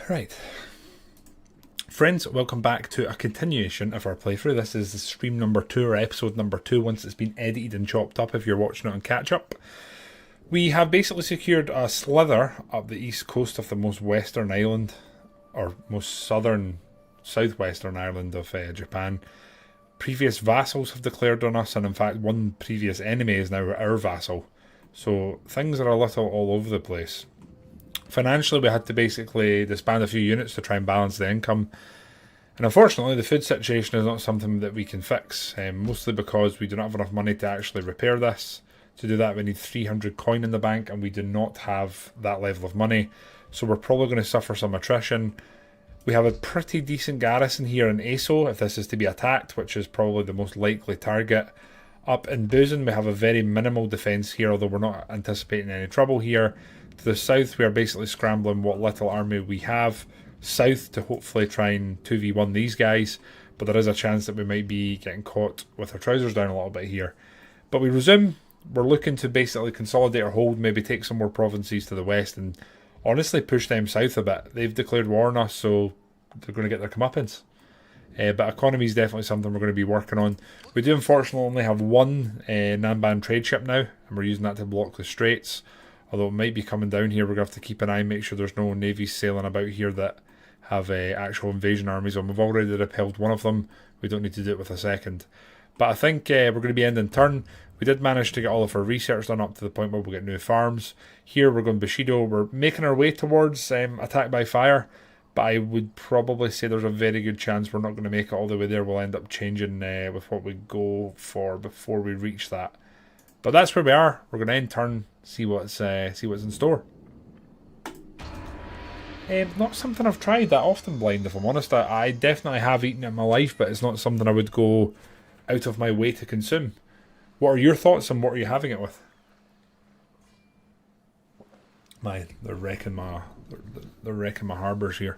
Right. Friends, welcome back to a continuation of our playthrough. This is stream number 2 or episode number 2 once it's been edited and chopped up if you're watching it on catch up. We have basically secured a slither up the east coast of the most western island, or most southwestern island of Japan. Previous vassals have declared on us, and in fact one previous enemy is now our vassal. So things are a little all over the place. Financially, we had to basically disband a few units to try and balance the income. And unfortunately, the food situation is not something that we can fix, mostly because we do not have enough money to actually repair this. To do that, we need 300 coin in the bank, and we do not have that level of money. So we're probably going to suffer some attrition. We have a pretty decent garrison here in Aso, if this is to be attacked, which is probably the most likely target. Up in Busan, we have a very minimal defence here, although we're not anticipating any trouble here. To the south, we are basically scrambling what little army we have south to hopefully try and 2v1 these guys, but there is a chance that we might be getting caught with our trousers down a little bit here. But we resume. We're looking to basically consolidate our hold, maybe take some more provinces to the west and honestly push them south a bit. They've declared war on us, so they're going to get their comeuppance. But economy is definitely something we're going to be working on. We do unfortunately only have one Nanban trade ship now, and we're using that to block the straits. Although it might be coming down here, we're going to have to keep an eye and make sure there's no navies sailing about here that have actual invasion armies on. We've already repelled one of them. We don't need to do it with a second. But I think we're going to be ending turn. We did manage to get all of our research done up to the point where we'll get new farms. Here we're going Bushido. We're making our way towards attack by fire. But I would probably say there's a very good chance we're not going to make it all the way there. We'll end up changing with what we go for before we reach that. But that's where we are. We're going to end turn, see what's in store. Not something I've tried that often, blind, if I'm honest. I definitely have eaten it in my life, but it's not something I would go out of my way to consume. What are your thoughts and what are you having it with? They're wrecking my harbours here.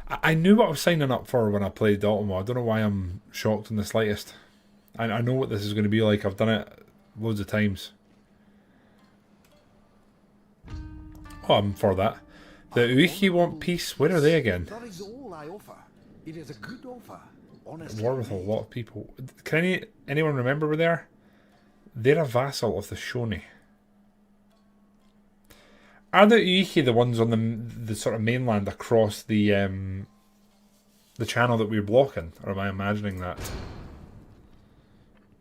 I knew what I was signing up for when I played Ultimo. I don't know why I'm shocked in the slightest. I know what this is going to be like. I've done it loads of times. Oh, I'm for that. The Uichi want peace. Where are they again? That is all I offer. It is a good offer. Honestly. War with a lot of people. Can anyone remember where they are? They're a vassal of the Shoni. Are the Uichi the ones on the sort of mainland across the channel that we're blocking? Or am I imagining that?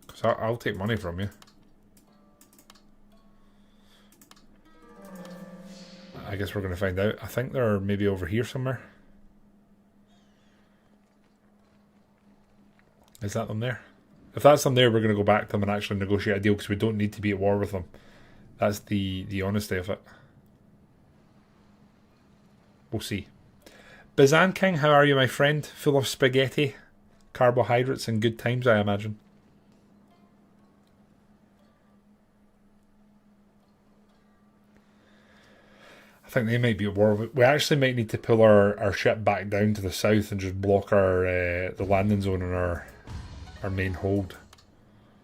Because I'll take money from you. I guess we're going to find out. I think they're maybe over here somewhere. Is that them there? If that's them there, we're going to go back to them and actually negotiate a deal because we don't need to be at war with them. That's the honesty of it. We'll see. Bazan King, how are you, my friend? Full of spaghetti, carbohydrates, and good times, I imagine. I think they might be at war. We actually might need to pull our ship back down to the south and just block the landing zone in our main hold.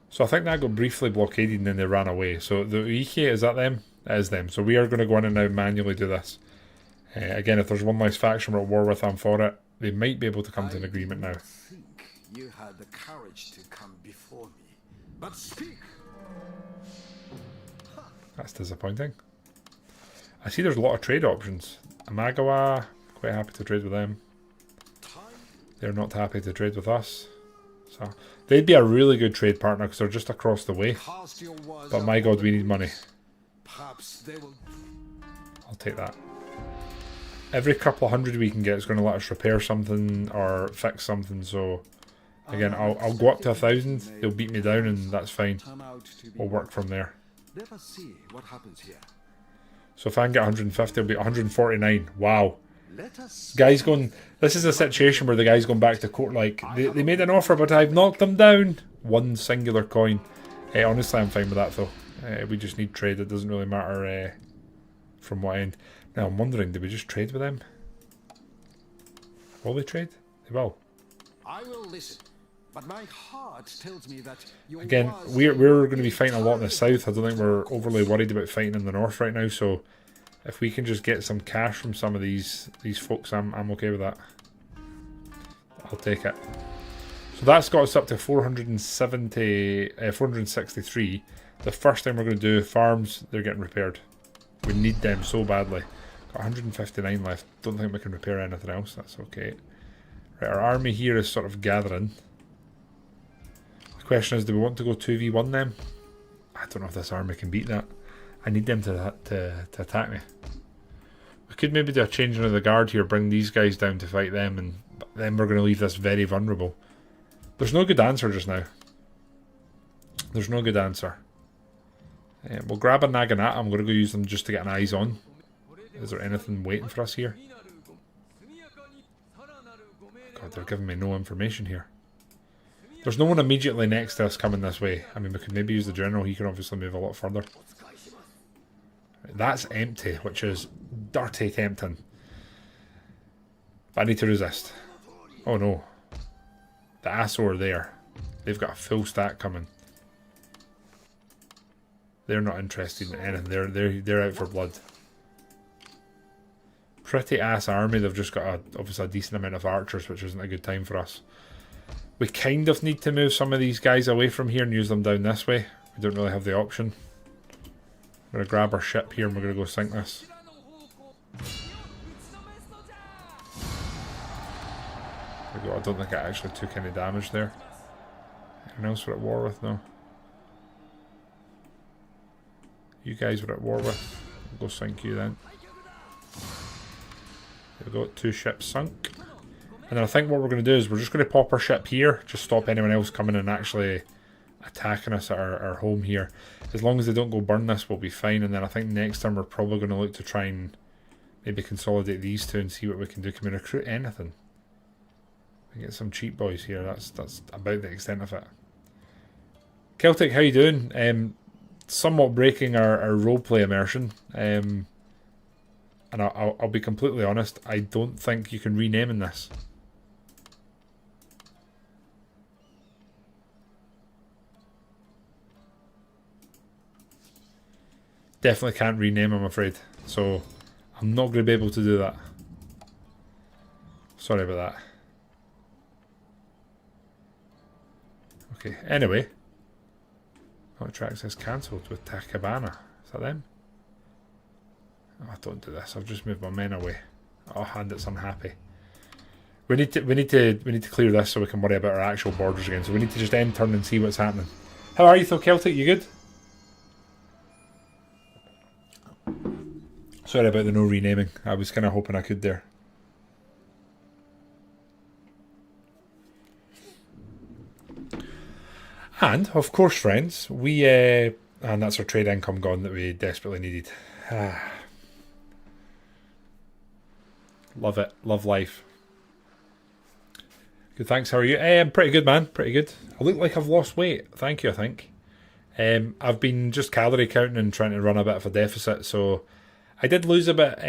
So I think that got briefly blockaded and then they ran away. So the Uichi, is that them? It is them. So we are going to go in and now manually do this. Again, if there's one less faction we're at war with, I'm for it. They might be able to come to an agreement now. I think you had the courage to come before me. But speak. That's disappointing. I see there's a lot of trade options. Amagawa, quite happy to trade with them. They're not happy to trade with us. So they'd be a really good trade partner because they're just across the way. But my god, we need money. I'll take that. Every couple of hundred we can get is going to let us repair something or fix something. So again, I'll go up to 1,000. They'll beat me down and that's fine. We'll work from there. Let us see what happens here. So if I can get 150, it'll be 149. Wow. Guys going... This is a situation where the guy's going back to court like, they made an offer but I've knocked them down. One singular coin. Honestly, I'm fine with that though. We just need trade. It doesn't really matter from what end. Now I'm wondering, did we just trade with them? Will they trade? They will. I will listen. But my heart tells me that Again, we're going to be fighting a lot in the south. I don't think we're overly worried about fighting in the north right now. So if we can just get some cash from some of these folks, I'm okay with that. I'll take it. So that's got us up to 463. The first thing we're going to do, farms, they're getting repaired. We need them so badly. Got 159 left. Don't think we can repair anything else. That's okay. Right, our army here is sort of gathering. The question is, do we want to go 2v1 them? I don't know if this army can beat that. I need them to attack me. We could maybe do a changing of the guard here, bring these guys down to fight them, and then we're going to leave this very vulnerable. There's no good answer just now. There's no good answer. We'll grab a Naginata. I'm going to go use them just to get an eyes on. Is there anything waiting for us here? God, they're giving me no information here. There's no one immediately next to us coming this way. I mean, we could maybe use the general. He can obviously move a lot further. That's empty, which is dirty tempting. But I need to resist. Oh no. The Aso are there. They've got a full stack coming. They're not interested in anything. They're out for blood. Pretty ass army. They've just got obviously a decent amount of archers, which isn't a good time for us. We kind of need to move some of these guys away from here and use them down this way. We don't really have the option. We're going to grab our ship here and we're going to go sink this. There we go. I don't think I actually took any damage there. Anyone else we're at war with? No. You guys we're at war with. We'll go sink you then. There we go. 2 ships sunk. And then I think what we're going to do is we're just going to pop our ship here. Just stop anyone else coming and actually attacking us at our home here. As long as they don't go burn this, we'll be fine. And then I think next time we're probably going to look to try and maybe consolidate these two and see what we can do. Can we recruit anything? We get some cheap boys here. That's about the extent of it. Celtic, how you doing? Somewhat breaking our roleplay immersion. And I'll be completely honest, I don't think you can rename in this. Definitely can't rename, I'm afraid. So I'm not going to be able to do that. Sorry about that. Okay, anyway. Contract says cancelled with Takebana. Is that them? Oh, don't do this. I've just moved my men away. Oh, and it's unhappy. We need to clear this so we can worry about our actual borders again. So we need to just end turn and see what's happening. How are you, though, Celtic? You good? Sorry about the no renaming. I was kind of hoping I could there. And, of course, friends, we... and that's our trade income gone that we desperately needed. Love it. Love life. Good, thanks. How are you? I'm pretty good, man. Pretty good. I look like I've lost weight. Thank you, I think. I've been just calorie counting and trying to run a bit of a deficit, so... I did lose a bit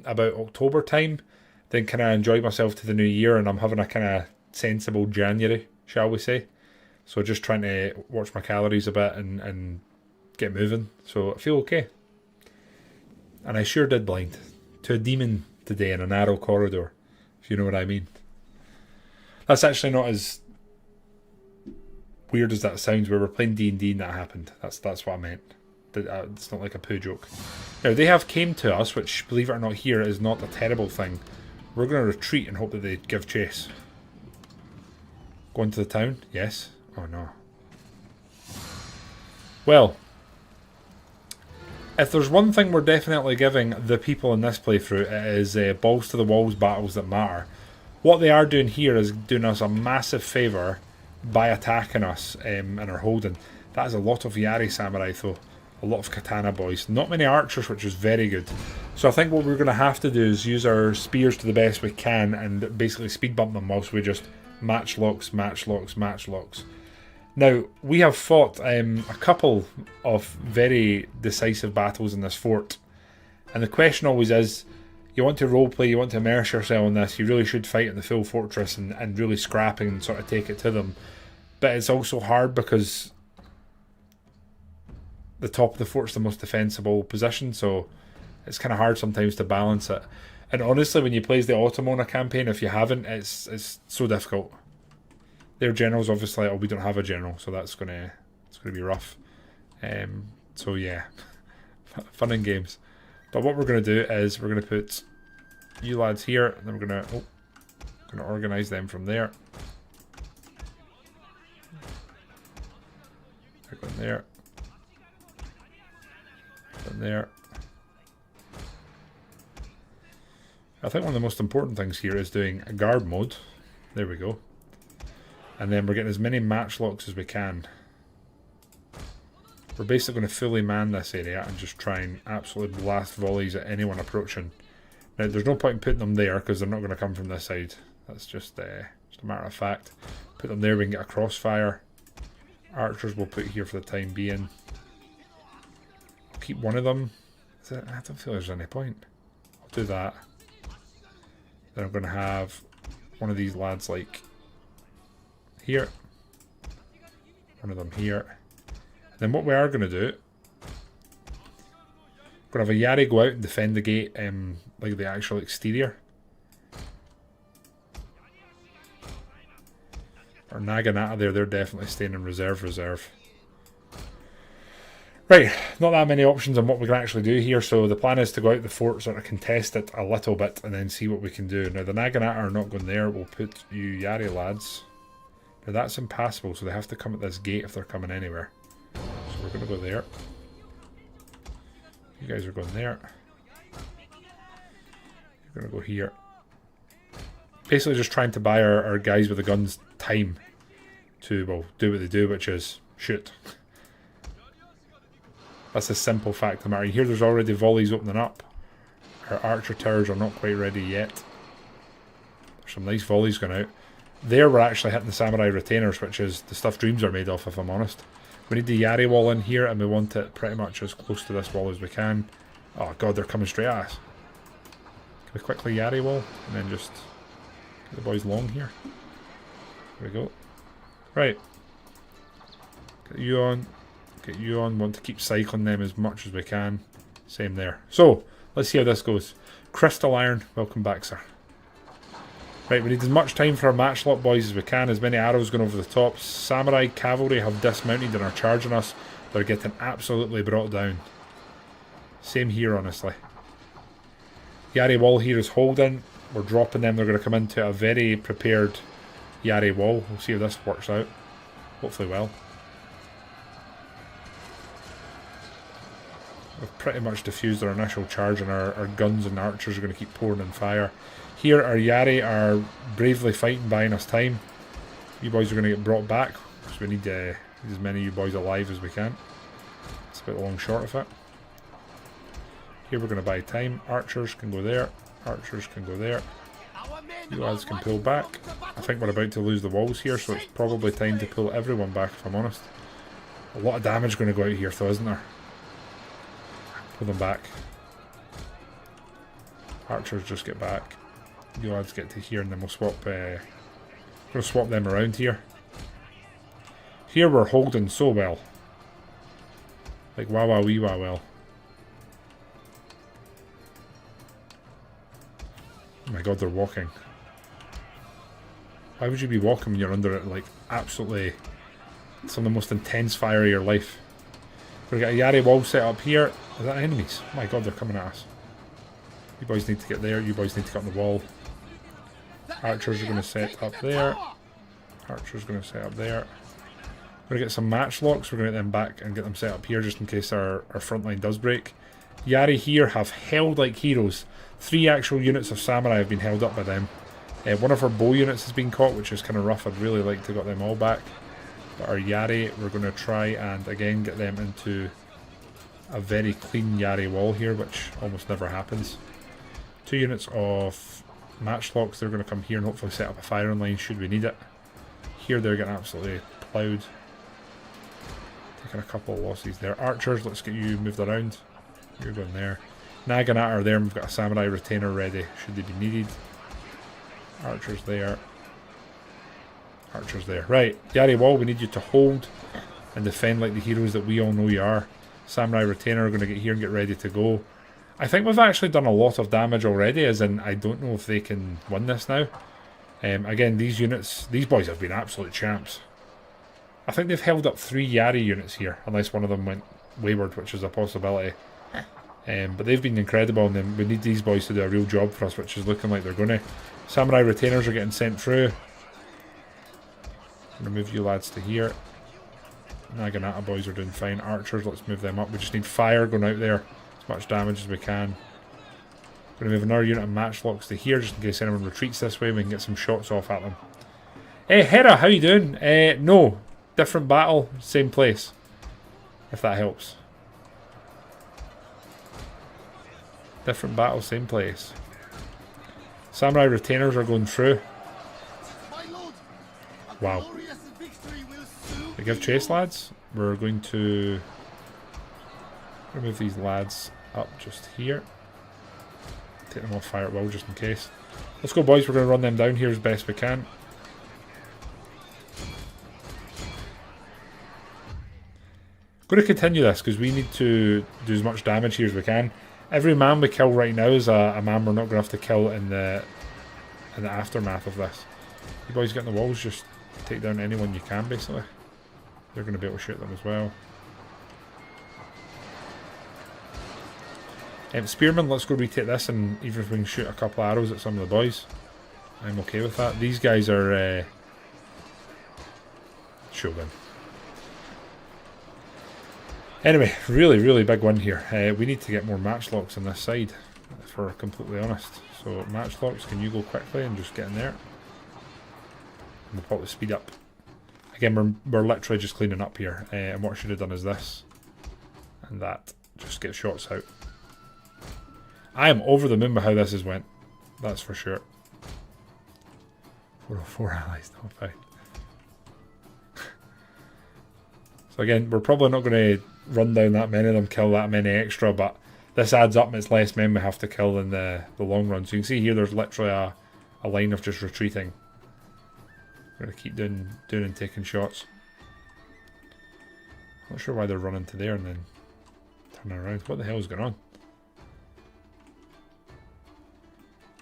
about October time, then kind of enjoyed myself to the new year, and I'm having a kind of sensible January, shall we say. So just trying to watch my calories a bit and get moving, so I feel okay. And I sure did blind to a demon today in a narrow corridor, if you know what I mean. That's actually not as weird as that sounds. We were playing D&D and that happened. That's what I meant. It's not like a poo joke. Now, they have came to us, which, believe it or not, here is not a terrible thing. We're going to retreat and hope that they give chase. Going to the town? Yes. Oh, no. Well, if there's one thing we're definitely giving the people in this playthrough, it is balls to the walls battles that matter. What they are doing here is doing us a massive favour by attacking us and our holding. That is a lot of Yari Samurai, though. A lot of katana boys. Not many archers, which is very good. So I think what we're going to have to do is use our spears to the best we can and basically speed bump them whilst we just match locks. Now, we have fought a couple of very decisive battles in this fort. And the question always is, you want to roleplay, you want to immerse yourself in this, you really should fight in the full fortress and really scrap and sort of take it to them. But it's also hard because the top of the fort's the most defensible position, so it's kind of hard sometimes to balance it. And honestly, when you play the Automona campaign, if you haven't, it's so difficult. Their general's obviously, oh, we don't have a general, so it's gonna be rough. So yeah, fun and games. But what we're gonna do is we're gonna put you lads here, and then we're gonna organize them from there. They're going there. Going there. I think one of the most important things here is doing a guard mode. There we go. And then we're getting as many matchlocks as we can. We're basically going to fully man this area and just try and absolutely blast volleys at anyone approaching. Now, there's no point in putting them there because they're not going to come from this side. That's just a matter of fact. Put them there, we can get a crossfire. Archers we'll put here for the time being. I'll keep one of them. I don't feel there's any point. I'll do that. Then I'm going to have one of these lads like here. One of them here. And then what we are going to do, we're going to have a Yari go out and defend the gate, like the actual exterior. Or Naginata there, they're definitely staying in reserve. Right, not that many options on what we can actually do here, so the plan is to go out the fort, sort of contest it a little bit, and then see what we can do. Now, the Naginata are not going there, we'll put you Yari lads. Now, that's impassable, so they have to come at this gate if they're coming anywhere. So we're going to go there. You guys are going there. You're going to go here. Basically just trying to buy our guys with the guns time to, well, do what they do, which is shoot. That's a simple fact of the matter. Here there's already volleys opening up. Our archer towers are not quite ready yet. There's some nice volleys going out. There we're actually hitting the samurai retainers, which is the stuff dreams are made of, if I'm honest. We need the Yari wall in here, and we want it pretty much as close to this wall as we can. Oh god, they're coming straight at us. Can we quickly Yari wall, and then just get the boys long here. There we go. Right. Get you on. Get you on. Want to keep cycling them as much as we can. Same there. So, let's see how this goes. Crystal Iron, welcome back, sir. Right, we need as much time for our matchlock boys as we can. As many arrows going over the top. Samurai cavalry have dismounted and are charging us. They're getting absolutely brought down. Same here, honestly. Yari wall here is holding. We're dropping them. They're going to come into a very prepared Yari wall. We'll see how this works out. Hopefully well. We've pretty much diffused our initial charge, and our guns and archers are going to keep pouring in fire. Here our Yari are bravely fighting, buying us time. You boys are going to get brought back, because we need as many of you boys alive as we can. It's a bit long short of it. Here we're going to buy time. Archers can go there. Archers can go there. You lads can pull back. I think we're about to lose the walls here, so it's probably time to pull everyone back, if I'm honest. A lot of damage going to go out here though, isn't there? Pull them back. Archers just get back. You lads get to here, and then we'll swap. We're going to swap them around here. Here we're holding so well. Like wah wah wee wah well. Oh my god, they're walking. Why would you be walking when you're under it, like absolutely some of the most intense fire of your life? We're going to get a Yari wall set up here. Is that enemies? Oh my god, they're coming at us. You boys need to get there. You boys need to get on the wall. Archers are going to set up there. Archers are going to set up there. We're going to get some matchlocks. We're going to get them back and get them set up here just in case our front line does break. Yari here have held like heroes. 3 actual units of samurai have been held up by them. One of our bow units has been caught, which is kind of rough. I'd really like to get them all back. But our Yari, we're going to try and again get them into a very clean Yari wall here, which almost never happens. 2 units of matchlocks, they're going to come here and hopefully set up a firing line should we need it. Here they're getting absolutely ploughed. Taking a couple of losses there. Archers, let's get you moved around. You're going there. Naginata are there, and we've got a samurai retainer ready should they be needed. Archers there. Archers there. Right, Yari Wall, we need you to hold and defend like the heroes that we all know you are. Samurai Retainer are going to get here and get ready to go. I think we've actually done a lot of damage already, as in I don't know if they can win this now. Again, these units, these boys have been absolute champs. I think they've held up 3 Yari units here, unless one of them went wayward, which is a possibility. But they've been incredible, and then we need these boys to do a real job for us, which is looking like they're going to. Samurai Retainers are getting sent through. I'm going to move you lads to here. Naginata boys are doing fine. Archers, let's move them up. We just need fire going out there. As much damage as we can. Going to move another unit of matchlocks to here, just in case anyone retreats this way. We can get some shots off at them. Hey, Hera, how you doing? No. Different battle, same place. If that helps. Different battle, same place. Samurai Retainers are going through. Wow. We give chase, lads. We're going to remove these lads up just here. Take them off fire at will just in case. Let's go, boys. We're going to run them down here as best we can. Going to continue this because we need to do as much damage here as we can. Every man we kill right now is a man we're not going to have to kill in the aftermath of this. You boys get in the walls, just take down anyone you can basically. They're going to be able to shoot them as well. Spearmen, let's go retake this, and even if we can shoot a couple of arrows at some of the boys, I'm okay with that. These guys are Shogun. Anyway, really big win here. We need to get more matchlocks on this side, if we're completely honest. So matchlocks, can you go quickly and just get in there? And we'll probably speed up. Again, we're literally just cleaning up here. And what I should have done is this. And that. Just get shots out. I am over the moon with how this has went. That's for sure. 404 allies, not fine. So again, we're probably not going to run down that many of them, kill that many extra, but this adds up and it's less men we have to kill in the long run. So you can see here there's literally a line of just retreating. We're going to keep doing and taking shots. Not sure why they're running to there and then turning around. What the hell is going on?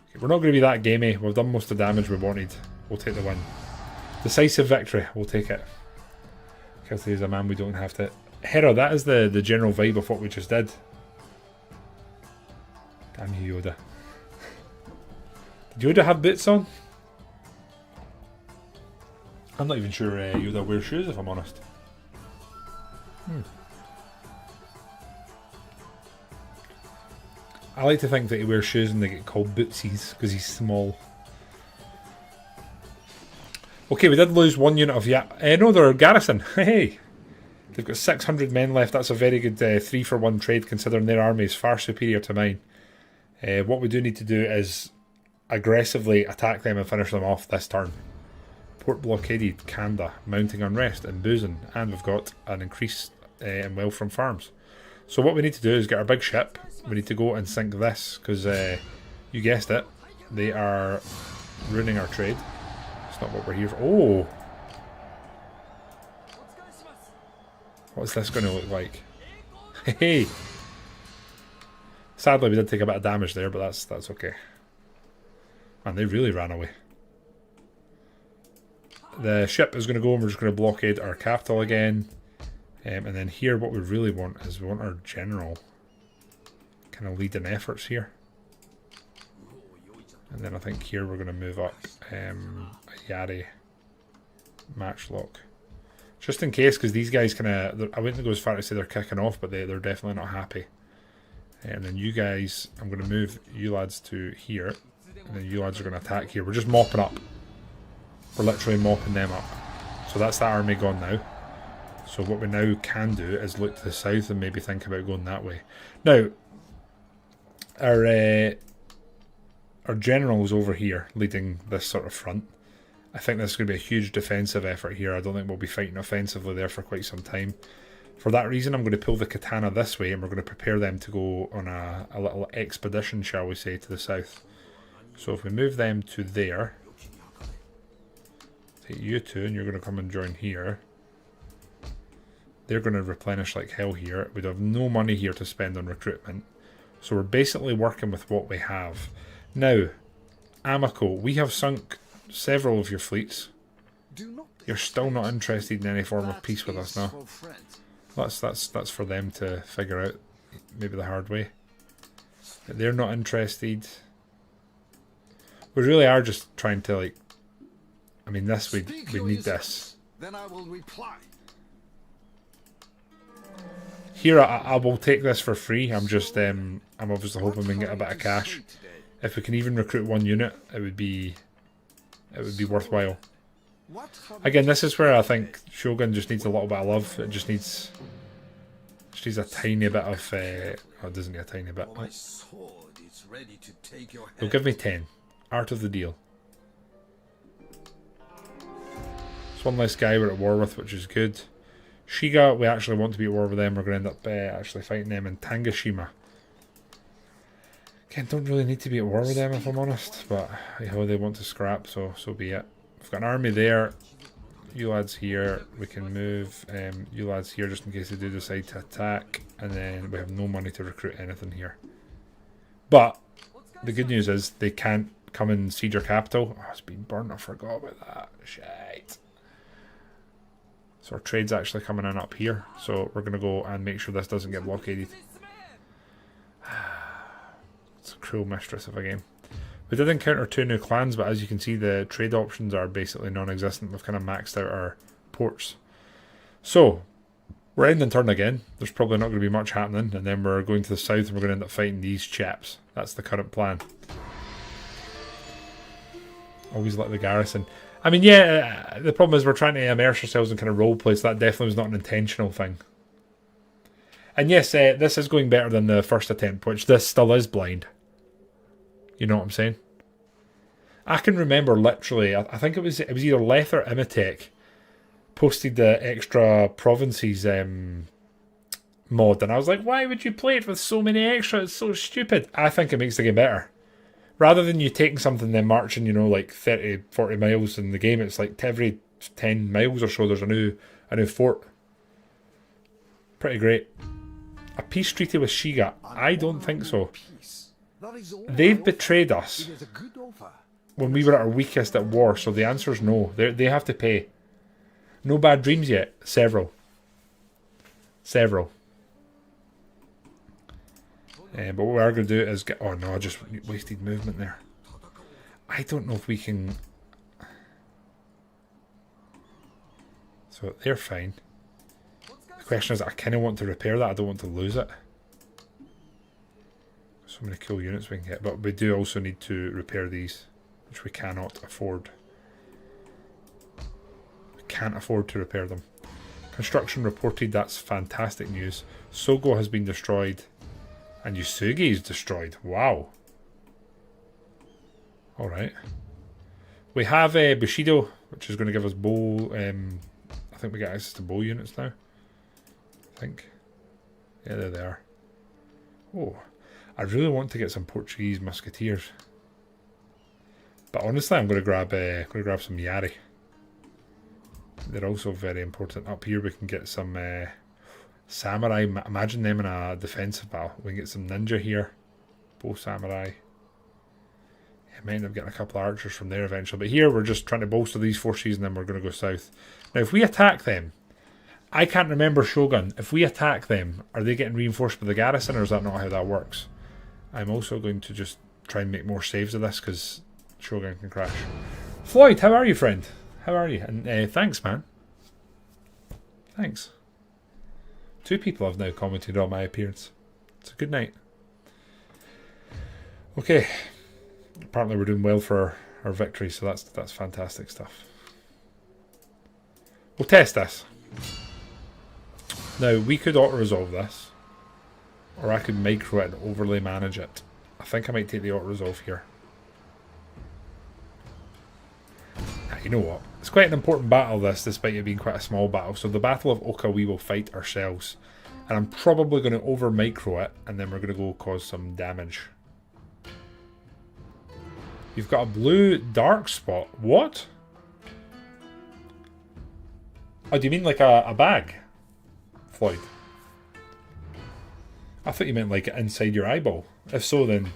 Okay, we're not going to be that gamey. We've done most of the damage we wanted. We'll take the win. Decisive victory. We'll take it. Because there's a man we don't have to... Hera, that is the general vibe of what we just did. Damn you, Yoda. Did Yoda have boots on? I'm not even sure Yoda wears shoes, if I'm honest. I like to think that he wears shoes and they get called bootsies because he's small. Okay, we did lose one unit of no, they're garrison. Hey, they've got 600 men left. That's a very good 3-for-1 trade considering their army is far superior to mine. What we do need to do is aggressively attack them and finish them off this turn. Port blockaded, Kanda, mounting unrest, and Buzan, and we've got an increase in wealth from farms. So what we need to do is get our big ship. We need to go and sink this because you guessed it, they are ruining our trade. It's not what we're here for. Oh, what's this going to look like? Hey, sadly we did take a bit of damage there, but that's okay. Man, they really ran away. The ship is going to go and we're just going to blockade our capital again. And then here what we really want is we want our general kind of leading efforts here. And then I think here we're going to move up a Yari matchlock. Just in case, because these guys kind of, I wouldn't go as far to say they're kicking off, but they're definitely not happy. And then you guys, I'm going to move you lads to here. And then you lads are going to attack here. We're just mopping up. We're literally mopping them up. So that's that army gone now. So what we now can do is look to the south and maybe think about going that way. Now, our general's over here leading this sort of front. I think this is going to be a huge defensive effort here. I don't think we'll be fighting offensively there for quite some time. For that reason, I'm going to pull the katana this way and we're going to prepare them to go on a little expedition, shall we say, to the south. So if we move them to there, Take you two, and you're going to come and join here. They're going to replenish like hell here. We'd have no money here to spend on recruitment. So we're basically working with what we have. Now, Amico, we have sunk several of your fleets. You're still not interested in any form of peace with us now. That's for them to figure out, maybe the hard way. But they're not interested. We really are just trying to, like, I mean, this we need this. Then I will reply. Here, I will take this for free. I'm just, I'm obviously hoping we can get a bit of cash. If we can even recruit one unit, it would be worthwhile. Again, this is where I think Shogun just needs a little bit of love. It just needs a tiny bit of. Oh, it doesn't need a tiny bit. They'll give me 10. Art of the deal. It's one less guy we're at war with, which is good. Shiga, we actually want to be at war with them. We're going to end up actually fighting them in Tangashima. Again, don't really need to be at war with them if I'm honest, but how they want to scrap, so be it. We've got an army there. You lads here. We can move you lads here just in case they do decide to attack, and then we have no money to recruit anything here. But the good news is they can't come and siege your capital. Oh, it's been burnt. I forgot about that. Shite. So our trade's actually coming in up here. So we're going to go and make sure this doesn't get blockaded. It's a cruel mistress of a game. We did encounter 2 new clans, but as you can see, the trade options are basically non-existent. We've kind of maxed out our ports. So, we're ending turn again. There's probably not going to be much happening. And then we're going to the south and we're going to end up fighting these chaps. That's the current plan. Always like the garrison. I mean, yeah, the problem is we're trying to immerse ourselves in kind of roleplay, so that definitely was not an intentional thing. And yes, this is going better than the first attempt, which this still is blind. You know what I'm saying? I can remember literally, I think it was either Leth or Imitech posted the extra provinces mod, and I was like, why would you play it with so many extra? It's so stupid. I think it makes the game better. Rather than you taking something and then marching, you know, like 30, 40 miles in the game, it's like every 10 miles or so there's a new fort. Pretty great. A peace treaty with Shiga? I don't think so. They've betrayed us when we were at our weakest at war, so the answer is no. They have to pay. No bad dreams yet. Several. But what we are going to do is get... Oh no, I just wasted movement there. I don't know if we can... So they're fine. The question is, I kind of want to repair that. I don't want to lose it. So many cool units we can get. But we do also need to repair these, which we cannot afford. We can't afford to repair them. Construction reported. That's fantastic news. Sogo has been destroyed. And Yusugi is destroyed. Wow. Alright. We have Bushido, which is going to give us bow. I think we get access to bow units now. I think. Yeah, there they are. Oh. I really want to get some Portuguese musketeers. But honestly, I'm going to grab some Yari. They're also very important. Up here we can get some... samurai, imagine them in a defensive battle. We can get some ninja here. Bow samurai. Yeah, might end up getting a couple of archers from there eventually. But here we're just trying to bolster these forces and then we're going to go south. Now if we attack them, I can't remember Shogun. If we attack them, are they getting reinforced by the garrison or is that not how that works? I'm also going to just try and make more saves of this because Shogun can crash. Floyd, how are you, friend? How are you? And thanks, man. Thanks. 2 people have now commented on my appearance. It's a good night. Okay. Apparently we're doing well for our victory, so that's fantastic stuff. We'll test this. Now, we could auto-resolve this. Or I could micro it and overlay manage it. I think I might take the auto-resolve here. You know what? It's quite an important battle, this, despite it being quite a small battle. So the Battle of Oka we will fight ourselves. And I'm probably going to over-micro it, and then we're going to go cause some damage. You've got a blue dark spot. What? Oh, do you mean like a bag, Floyd? I thought you meant like inside your eyeball. If so, then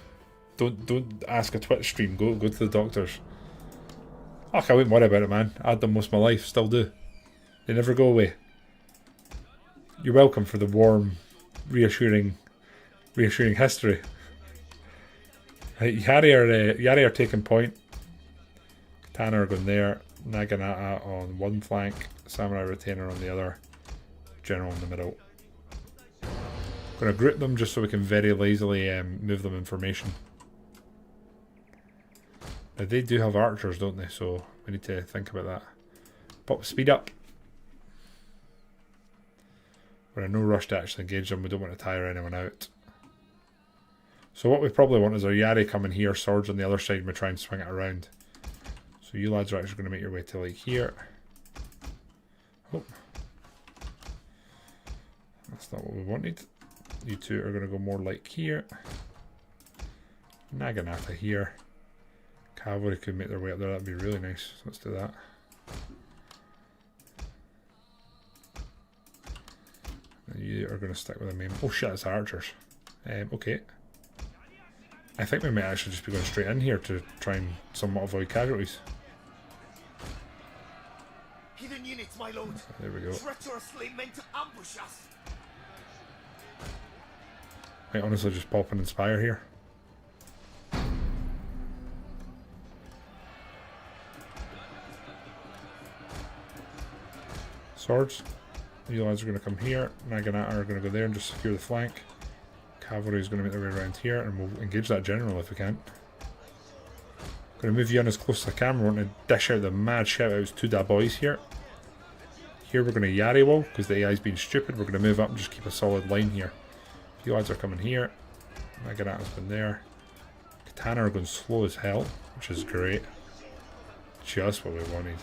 don't ask a Twitch stream. Go to the doctors. Oh, I wouldn't worry about it, man. I had them most of my life, still do. They never go away. You're welcome for the warm, reassuring history. Yari are taking point. Katana are going there. Naginata on one flank. Samurai Retainer on the other. General in the middle. Going to group them just so we can very lazily move them in formation. Now they do have archers, don't they? So we need to think about that. Pop speed up. We're in no rush to actually engage them. We don't want to tire anyone out. So what we probably want is our Yari coming here, swords on the other side, and we try and swing it around. So you lads are actually going to make your way to like here. Oh. That's not what we wanted. You two are going to go more like here. Naginata here. Cavalry could make their way up there, that'd be really nice. So let's do that. And you are going to stick with the main. Oh shit, it's archers. Okay. I think we might actually just be going straight in here to try and somewhat avoid casualties. Hidden units, my lord. There we go. Treacherously meant to ambush us. Might honestly just pop and inspire here. Swords. You lads are going to come here. Naginata are going to go there and just secure the flank. Cavalry is going to make their way around here, and we'll engage that general if we can. Going to move you in as close as I can. We're going to dish out the mad shout outs to da boys here. Here we're going to Yari wall because the AI's been stupid. We're going to move up and just keep a solid line here. You lads are coming here. Naginata's been there. Katana are going slow as hell, which is great. Just what we wanted.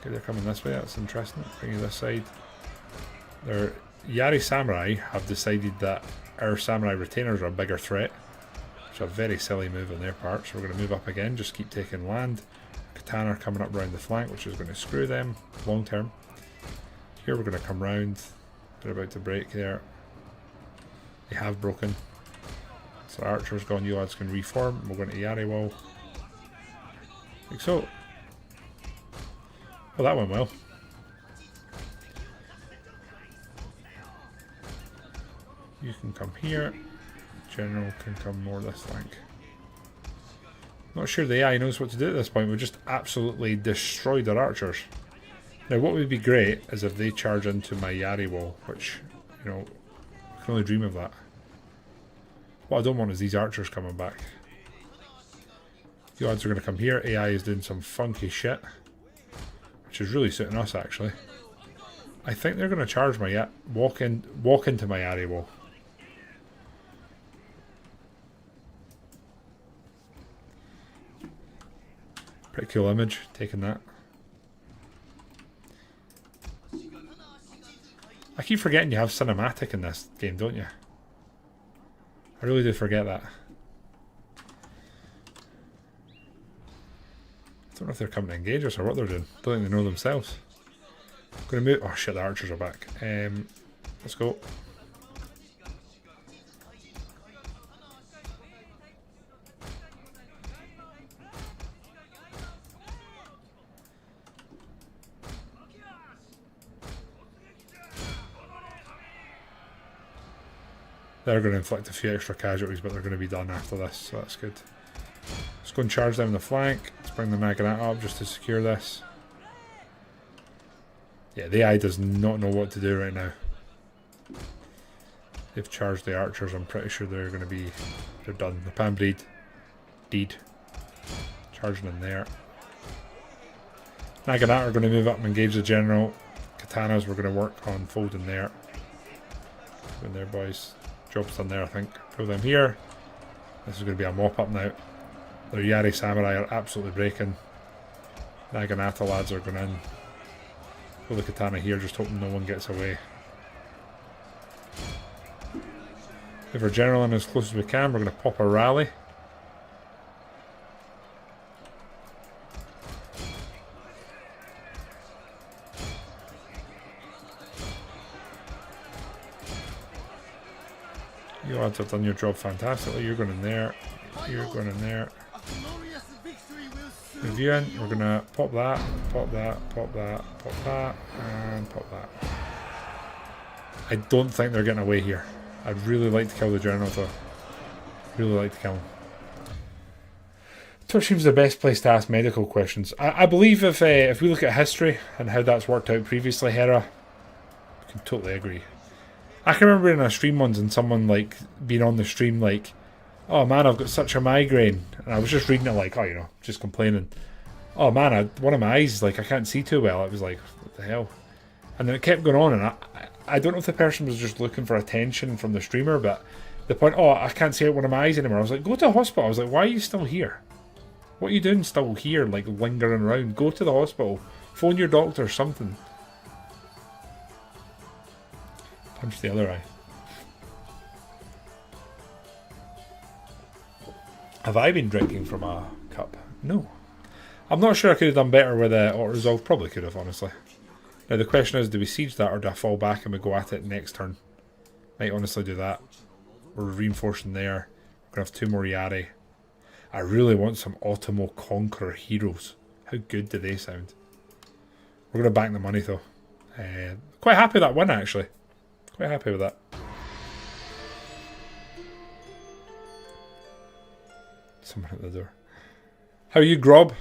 Okay, they're coming this way. That's interesting. Bring you this side. Their Yari Samurai have decided that our Samurai Retainers are a bigger threat, which is a very silly move on their part. So we're going to move up again, just keep taking land. Katana are coming up around the flank, which is going to screw them long term. Here we're going to come round. They're about to break there. They have broken. So archers gone, you lads can reform. We're going to Yari wall. Like so. Well, that went well. You can come here. General can come more this flank. Not sure the AI knows what to do at this point. We've just absolutely destroyed their archers. Now what would be great is if they charge into my Yari wall, which, you know, I can only dream of that. What I don't want is these archers coming back. The odds are going to come here. AI is doing some funky shit, which is really suiting us actually. I think they're going to charge my walk into my Yari wall. Pretty cool image, taking that. I keep forgetting you have cinematic in this game, don't you? I really do forget that. I don't know if they're coming to engage us or what they're doing. Don't think they know themselves. I'm going to move. Oh shit, the archers are back. Let's go. They're going to inflict a few extra casualties, but they're going to be done after this, so that's good. Let's go and charge down the flank. Let's bring the Naginata up just to secure this. Yeah, the AI does not know what to do right now. They've charged the archers. I'm pretty sure they're going to be... They're done. The pan breed. Deed. Charging in there. Naginata are going to move up and engage the general. Katanas we're going to work on folding there. Going there, boys. Job's done there, I think. Throw them here. This is going to be a mop-up now. Their Yari Samurai are absolutely breaking. Naginata lads are going in. Throw the Katana here, just hoping no one gets away. If we're general in as close as we can, we're going to pop a rally. You lads have done your job fantastically. You're going in there. You're going in there. Move you in. We're going to pop that, pop that, pop that, pop that, and pop that. I don't think they're getting away here. I'd really like to kill the general though. Really like to kill him. Twitch seems the best place to ask medical questions. I believe if we look at history and how that's worked out previously, Hera, I can totally agree. I can remember in a stream once and someone like being on the stream like, oh man, I've got such a migraine. And I was just reading it like, oh, you know, just complaining. Oh man, one of my eyes, like I can't see too well. It was like, what the hell? And then it kept going on, and I don't know if the person was just looking for attention from the streamer, but the point, oh, I can't see out one of my eyes anymore. I was like, go to the hospital. I was like, why are you still here? What are you doing still here, like lingering around? Go to the hospital. Phone your doctor or something. Punch the other eye. Have I been drinking from a cup? No. I'm not sure I could have done better with auto resolve. Probably could have, honestly. Now the question is, do we siege that or do I fall back and we go at it next turn? Might honestly do that. We're reinforcing there. We're going to have 2 more Yari. I really want some Automo Conqueror heroes. How good do they sound? We're going to bank the money though. Quite happy with that win actually. Quite happy with that. Someone at the door. How are you, Grob?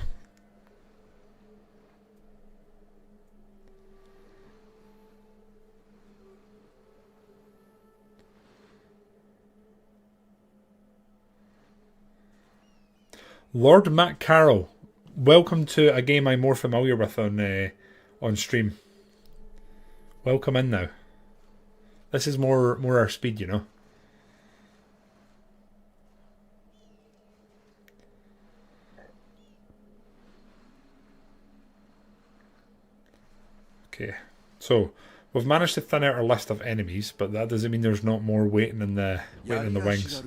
Lord Matt Carroll, welcome to a game I'm more familiar with on stream. Welcome in now. This is more our speed, you know. Okay, so we've managed to thin out our list of enemies, but that doesn't mean there's not more waiting in the wings.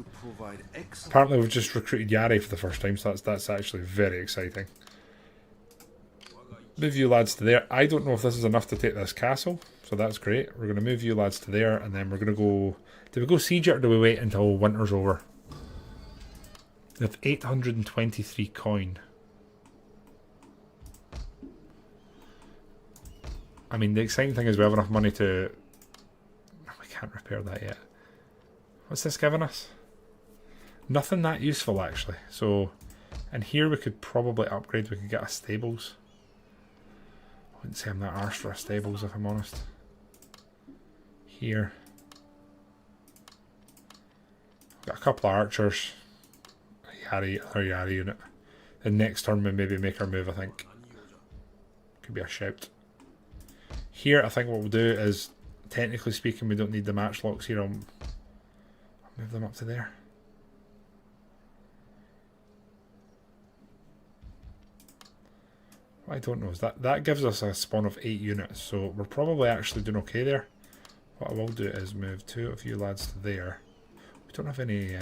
Apparently we've just recruited Yari for the first time, so that's actually very exciting. Move you lads to there. I don't know if this is enough to take this castle, so that's great. We're going to move you lads to there, and then we're going to go... Do we go siege it or do we wait until winter's over? We have 823 coin. I mean, the exciting thing is we have enough money to... We can't repair that yet. What's this giving us? Nothing that useful, actually. So, and here we could probably upgrade. We could get a stables. I wouldn't say I'm that arsed for a stables, if I'm honest. Here. Got a couple of archers. Another Yari unit. The next turn we maybe make our move, I think. Could be a shout. Here, I think what we'll do is, technically speaking, we don't need the matchlocks here. I'll move them up to there. What I don't know is that gives us a spawn of 8 units, so we're probably actually doing okay there. What I will do is move 2 of you lads to there. We don't have any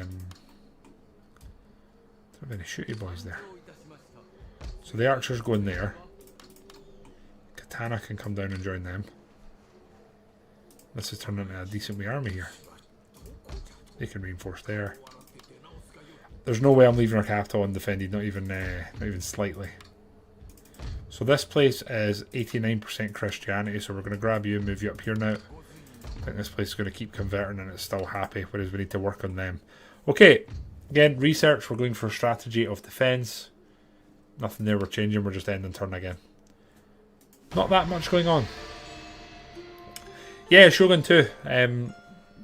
shooty boys there. So the archers go in there. Katana can come down and join them. This is turning into a decent wee army here. They can reinforce there. There's no way I'm leaving our capital undefended, not even slightly. So this place is 89% Christianity, so we're going to grab you and move you up here now. I think this place is going to keep converting and it's still happy, whereas we need to work on them. Okay, again, research, we're going for a strategy of defence. Nothing there we're changing, we're just ending turn again. Not that much going on. Yeah, Shogun II.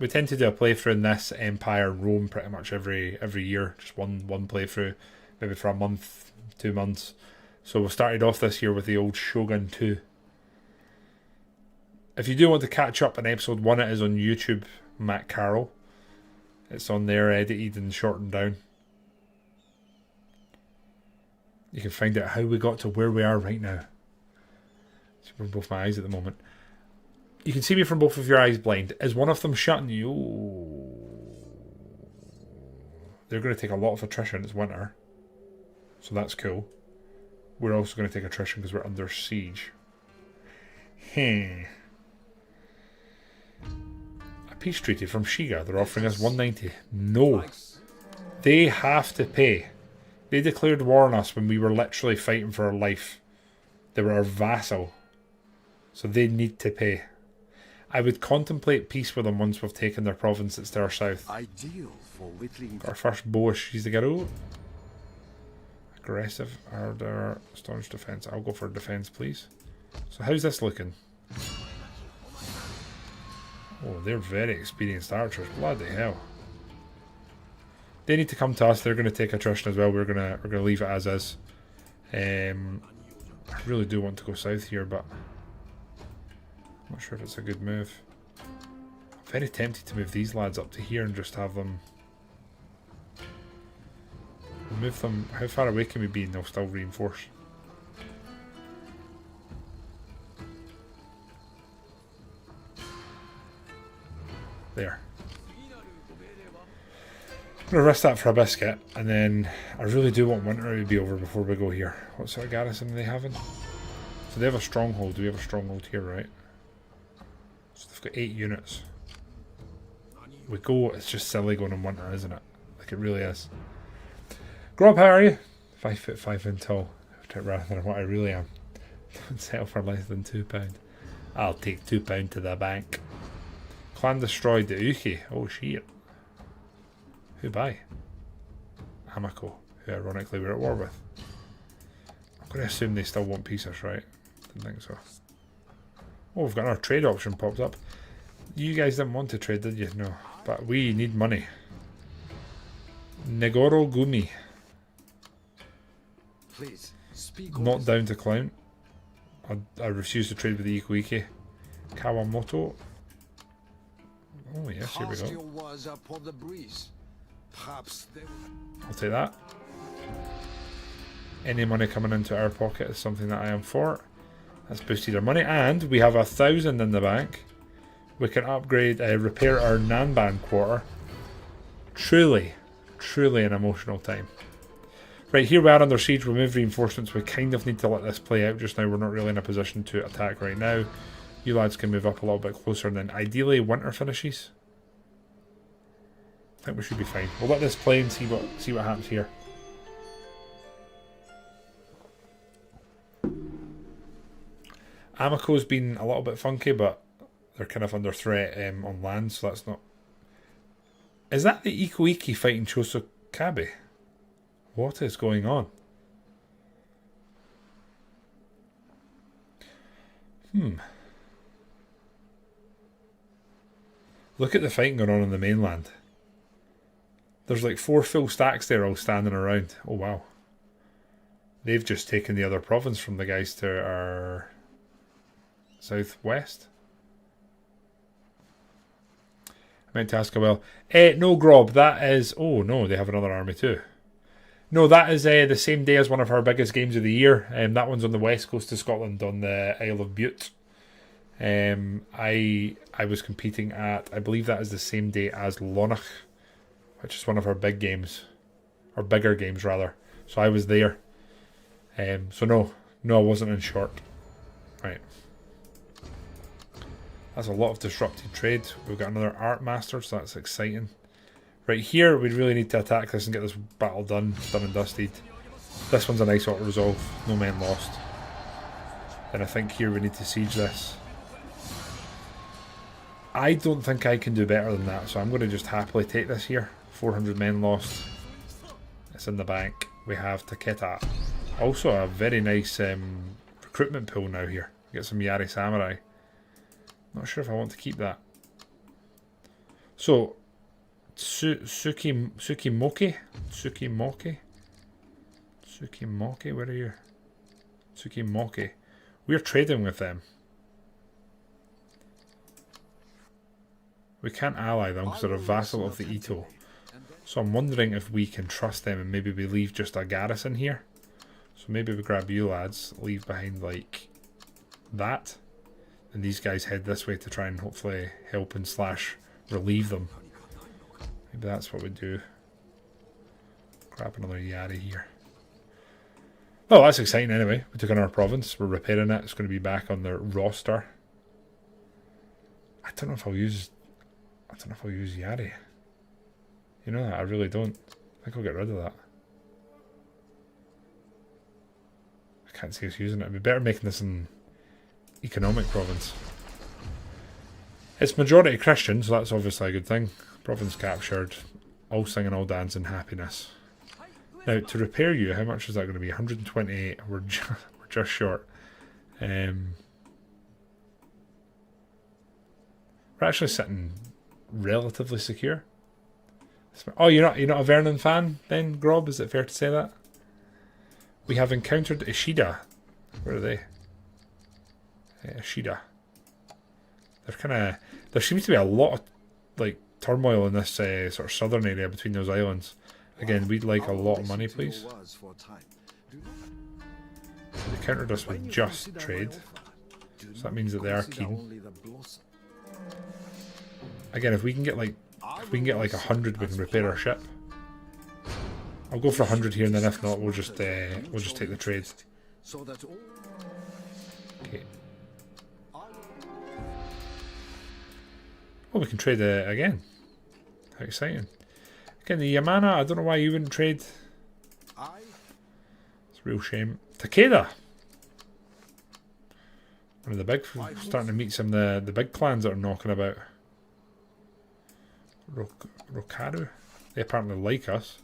We tend to do a playthrough in this Empire Rome pretty much every year. Just one playthrough, maybe for a month, 2 months. So we started off this year with the old Shogun II. If you do want to catch up on episode 1, it is on YouTube, Matt Carroll. It's on there, edited and shortened down. You can find out how we got to where we are right now. See from both my eyes at the moment. You can see me from both of your eyes blind. Is one of them shutting you? They're going to take a lot of attrition. It's winter. So that's cool. We're also going to take attrition because we're under siege. A peace treaty from Shiga. They're offering us 190. No. They have to pay. They declared war on us when we were literally fighting for our life. They were our vassal. So they need to pay. I would contemplate peace with them once we've taken their provinces to our south. Ideal for whittling. Our first bowish Shizagaro. Aggressive, harder, staunch defense. I'll go for defense, please. So how's this looking? Oh, they're very experienced archers. Bloody hell. They need to come to us. They're going to take attrition as well. We're gonna leave it as is. I really do want to go south here, but I'm not sure if it's a good move. I'm very tempted to move these lads up to here and just have them. Move them. How far away can we be and they'll still reinforce? There. I'm going to risk that for a biscuit, and then I really do want winter to be over before we go here. What sort of garrison are they having? So they have a stronghold. Do we have a stronghold here, right? So they've got 8 units. We go, it's just silly going in winter, isn't it? Like it really is. Grob, how are you? 5'5" tall. Rather than what I really am. Don't settle for less than £2. I'll take £2 to the bank. Clan destroyed the Uki. Oh shit. Who by? Amako, who ironically we're at war with. I'm going to assume they still want pieces, right? Didn't think so. Oh, we've got our trade option popped up. You guys didn't want to trade, did you? No. But we need money. Negoro Gumi. Please speak. Not down to clown. I refuse to trade with the Ikoike. Kawamoto. Oh yes, here we go. I'll take that. Any money coming into our pocket is something that I am for. That's boosted our money, and we have 1,000 in the bank. We can upgrade, repair our Nanban quarter. Truly an emotional time. Right, here we are under siege. Remove reinforcements. We kind of need to let this play out just now. We're not really in a position to attack right now. You lads can move up a little bit closer, and then ideally winter finishes. I think we should be fine. We'll let this play and see what happens here. Amako's been a little bit funky, but they're kind of under threat on land, so that's not... Is that the Ikoike fighting Chosokabe? What is going on? Look at the fighting going on in the mainland. There's like 4 full stacks there all standing around. Oh wow. They've just taken the other province from the guys to our southwest. I meant to ask a well. No, Grob, that is... Oh no, they have another army too. No, that is the same day as one of our biggest games of the year. That one's on the west coast of Scotland, on the Isle of Bute. I was competing at... I believe that is the same day as Lonach, which is one of our big games. Or bigger games, rather. So I was there. So no, I wasn't in short. Right. That's a lot of disrupted trade. We've got another art master, so that's exciting. Right here, we really need to attack this and get this battle done and dusted. This one's a nice auto resolve. No men lost. Then I think here we need to siege this. I don't think I can do better than that, so I'm going to just happily take this here. 400 men lost. It's in the bank. We have Taketa. Also a very nice recruitment pool now here. Get some Yari Samurai. Not sure if I want to keep that. So, Tsukimoke, where are you? Tsukimoke. We're trading with them. We can't ally them because they're a vassal of the Ito. So I'm wondering if we can trust them and maybe we leave just a garrison here. So maybe we grab you lads, leave behind like that. And these guys head this way to try and hopefully help and / relieve them. Maybe that's what we do. Grab another Yari here. Oh, that's exciting anyway. We took another province. We're repairing it. It's going to be back on the roster. I don't know if I'll use... I don't know if I'll use Yari. You know that? I really don't. I think I'll get rid of that. I can't see us using it. It'd be better making this an economic province. It's majority Christian, so that's obviously a good thing. Province captured. All singing, all dancing, happiness. Now, to repair you, how much is that going to be? 128. We're just short. We're actually sitting relatively secure. Oh, you're not a Vernon fan then, Grob? Is it fair to say that? We have encountered Ishida. Where are they? Ishida. There seems to be a lot of like turmoil in this sort of southern area between those islands. Again, we'd like a lot of money, please. They countered us with just trade, so that means that they are keen. Again, if we can get like 100, we can repair our ship. I'll go for 100 here, and then if not, we'll just take the trade. Okay. Oh, we can trade again. How exciting! Again, the Yamana. I don't know why you wouldn't trade. It's a real shame. Taketa. One of the big, starting to meet some of the big clans that are knocking about. Rokaru. They apparently like us.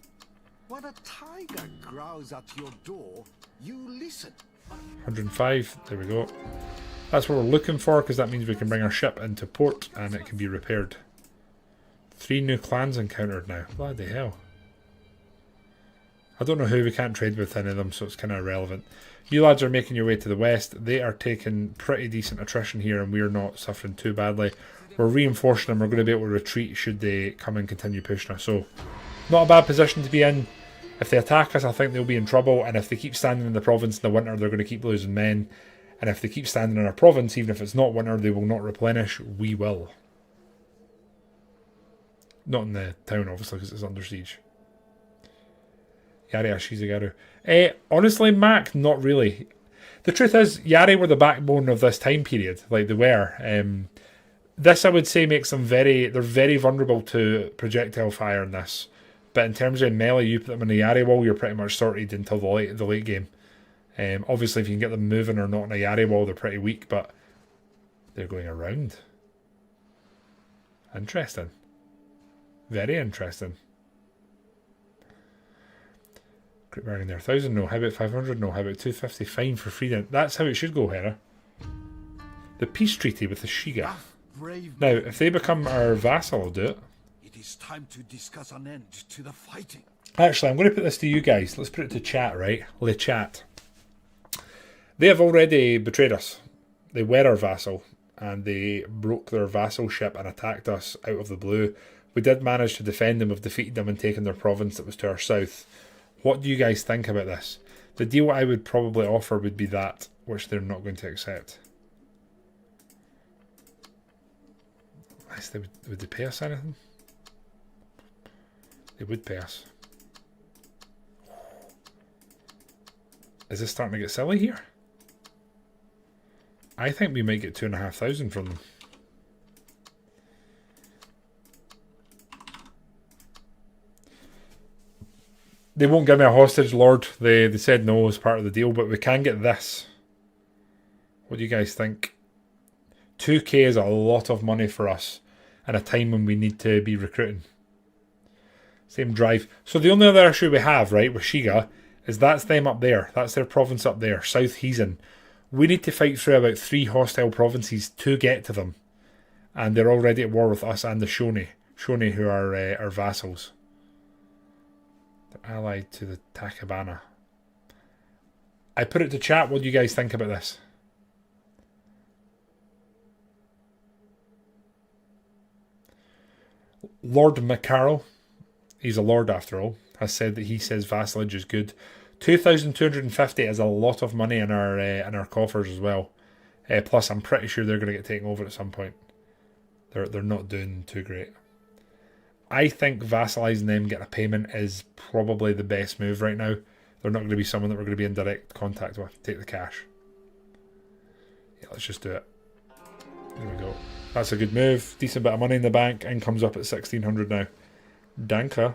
When a tiger growls at your door, you listen. 105. There we go. That's what we're looking for, because that means we can bring our ship into port and it can be repaired. 3 new clans encountered now. Bloody hell. I don't know who we can't trade with any of them, so it's kind of irrelevant. You lads are making your way to the west. They are taking pretty decent attrition here, and we're not suffering too badly. We're reinforcing them. We're going to be able to retreat should they come and continue pushing us. So, not a bad position to be in. If they attack us, I think they'll be in trouble. And if they keep standing in the province in the winter, they're going to keep losing men. And if they keep standing in our province, even if it's not winter, they will not replenish. We will. Not in the town, obviously, because it's under siege. Yari Ashizugaru. Honestly, Mac, not really. The truth is, Yari were the backbone of this time period. Like they were. This, I would say, makes them they're very vulnerable to projectile fire in this. But in terms of melee, you put them in a Yari wall, you're pretty much sorted until the late game. Obviously, if you can get them moving or not in a Yari wall, they're pretty weak, but they're going around. Interesting. Very interesting. Great bargain there. 1,000, no. How about 500? No. How about 250? Fine for freedom. That's how it should go, Hera. The peace treaty with the Shiga. Now, if they become our vassal, I'll do it. It is time to discuss an end to the fighting. Actually, I'm going to put this to you guys. Let's put it to chat, right? Le chat. They have already betrayed us. They were our vassal, and they broke their vassalship and attacked us out of the blue. We did manage to defend them. We've defeated them and taken their province that was to our south. What do you guys think about this? The deal I would probably offer would be that, which they're not going to accept. Would they pay us anything? They would pay us. Is this starting to get silly here? I think we might get 2,500 from them. They won't give me a hostage, Lord. They said no as part of the deal, but we can get this. What do you guys think? 2k is a lot of money for us in a time when we need to be recruiting. Same drive. So the only other issue we have, right, with Shiga, is that's them up there. That's their province up there, South Heezen. We need to fight through about 3 hostile provinces to get to them. And they're already at war with us and the Shoni. Shoni, who are our vassals. They're allied to the Takebana. I put it to chat. What do you guys think about this? Lord McCarroll, he's a lord after all, has said that he says vassalage is good. 2,250 is a lot of money in our coffers as well. Plus, I'm pretty sure they're going to get taken over at some point. They're not doing too great. I think vassalising them, getting a payment, is probably the best move right now. They're not going to be someone that we're going to be in direct contact with. Take the cash. Yeah, let's just do it. There we go. That's a good move. Decent bit of money in the bank. Income's up at 1600 now. Danka.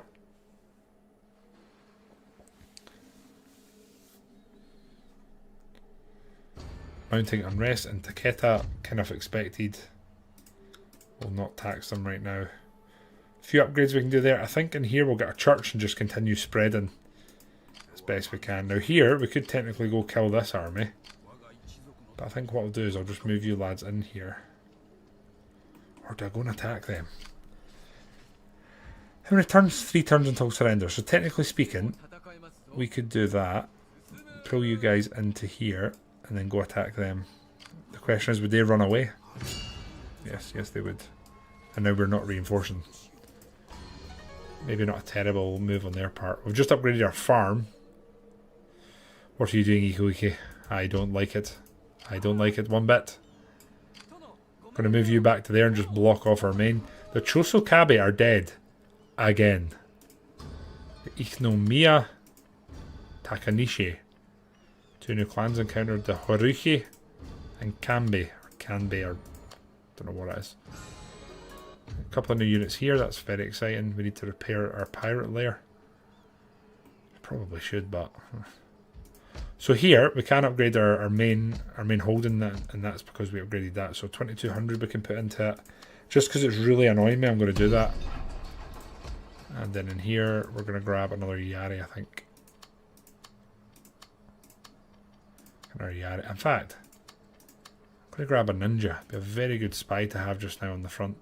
Mounting unrest and Taketa, kind of expected. We'll not tax them right now. A few upgrades we can do there. I think in here we'll get a church and just continue spreading as best we can. Now here, we could technically go kill this army. But I think what I'll do is I'll just move you lads in here. Or do I go and attack them? How many turns? 3 turns until surrender. So technically speaking, we could do that. Pull you guys into here and then go attack them. The question is, would they run away? Yes, yes they would. And now we're not reinforcing. Maybe not a terrible move on their part. We've just upgraded our farm. What are you doing, Ikoike? I don't like it. I don't like it one bit. I'm going to move you back to there and just block off our main. The Chosokabe are dead. Again. The Ichnomiya Takanishi. 2 new clans encountered the Horuki and Kanbei. Or Kanbei, or don't know what it is. A couple of new units here, that's very exciting. We need to repair our pirate lair. Probably should, but... So here, we can upgrade our main holding, and that's because we upgraded that. So 2200 we can put into it. Just because it's really annoying me, I'm going to do that. And then in here, we're going to grab another Yari, I think. Another Yari. In fact, I'm going to grab a ninja. Be a very good spy to have just now on the front.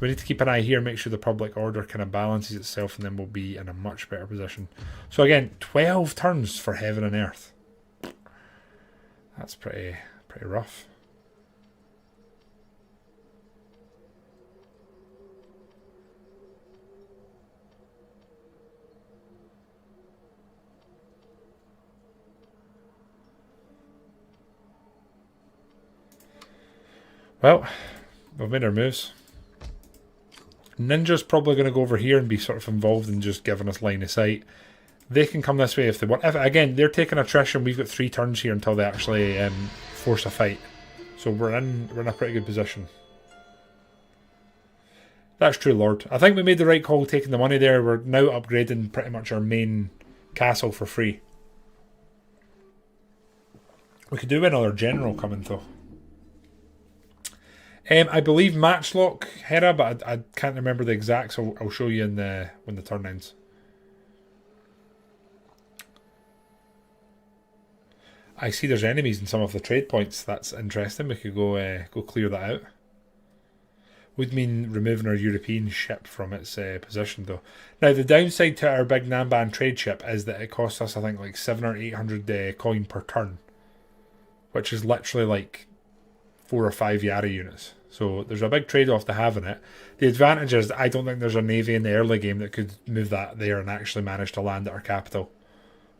We need to keep an eye here, make sure the public order kind of balances itself, and then we'll be in a much better position. So again, 12 turns for heaven and earth. That's pretty rough. Well, we've made our moves. Ninja's probably going to go over here and be sort of involved in just giving us line of sight. They can come this way if they want. Again, they're taking attrition. We've got 3 turns here until they actually force a fight. So we're in a pretty good position. That's true, Lord. I think we made the right call taking the money there. We're now upgrading pretty much our main castle for free. We could do another general coming though. I believe Matchlock Hera, but I can't remember the exact, so I'll show you in when the turn ends. I see there's enemies in some of the trade points. That's interesting. We could go clear that out. Would mean removing our European ship from its position, though. Now, the downside to our big Namban trade ship is that it costs us, I think, like 700 or 800 coin per turn, which is literally like 4 or 5 Yari units. So there's a big trade-off to having it. The advantage is I don't think there's a navy in the early game that could move that there and actually manage to land at our capital.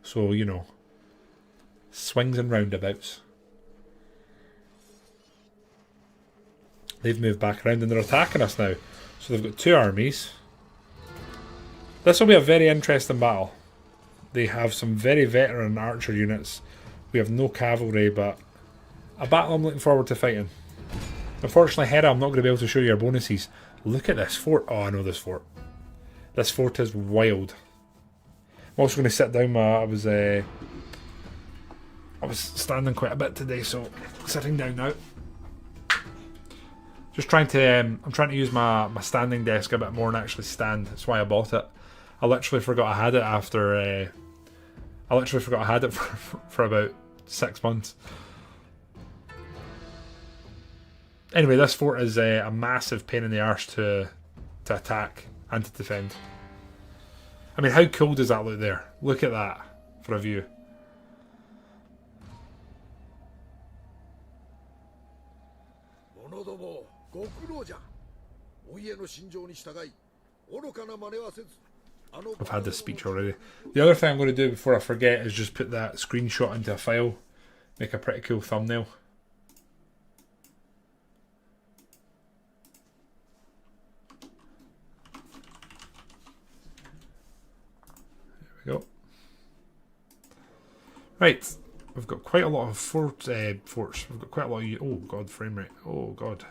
So, you know, swings and roundabouts. They've moved back around and they're attacking us now. So they've got 2 armies. This will be a very interesting battle. They have some very veteran archer units. We have no cavalry, but a battle I'm looking forward to fighting. Unfortunately, Hera, I'm not going to be able to show you our bonuses. Look at this fort. Oh, I know this fort. This fort is wild. I'm also going to sit down. I was standing quite a bit today, so sitting down now. Just trying to. I'm trying to use my standing desk a bit more and actually stand. That's why I bought it. I literally forgot I had it after. I literally forgot I had it for about 6 months. Anyway, this fort is a massive pain in the arse to attack and to defend. I mean, how cool does that look there? Look at that for a view. I've had this speech already. The other thing I'm going to do before I forget is just put that screenshot into a file. Make a pretty cool thumbnail. Go. Right, we've got quite a lot of forts. We've got quite a lot of... Oh god, frame rate. Oh god.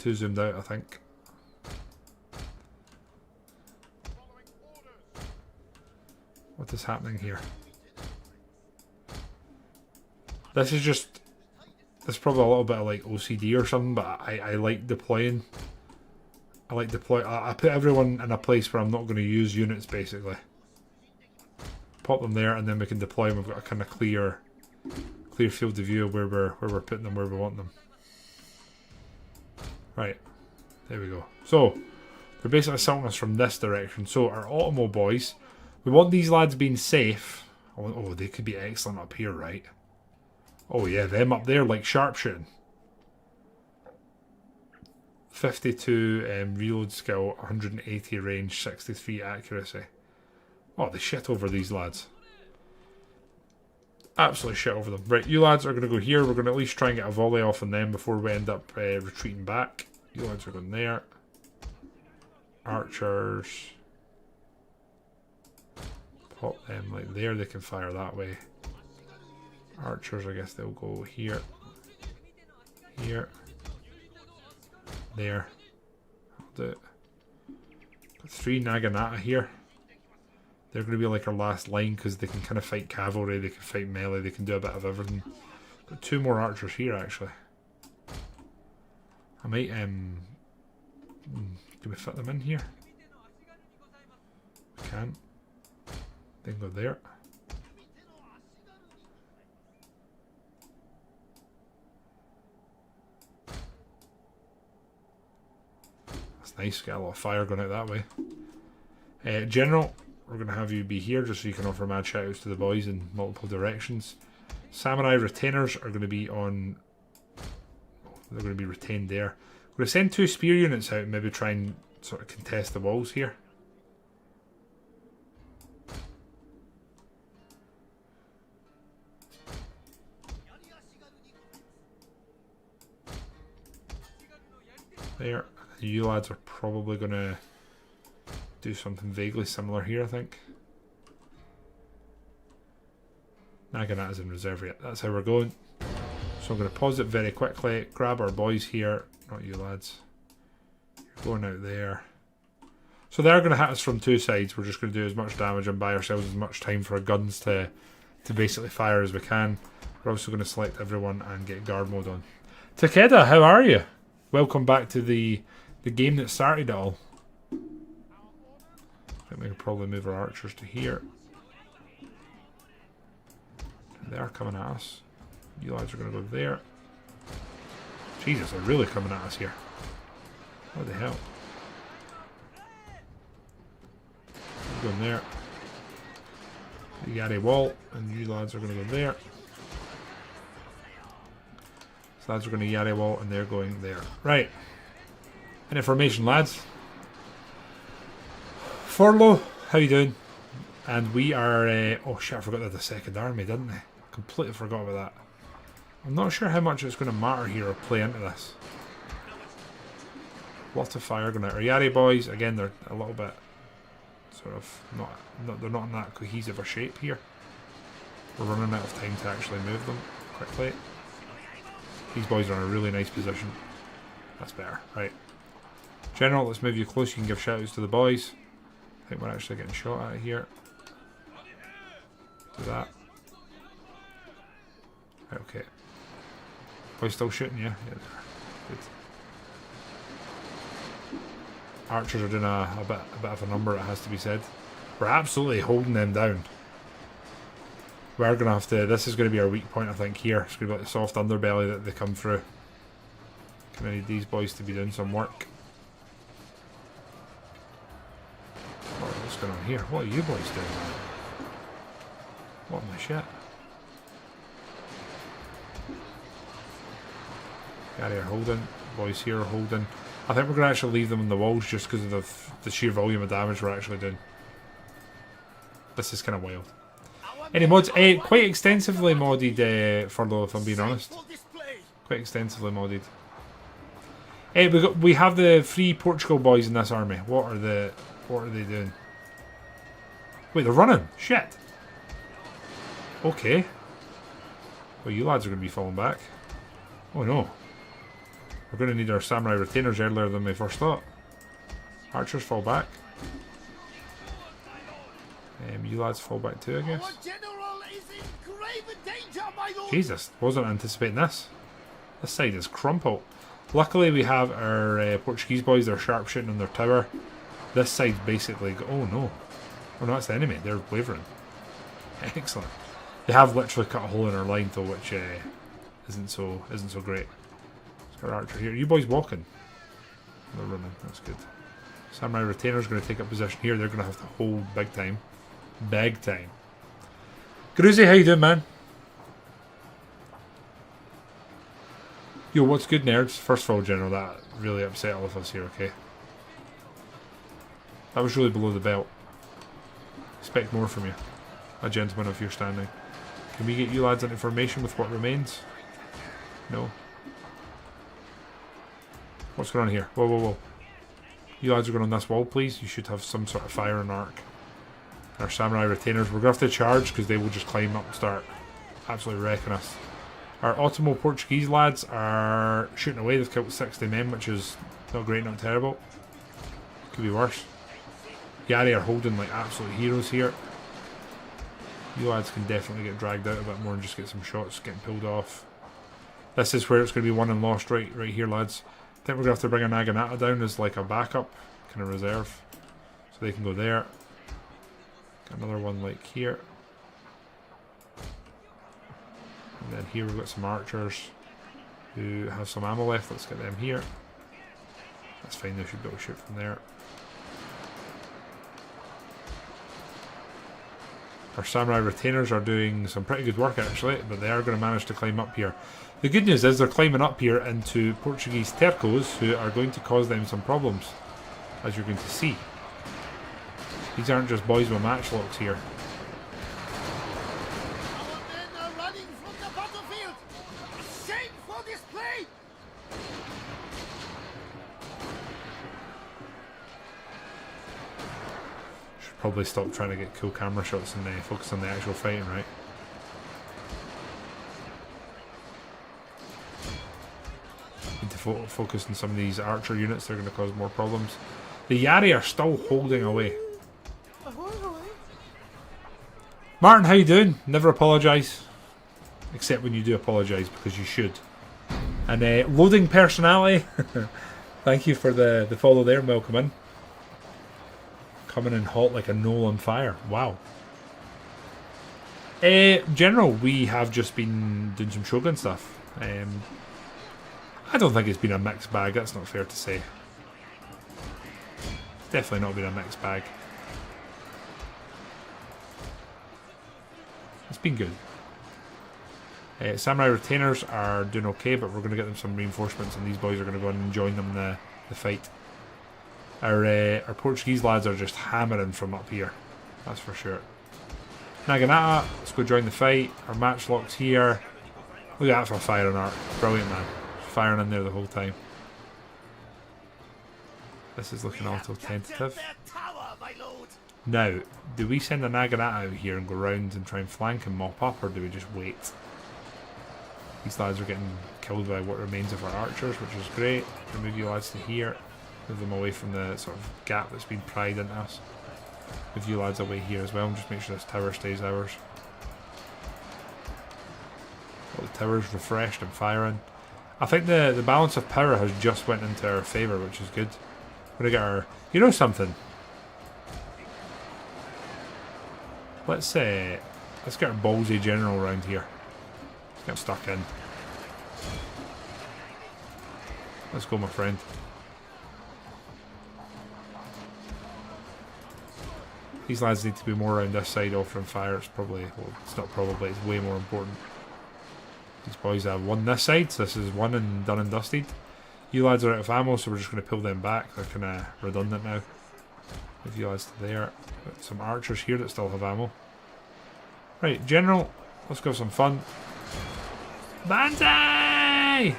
too zoomed out, I think. What is happening here? This is just... This is probably a little bit of like OCD or something, but I like deploying. I like deploy. I put everyone in a place where I'm not going to use units, basically. Pop them there, and then we can deploy them. We've got a kind of clear field of view of where we're putting them, where we want them. Right, there we go. So they're basically assaulting us from this direction. So our Automo boys, we want these lads being safe. Oh, they could be excellent up here, right? Oh yeah, them up there like sharpshooting. 52 reload skill, 180 range, 63 accuracy. Oh, they shit over these lads. Absolutely shit over them. Right, you lads are going to go here. We're going to at least try and get a volley off on them before we end up retreating back. You lads are going there. Archers. Pop them like there. They can fire that way. Archers, I guess they'll go here. Here. There. I'll do it. Got 3 Naginata here. They're going to be like our last line because they can kind of fight cavalry, they can fight melee, they can do a bit of everything. Got 2 more archers here actually. I might can we fit them in here? We can. Then go there. That's nice, get a lot of fire going out that way. General, we're going to have you be here just so you can offer mad shoutouts to the boys in multiple directions. Samurai retainers are going to be on... They're going to be retained there. We're going to send 2 spear units out and maybe try and sort of contest the walls here. There. You lads are probably going to do something vaguely similar here, I think. Naginata's in reserve yet. That's how we're going. So I'm going to pause it very quickly. Grab our boys here. Not you lads. You're going out there. So they're going to hit us from 2 sides. We're just going to do as much damage and buy ourselves as much time for our guns to basically fire as we can. We're also going to select everyone and get guard mode on. Taketa, how are you? Welcome back to the game that started it all. I think we can probably move our archers to here. They are coming at us. You lads are going to go there. Jesus, they're really coming at us here. What the hell? Going there. The Yari wall, and you lads are going to go there. So lads are going to Yari wall, and they're going there. Right. In formation, lads. Furlough, how you doing? And we are... oh shit, I forgot that the second army, didn't I? Completely forgot about that. I'm not sure how much it's going to matter here or play into this. Lots of fire going out. Our Yari boys, again, they're a little bit sort of not they're not in that cohesive a shape here. We're running out of time to actually move them quickly. These boys are in a really nice position. That's better, right. General, let's move you close. You can give shout outs to the boys. I think we're actually getting shot at here. Do that. Okay. Boys still shooting, yeah? Yeah, good. Archers are doing a bit of a number, it has to be said. We're absolutely holding them down. We're going to have to... This is going to be our weak point, I think, here. It's going to be like the soft underbelly that they come through. Gonna need these boys to be doing some work. What's going on here? What are you boys doing, man? What in the shit? Gary are holding. Boys here are holding. I think we're going to actually leave them on the walls just because of the sheer volume of damage we're actually doing. This is kind of wild. Any mods? Quite extensively modded, Furlough, if I'm being honest. Quite extensively modded. We have the 3 Portugal boys in this army. What are they doing? Wait, they're running. Shit. Okay. Well, you lads are going to be falling back. Oh no. We're going to need our samurai retainers earlier than we first thought. Archers fall back. You lads fall back too, I guess. Our general is in grave danger, my lord. Jesus, wasn't anticipating this. This side is crumpled. Luckily we have our Portuguese boys, they're sharpshooting on their tower. This side's basically... Oh no. Oh no, that's the enemy. They're wavering. Excellent. They have literally cut a hole in our line though, which isn't so great. Let's got our archer here. You boys walking? They're running. That's good. Samurai retainer's going to take up position here. They're going to have to hold big time. Big time. Gruzy, how you doing, man? Yo, what's good, nerds? First of all, General, that really upset all of us here, okay? That was really below the belt. Expect more from you. A gentleman of your standing. Can we get you lads into formation with what remains? No. What's going on here? Whoa, whoa, whoa. You lads are going on this wall, please. You should have some sort of fire and arc. Our samurai retainers, we're going to have to charge because they will just climb up and start absolutely wrecking us. Our Ottomo Portuguese lads are shooting away. They've killed 60 men, which is not great, not terrible. Could be worse. Yari are holding like absolute heroes here. You lads can definitely get dragged out a bit more and just get some shots getting pulled off. This is where it's going to be won and lost right here, lads. I think we're going to have to bring a Naginata down as like a backup, kind of reserve. So they can go there. Got another one like here. And then here we've got some archers who have some ammo left. Let's get them here. That's fine, they should be able to shoot from there. Our samurai retainers are doing some pretty good work actually, but they are going to manage to climb up here. The good news is they're climbing up here into Portuguese tercos who are going to cause them some problems, as you're going to see. These aren't just boys with matchlocks here. Our men are running from the battlefield. Shameful display. Should probably stop trying to get cool camera shots and focus on the actual fighting, right? Need to focus on some of these archer units. They're going to cause more problems. The Yari are still holding away. Martin, how you doing? Never apologise. Except when you do apologise, because you should. And loading personality. Thank you for the follow there, and welcome in. Coming in hot like a knoll on fire. Wow. General, we have just been doing some Shogun stuff. I don't think it's been a mixed bag, that's not fair to say. Definitely not been a mixed bag. It's been good. Samurai retainers are doing okay, but we're going to get them some reinforcements, and these boys are going to go in and join them in the fight. Our Portuguese lads are just hammering from up here, that's for sure. Naginata, let's go join the fight. Our matchlock's here. Look at that for fire and arc. Brilliant, man. Firing in there the whole time. This is looking auto tentative. Now, do we send a Naginata out here and go round and try and flank and mop up, or do we just wait? These lads are getting killed by what remains of our archers, which is great. Remove you lads to here. Move them away from the sort of gap that's been pried into us. Move you lads away here as well, and just make sure this tower stays ours. All the towers refreshed and firing. I think the balance of power has just went into our favour, which is good. We're going to get our... You know something? Let's get our ballsy general around here. Let's get him stuck in. Let's go, my friend. These lads need to be more around this side offering fire. It's probably... Well, it's not probably, it's way more important. These boys have won this side, so this is one and done and dusted. You lads are out of ammo, so we're just going to pull them back. They're kind of redundant now. Move you lads to there. Got some archers here that still have ammo. Right, General, let's go have some fun. Banzai!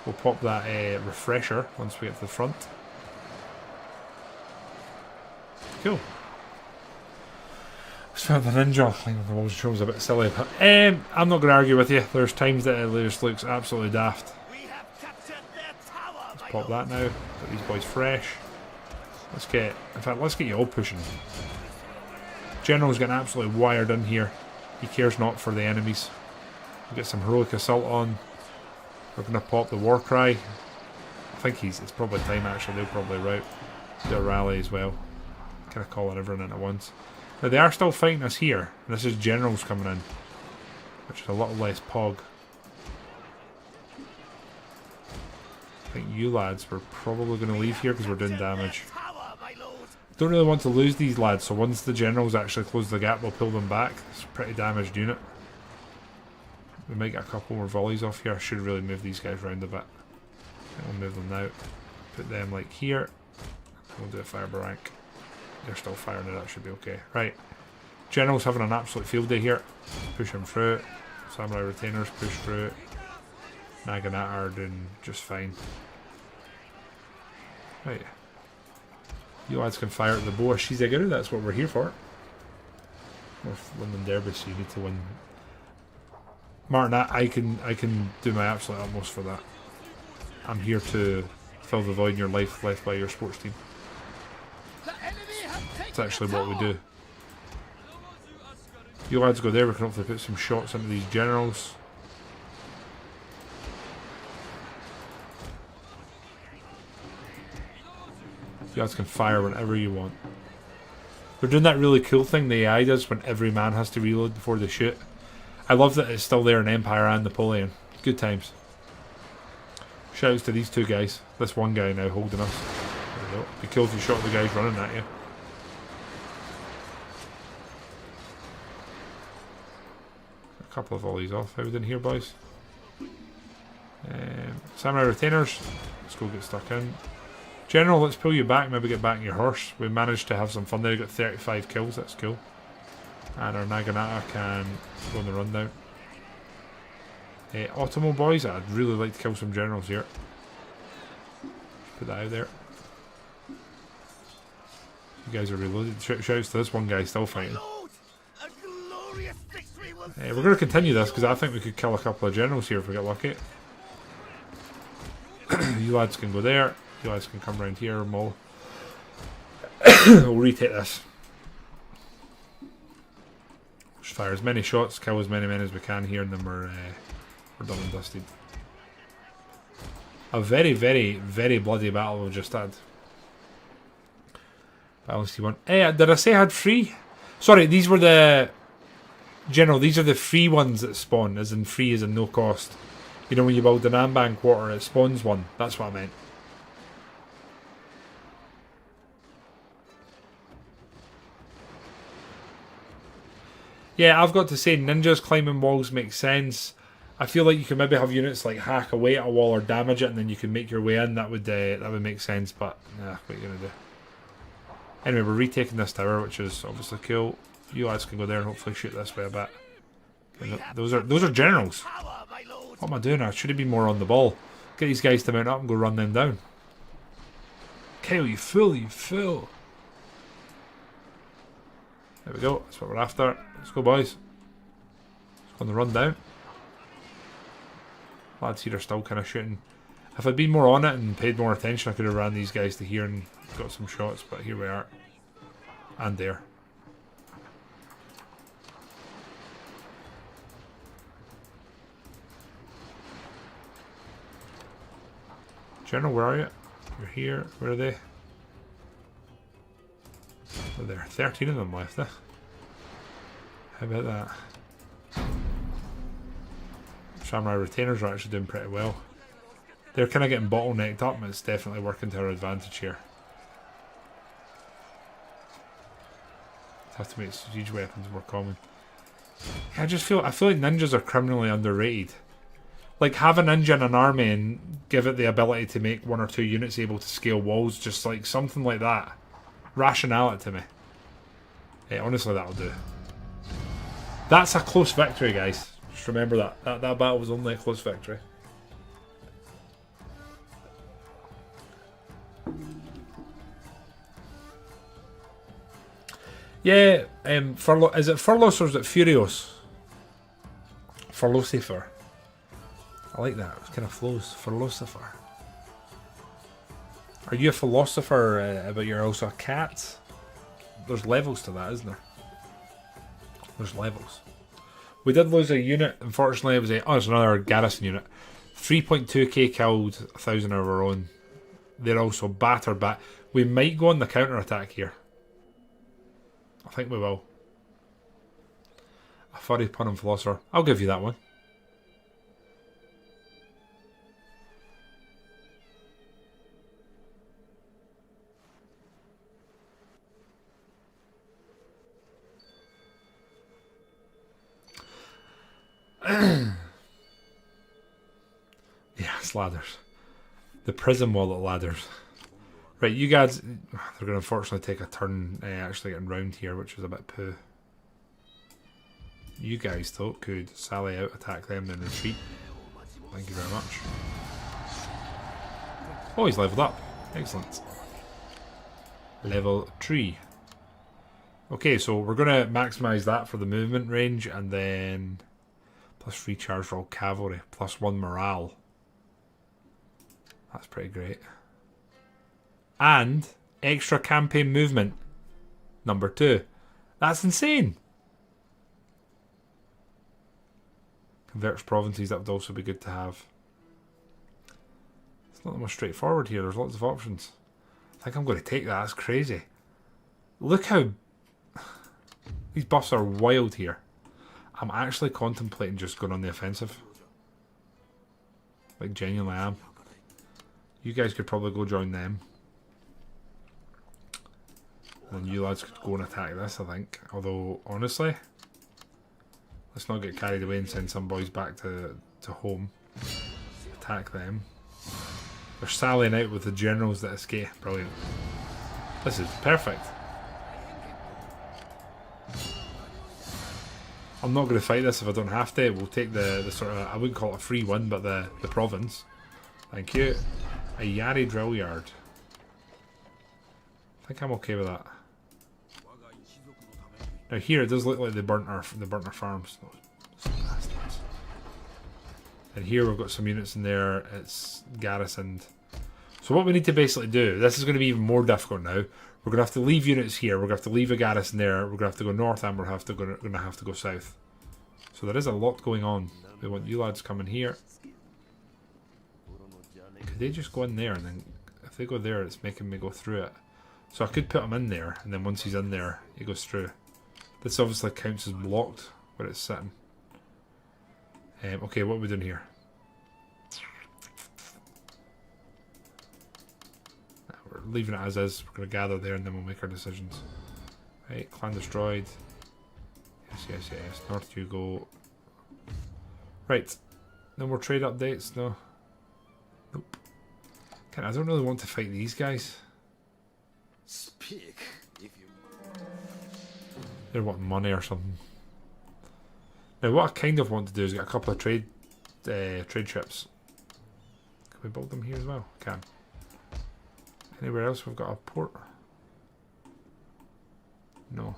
We'll pop that refresher once we get to the front. Cool. Found the ninja climbing the walls shows a bit silly, but I'm not going to argue with you. There's times that it just looks absolutely daft. We have captured Let's pop that now. Get these boys fresh. Let's get, in fact, let's get you all pushing. General's getting absolutely wired in here. He cares not for the enemies. We'll get some heroic assault on. We're going to pop the war cry. I think it's probably time actually. They'll probably rout. Do a rally as well. Kind of calling everyone in at once. Now they are still fighting us here. And this is generals coming in, which is a little less pog. I think you lads were probably going to leave here because we're doing damage. Don't really want to lose these lads, so once the generals actually close the gap, we'll pull them back. It's a pretty damaged unit. We might get a couple more volleys off here. I should really move these guys around a bit. I'll move them now. Put them like here. We'll do a fire barrank. They're still firing it, that should be okay. Right. General's having an absolute field day here. Push him through. Samurai retainers push through. Naginata are doing just fine. Right. You lads can fire at the bow of Shiga, that's what we're here for. We're winning derby, so you need to win. Martin, I can do my absolute utmost for that. I'm here to fill the void in your life left by your sports team. That's actually what we do. You lads go there, we can hopefully put some shots into these generals. You guys can fire whenever you want. We're doing that really cool thing the AI does when every man has to reload before they shoot. I love that it's still there in Empire and Napoleon. Good times. Shouts to these two guys. This one guy now holding us. There we go. Be cool if you shot the guys running at you. A couple of volleys off. How we doing here, boys? Samurai retainers. Let's go get stuck in. General, let's pull you back, maybe get back on your horse. We managed to have some fun there, we got 35 kills, that's cool. And our Naginata can go on the rundown. Ottomo boys, I'd really like to kill some generals here. Put that out there. You guys are reloaded. Shouts to this one guy still fighting. We're going to continue this because I think we could kill a couple of generals here if we get lucky. You lads can go there. You guys can come around here and we'll retake this. Just fire as many shots, kill as many men as we can here, and then we're done and dusted. A very, very, very bloody battle we just had. Balanced T1. Did I say I had free? Sorry, these were the general. These are the free ones that spawn, as in free as in no cost. You know when you build the Namban quarter, it spawns one. That's what I meant. Yeah, I've got to say, ninjas climbing walls makes sense. I feel like you could maybe have units like hack away at a wall or damage it, and then you can make your way in. That would make sense. But nah, what are you gonna do? Anyway, we're retaking this tower, which is obviously cool. You guys can go there and hopefully shoot this way a bit. Those are generals. What am I doing? I should have been more on the ball. Get these guys to mount up and go run them down. Kyle, you fool! You fool! There we go. That's what we're after. Let's go, boys. Let's go on the run down. Lads here are still kind of shooting. If I'd been more on it and paid more attention, I could have ran these guys to here and got some shots, but here we are. And there. General, where are you? You're here. Where are they? Oh, there. 13 of them left, eh? How about that? Samurai retainers are actually doing pretty well. They're kind of getting bottlenecked up, but it's definitely working to our advantage here. Have to make siege weapons more common. I feel like ninjas are criminally underrated. Like, have a ninja in an army and give it the ability to make 1 or 2 units able to scale walls, just like something like that. Rationale it to me. Yeah, honestly, that'll do. That's a close victory, guys. Just remember that. That battle was only a close victory. Yeah, is it Furlos or is it Furios? Furlocifer. I like that. It kind of flows. Furlocifer. Are you a philosopher, but you're also a cat? There's levels to that, isn't there? There's levels. We did lose a unit. Unfortunately, it was it's another garrison unit. 3.2k killed, 1,000 of our own. They're also battered back. We might go on the counter attack here. I think we will. A furry pun and philosopher. I'll give you that one. Yes, ladders. The prison wallet ladders. Right, you guys, they're going to unfortunately take a turn actually getting round here, which was a bit poo. You guys, though, could sally out, attack them, then retreat. Thank you very much. Oh, he's leveled up. Excellent. Level 3. Okay, so we're going to maximise that for the movement range, and then plus free charge for all cavalry, plus 1 morale. That's pretty great. And extra campaign movement. Number 2. That's insane. Converts provinces, that would also be good to have. It's not the most straightforward here. There's lots of options. I think I'm going to take that. That's crazy. Look how... These buffs are wild here. I'm actually contemplating just going on the offensive. Like, genuinely am. You guys could probably go join them. And you lads could go and attack this, I think. Although, honestly, let's not get carried away and send some boys back to home. Attack them. They're sallying out with the generals that escape. Brilliant. This is perfect. I'm not going to fight this if I don't have to. We'll take the sort of, I wouldn't call it a free win, but the province. Thank you. A Yari drill yard. I think I'm okay with that. Now here it does look like they burnt our farms. Those bastards. And here we've got some units in there. It's garrisoned. So what we need to basically do, this is going to be even more difficult now. We're going to have to leave units here. We're going to have to leave a garrison there. We're going to have to go north, and we're going to have to go south. So there is a lot going on. We want you lads coming here. Could they just go in there, and then if they go there, it's making me go through it. So I could put him in there, and then once he's in there, he goes through. This obviously counts as blocked where it's sitting. Okay, what are we doing here? We're leaving it as is. We're going to gather there, and then we'll make our decisions. Right, clan destroyed. Yes. North you go. Right. No more trade updates, no. Nope. I don't really want to fight these guys. Speak, if you... They're wanting money or something. Now, what I kind of want to do is get a couple of trade ships. Can we build them here as well? Can. Anywhere else we've got a port? No.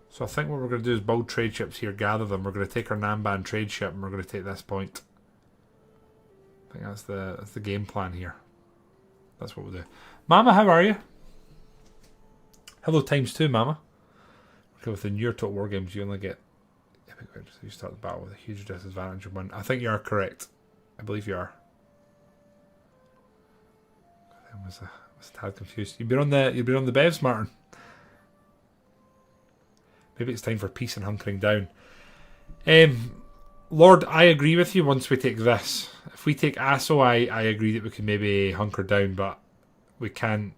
So I think what we're going to do is build trade ships here, gather them. We're going to take our Namban trade ship, and we're going to take this point. I think that's the game plan here. That's what we'll do. Mama, how are you? Hello times 2, Mama. Okay, with the newer Total War games, you only get epic victories. You start the battle with a huge disadvantage and win. I think you are correct. I believe you are. I was a tad confused. You've been on the bevs, Martin. Maybe it's time for peace and hunkering down. Lord, I agree with you once we take this. If we take Aso, I agree that we can maybe hunker down, but we can't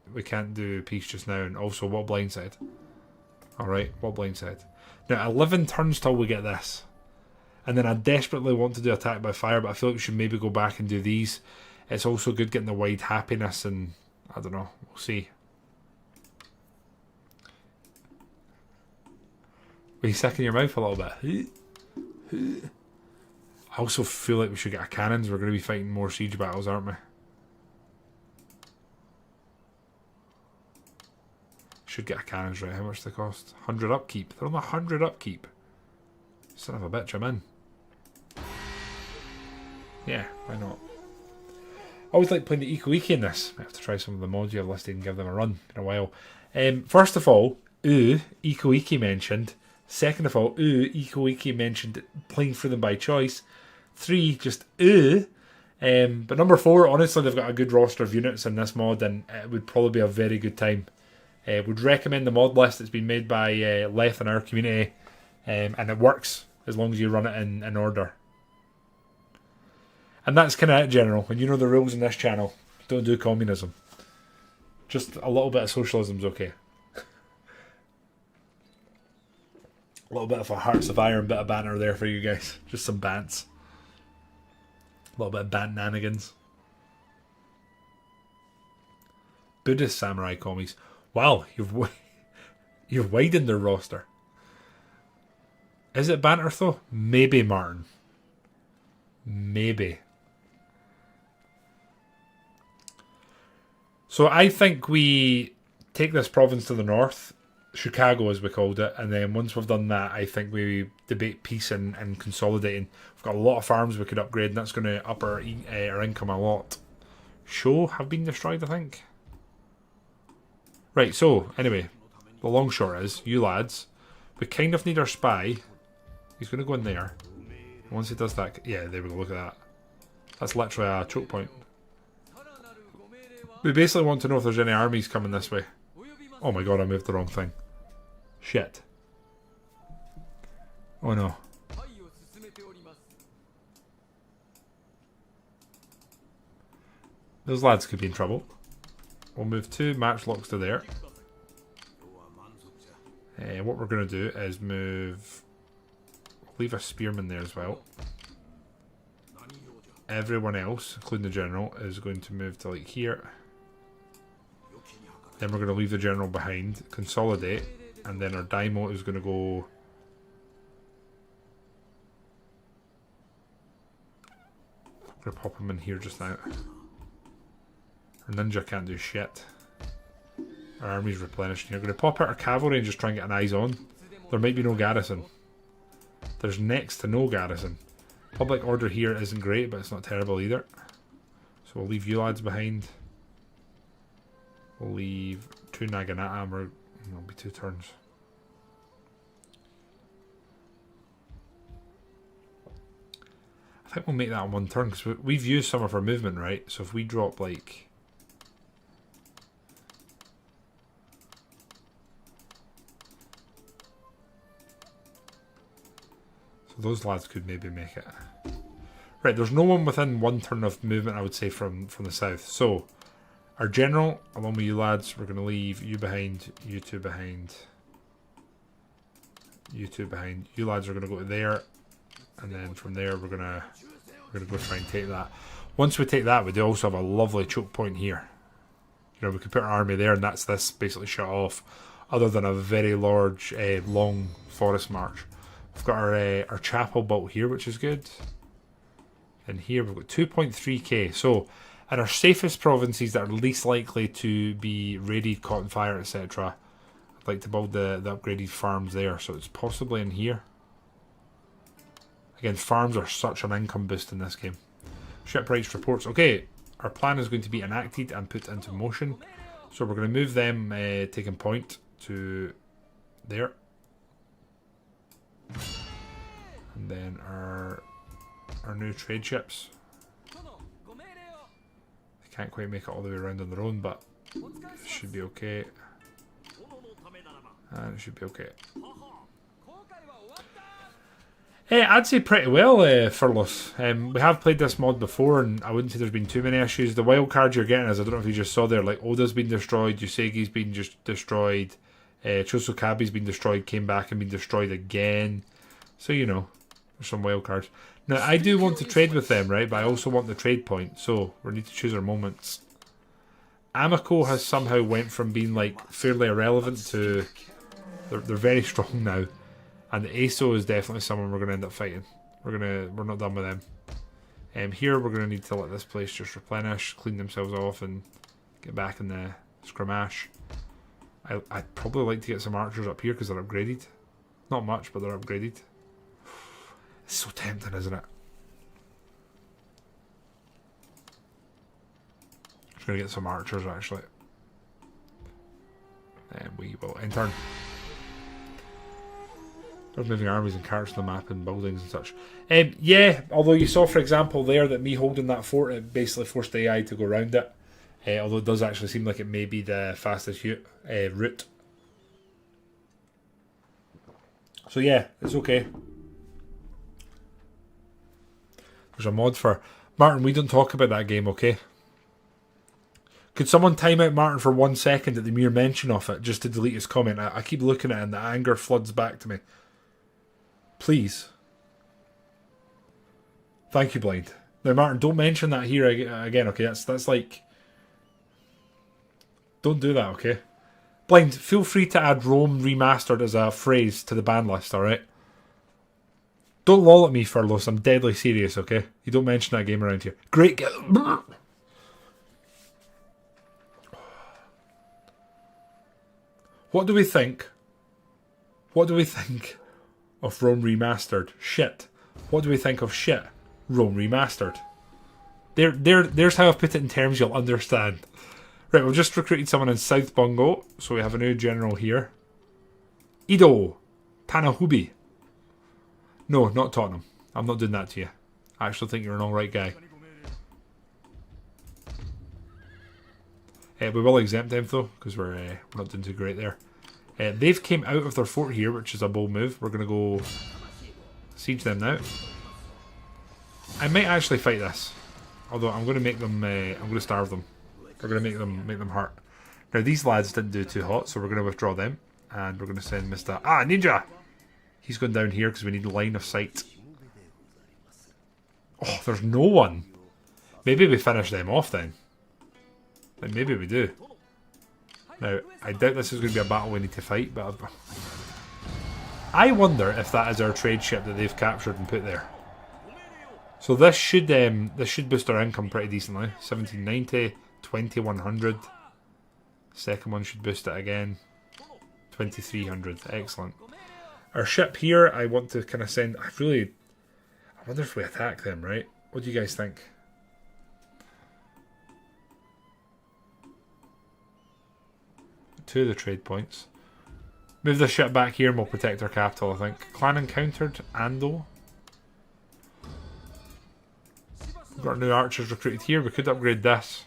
do peace just now. And also, what blindside? Alright, what blindside? Now, 11 turns till we get this. And then I desperately want to do attack by fire, but I feel like we should maybe go back and do these. It's also good getting the wide happiness, and I don't know, we'll see. Were you sick in your mouth a little bit? I also feel like we should get a cannons. We're going to be fighting more siege battles, aren't we? Should get a cannons, right? How much they cost? 100 upkeep. They're on 100 upkeep. Son of a bitch, I'm in. Yeah, why not? Always like playing the Iko-Iki in this. I have to try some of the mods you have listed and give them a run in a while. First of all, Iko-Iki mentioned. Second of all, Iko-Iki mentioned playing through them by choice. 3, just but number 4, honestly, they've got a good roster of units in this mod, and it would probably be a very good time. Would recommend the mod list. It's been made by Leth in our community, and it works as long as you run it in order. And that's kind of it, General. When you know the rules in this channel, don't do communism. Just a little bit of socialism's okay. A little bit of a Hearts of Iron bit of banter there for you guys. Just some bants. A little bit of bant-nanigans. Buddhist samurai commies. Wow, you've widened their roster. Is it banter though? Maybe, Martin. Maybe. So I think we take this province to the north, Chikugo as we called it, and then once we've done that, I think we debate peace and consolidating. We've got a lot of farms we could upgrade, and that's going to up our income a lot. Show have been destroyed, I think. Right, so, anyway, the long short is, you lads, we kind of need our spy. He's going to go in there. Once he does that, yeah, there we go, look at that. That's literally a choke point. We basically want to know if there's any armies coming this way. Oh my god, I moved the wrong thing. Shit. Oh no. Those lads could be in trouble. We'll move 2 matchlocks to there. What we're going to do is move... leave a spearman there as well. Everyone else, including the general, is going to move to like here. Then we're going to leave the general behind, consolidate, and then our daimyo is going to go... I'm going to pop him in here just now. Our ninja can't do shit. Our army's replenished here. We're going to pop out our cavalry and just try and get an eyes on. There might be no garrison. There's next to no garrison. Public order here isn't great, but it's not terrible either. So we'll leave you lads behind. We'll leave 2 Naginata, and it'll be 2 turns. I think we'll make that in 1 turn, because we've used some of our movement, right? So if we drop like... so those lads could maybe make it. Right, there's no one within 1 turn of movement, I would say, from the south. So... our general, along with you lads, we're going to leave you behind, you 2 behind, you 2 behind. You lads are going to go to there, and then from there we're going to go try and take that. Once we take that, we do also have a lovely choke point here. You know, we could put our army there, and that's this basically shut off, other than a very large, long forest march. We've got our chapel built here, which is good. And here we've got 2.3k. So... and our safest provinces that are least likely to be raided, caught on fire, etc. I'd like to build the upgraded farms there, so it's possibly in here. Again, farms are such an income boost in this game. Shipwrights reports. Okay, our plan is going to be enacted and put into motion. So we're going to move them, taking point, to there. And then our new trade ships. Can't quite make it all the way around on their own, but it should be okay. And it should be okay. I'd say pretty well, Furlos. We have played this mod before, and I wouldn't say there's been too many issues. The wild cards you're getting, as I don't know if you just saw there, like Oda's been destroyed, Yusegi's been just destroyed, Chosokabe's been destroyed, came back and been destroyed again. So, you know, there's some wild cards. Now, I do want to trade with them, right? But I also want the trade point, so we need to choose our moments. Amico has somehow went from being, like, fairly irrelevant to... They're very strong now. And the Aso is definitely someone we're going to end up fighting. We're not done with them. Here, we're going to need to let this place just replenish, clean themselves off, and get back in the scramash. I'd probably like to get some archers up here, because they're upgraded. Not much, but they're upgraded. It's so tempting, isn't it? Just going to get some archers, actually. And we will in turn. There's moving armies and characters on the map and buildings and such. Yeah, although you saw, for example, there that me holding that fort, it basically forced the AI to go around it. Although it does actually seem like it may be the fastest route. So yeah, it's okay. There's a mod for... Martin, we don't talk about that game, okay? Could someone time out Martin for 1 second at the mere mention of it, just to delete his comment? I keep looking at it and the anger floods back to me. Please. Thank you, Blind. Now, Martin, don't mention that here again, okay? That's like... Don't do that, okay? Blind, feel free to add Rome Remastered as a phrase to the ban list, alright? Don't lol at me, Furlos. I'm deadly serious, okay? You don't mention that game around here. Great game. What do we think? What do we think of Rome Remastered? Shit. What do we think of shit? Rome Remastered. There's how I've put it in terms you'll understand. Right, we've just recruited someone in South Bungo, so we have a new general here. Ido Tanahubi. No, not Tottenham. I'm not doing that to you. I actually think you're an alright guy. We will exempt them though, because we're not doing too great there. They've came out of their fort here, which is a bold move. We're going to go siege them now. I might actually fight this, although I'm going to make them. I'm going to starve them. We're going to make them hurt. Now these lads didn't do too hot, so we're going to withdraw them, and we're going to send Mr. Ninja. He's going down here because we need line of sight. Oh, there's no one. Maybe we finish them off then. Like maybe we do. Now, I doubt this is going to be a battle we need to fight, but I wonder if that is our trade ship that they've captured and put there. So this should boost our income pretty decently. 1790, 2100. Second one should boost it again. 2300. Excellent. Our ship here, I want to kind of send. I wonder if we attack them, right? What do you guys think? Two of the trade points. Move the ship back here and we'll protect our capital, I think. Clan encountered. Ando. We've got new archers recruited here. We could upgrade this.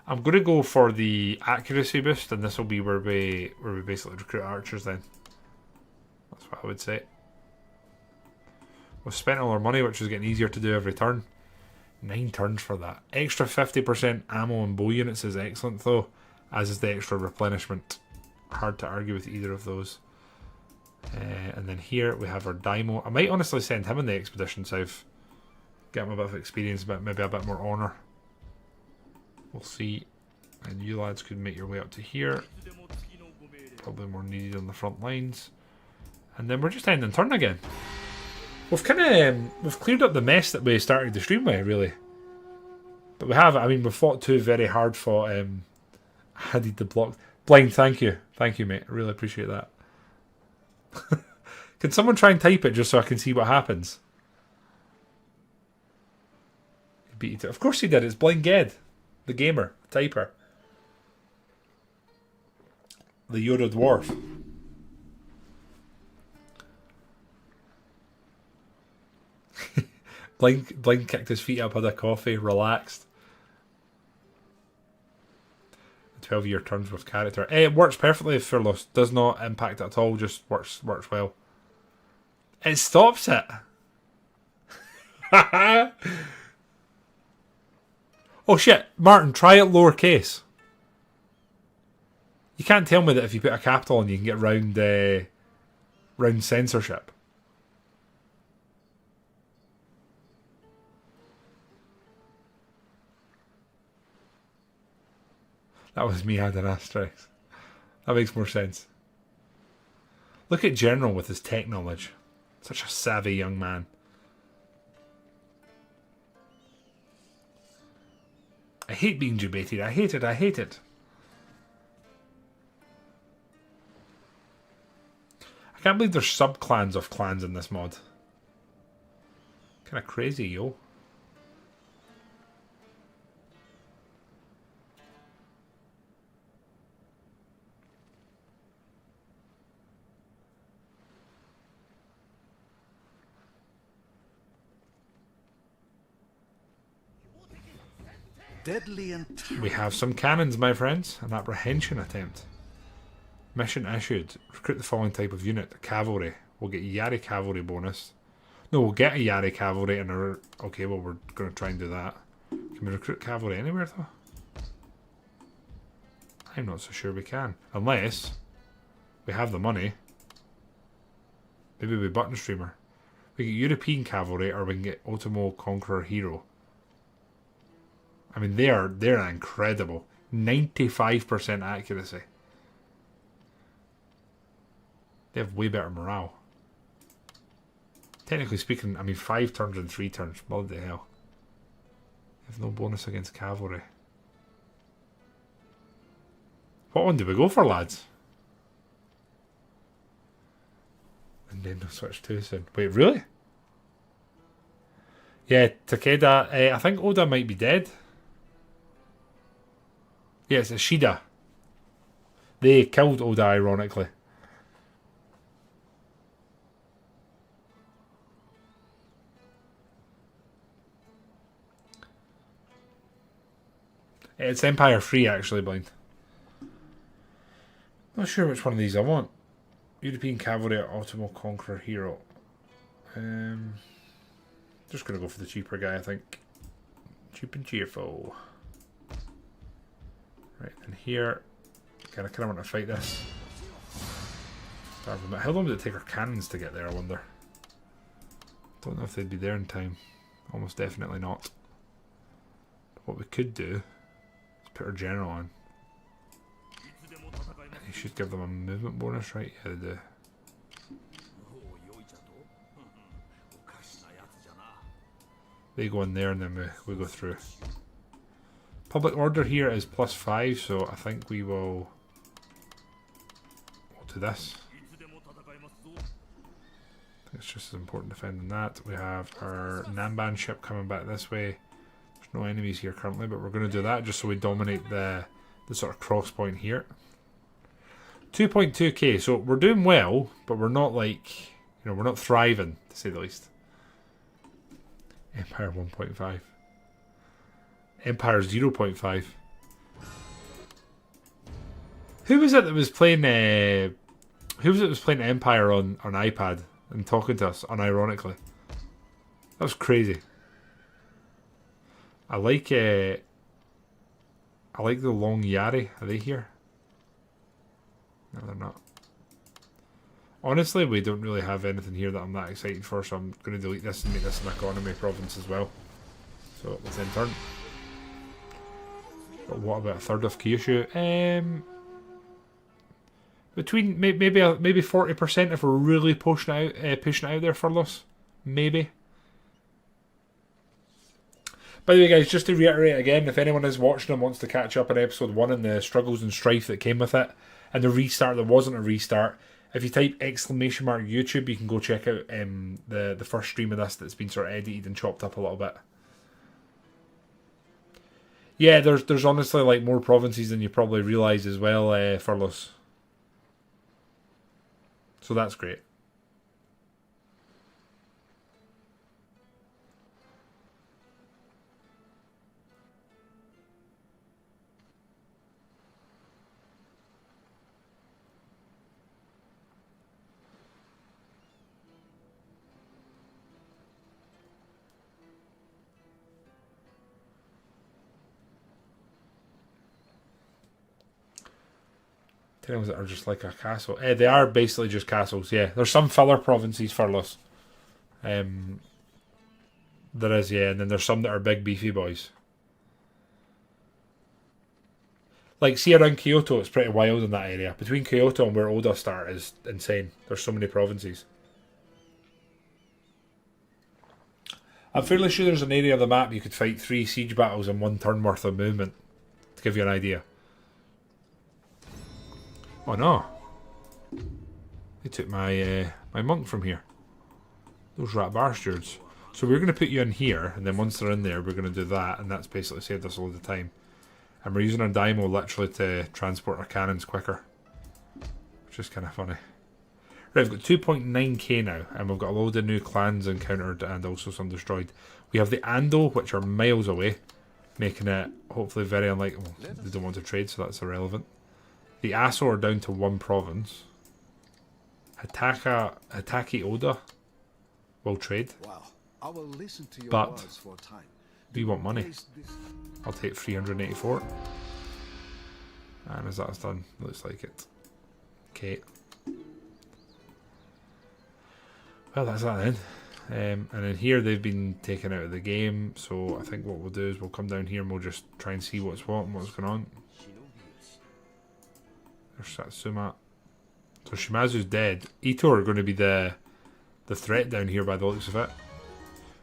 I'm going to go for the accuracy boost, and this will be where we basically recruit archers then. That's what I would say. We've spent all our money, which is getting easier to do every turn. 9 turns for that. Extra 50% ammo and bow units is excellent though, as is the extra replenishment. Hard to argue with either of those. And then here we have our Daimo. I might honestly send him on the expedition south. Get him a bit of experience, but maybe a bit more honour. We'll see. And you lads could make your way up to here. Probably more needed on the front lines. And then we're just ending turn again. We've kind of we've cleared up the mess that we started the stream with, really. But we have. I mean, we've fought 2 very hard fought. I need the block. Blind, thank you, mate. I really appreciate that. Can someone try and type it just so I can see what happens? He beat it. Of course he did. It's Blind Ged, the gamer, typer, the Yoda dwarf. Blind kicked his feet up, had a coffee, relaxed. 12-year turns with character. It works perfectly for Lost. Does not impact it at all. Just works well. It stops it. Oh shit, Martin, try it lowercase. You can't tell me that if you put a capital on, you can get round censorship. That was me adding asterisks. That makes more sense. Look at General with his tech knowledge. Such a savvy young man. I hate being debated. I hate it. I hate it. I can't believe there's sub-clans of clans in this mod. Kind of crazy, yo. deadly and We have some cannons, my friends. An apprehension attempt. Mission issued. Recruit the following type of unit. Cavalry. We'll get Yari cavalry bonus. No, we'll get a Yari cavalry and a... Okay, well, we're going to try and do that. Can we recruit cavalry anywhere, though? I'm not so sure we can. Unless we have the money. Maybe we button streamer. We get European cavalry or we can get Otomo Conqueror Hero. I mean, they're incredible. 95% accuracy. They have way better morale. Technically speaking, I mean 5 turns and 3 turns. What the hell? They have no bonus against cavalry. What one do we go for, lads? And then we'll switch too soon. Wait, really? Yeah, Taketa. I think Oda might be dead. Yes, it's Shida. They killed Oda, ironically. It's Empire 3, actually, Blind. Not sure which one of these I want. European Cavalry or Otomo Conqueror Hero. Just going to go for the cheaper guy, I think. Cheap and cheerful. Right, and here... Again, I kind of want to fight this. How long would it take our cannons to get there, I wonder? Don't know if they'd be there in time. Almost definitely not. But what we could do... Put our general on. You should give them a movement bonus, right? Yeah, they do. They go in there and then we go through. Public order here is +5, so I think we'll do this. I think it's just as important defending that. We have our Namban ship coming back this way. No enemies here currently, but we're going to do that just so we dominate the sort of cross point here. 2.2k, so we're doing well, but we're not like, you know, we're not thriving, to say the least. Empire 1.5. Empire 0.5. Who was it that was playing Empire on iPad and talking to us unironically? That was crazy. I like the long Yari. Are they here? No, they're not. Honestly, we don't really have anything here that I'm that excited for, so I'm going to delete this and make this an economy province as well. So let's end turn. But what about a third of Kyushu? Between maybe 40% if we're really pushing out there for loss, maybe. By the way, guys, just to reiterate again, if anyone is watching and wants to catch up on episode 1 and the struggles and strife that came with it, and the restart that wasn't a restart, if you type !YouTube, you can go check out the first stream of this that's been sort of edited and chopped up a little bit. Yeah, there's honestly like more provinces than you probably realise as well, Furlos. So that's great. Towns that are just like a castle. They are basically just castles, yeah. There's some filler provinces for us. There is, yeah, and then there's some that are big beefy boys. Like, see around Kyoto, it's pretty wild in that area. Between Kyoto and where Oda start is insane. There's so many provinces. I'm fairly sure there's an area of the map you could fight 3 siege battles in 1 turn worth of movement. To give you an idea. Oh no. They took my my monk from here. Those rat bastards. So we're going to put you in here, and then once they're in there, we're going to do that, and that's basically saved us a lot of time. And we're using our Daimo literally to transport our cannons quicker. Which is kind of funny. Right, we've got 2.9k now, and we've got a load of new clans encountered and also some destroyed. We have the Ando, which are miles away. making it hopefully very unlikely. Well, they don't want to trade, so that's irrelevant. The Aso are down to 1 province. Hitaki Oda will trade. Wow. I will listen to your But words for a time. we want money. Place this- I'll take 384. And as that's done, looks like it. Okay. Well, that's that then. And then here they've been taken out of the game, so I think what we'll do is we'll come down here and we'll just try and see what's what and what's going on. There's Satsuma. So Shimazu's dead. Ito are going to be the threat down here by the looks of it.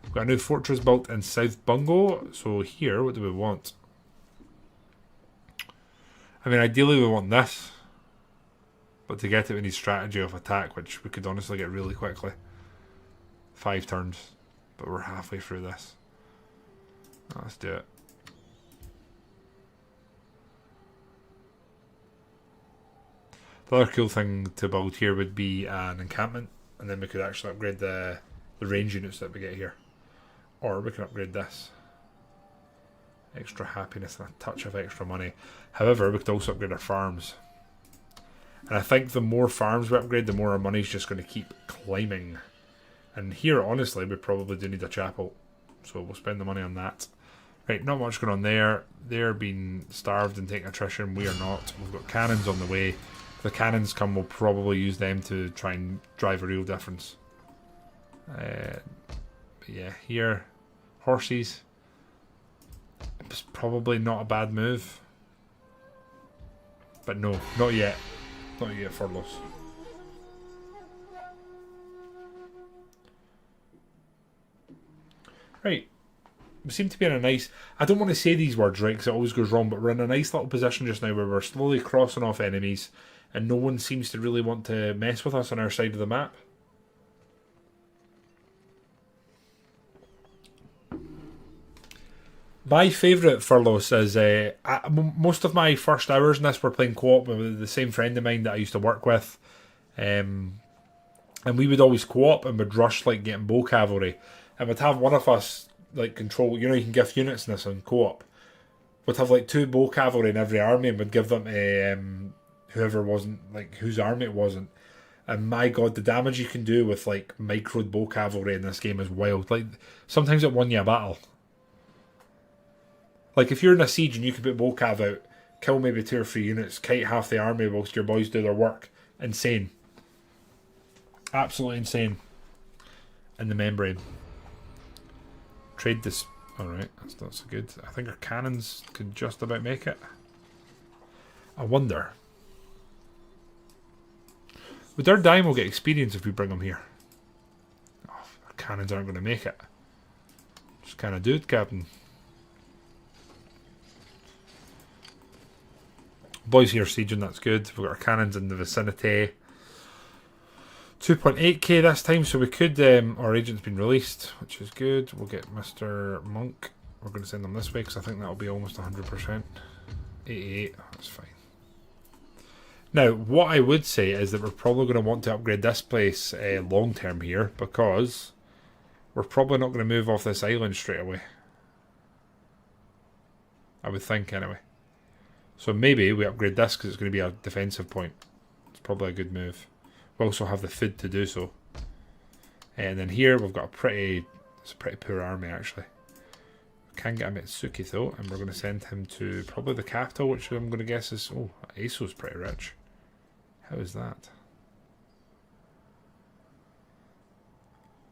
We've got a new fortress built in South Bungo, so here, what do we want? I mean, ideally we want this, but to get it we need strategy of attack, which we could honestly get really quickly. 5 turns, but we're halfway through this. Let's do it. The other cool thing to build here would be an encampment, and then we could actually upgrade the range units that we get here. Or we can upgrade this. Extra happiness and a touch of extra money. However, we could also upgrade our farms. And I think the more farms we upgrade, the more our money's just going to keep climbing. And here, honestly, we probably do need a chapel. So we'll spend the money on that. Right, not much going on there. They're being starved and taking attrition. We are not. We've got cannons on the way. If the cannons come, we'll probably use them to try and drive a real difference. But yeah, here, horses. It's probably not a bad move. But no, not yet. Not yet, furloughs. Right. We seem to be in a nice... I don't want to say these words, right, because it always goes wrong, but we're in a nice little position just now where we're slowly crossing off enemies and no one seems to really want to mess with us on our side of the map. My favourite furloughs is... most of my first hours in this were playing co-op with the same friend of mine that I used to work with. And we would always co-op and would rush like getting bow cavalry. And would have one of us like control, you know, you can give units in this on co-op. Would have like 2 bow cavalry in every army and would give them a whoever wasn't, like whose army it wasn't. And my god, the damage you can do with like microed bow cavalry in this game is wild. Like sometimes it won you a battle. Like if you're in a siege and you can put bow cav out, kill maybe 2 or 3 units, kite half the army whilst your boys do their work. Insane. Absolutely insane. In the membrane. Trade this. Alright, that's not so good. I think our cannons could just about make it. I wonder. Would our Daimyo get experience if we bring them here? Oh, our cannons aren't going to make it. Just kind of do it, Captain. Boys here sieging, that's good. We've got our cannons in the vicinity. 2.8k this time, so we could... our agent's been released, which is good. We'll get Mr. Monk. We're going to send them this way, because I think that'll be almost 100%. 88, that's fine. Now, what I would say is that we're probably going to want to upgrade this place long term here, because we're probably not going to move off this island straight away. I would think, anyway. So maybe we upgrade this, because it's going to be a defensive point. It's probably a good move. We also have the food to do so. And then here we've got it's a pretty poor army actually. We can get a Mitsuki though, and we're going to send him to probably the capital, which I'm going to guess is... Oh, Aso's pretty rich. How is that?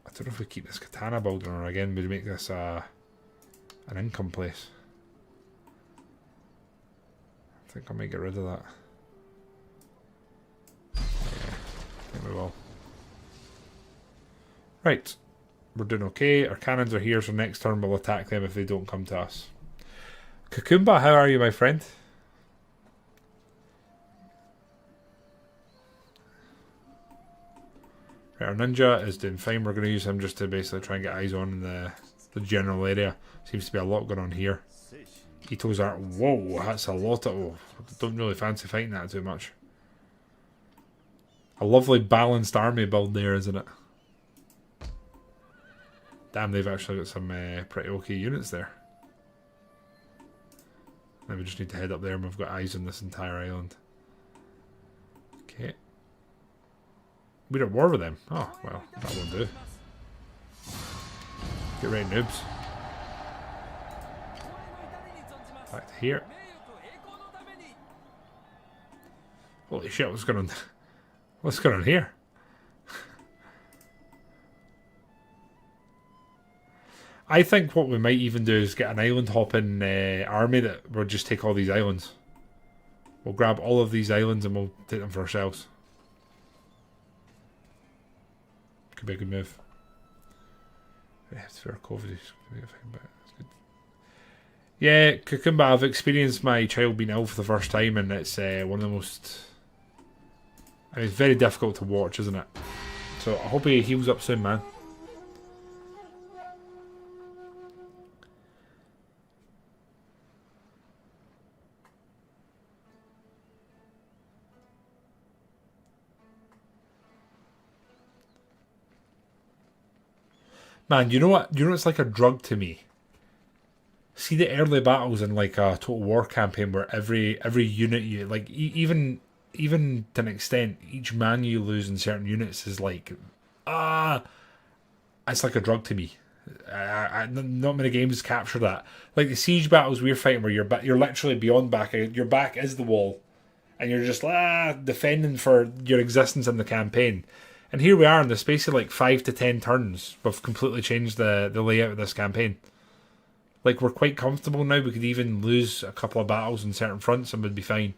I don't know if we keep this katana building or again would make this an income place. I think I might get rid of that. I think we will. Right. We're doing okay. Our cannons are here, so next turn we'll attack them if they don't come to us. Kukumba, how are you, my friend? Right, our ninja is doing fine. We're going to use him just to basically try and get eyes on the general area. Seems to be a lot going on here. Ito's are... Whoa, that's a lot of... Oh, don't really fancy fighting that too much. A lovely balanced army build there, isn't it? Damn, they've actually got some pretty okay units there. Then we just need to head up there and we've got eyes on this entire island. Okay. We're at war with them. Oh, well, that won't do. Get ready, noobs. Back to here. Holy shit, what's going on? What's going on here? I think what we might even do is get an island hopping army that will just take all these islands. We'll grab all of these islands and we'll take them for ourselves. Could be a good move. We have to fair COVID. Yeah, Kukumba, I've experienced my child being ill for the first time, and it's one of the most... I mean, it's very difficult to watch, isn't it? So I hope he heals up soon, man. Man, you know what? You know it's like a drug to me. See the early battles in like a Total War campaign where every unit you like, even to an extent, each man you lose in certain units is like, it's like a drug to me. Not many games capture that. Like the siege battles we're fighting, where you're literally beyond back. Your back is the wall, and you're just defending for your existence in the campaign. And here we are in the space of like 5 to 10 turns. We've completely changed the layout of this campaign. Like, we're quite comfortable now. We could even lose a couple of battles in certain fronts and we'd be fine.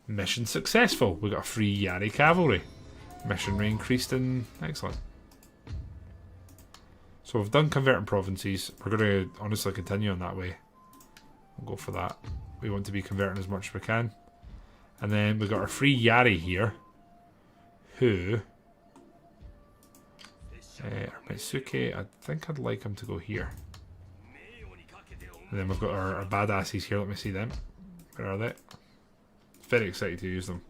Mission successful. We got a free Yari cavalry. Mission rate increased in... Excellent. So we've done converting provinces. We're going to honestly continue on that way. We'll go for that. We want to be converting as much as we can. And then we got our free Yari here. Who... Mitsuke, I think I'd like him to go here. And then we've got our badasses here. Let me see them. Where are they? Very excited to use them.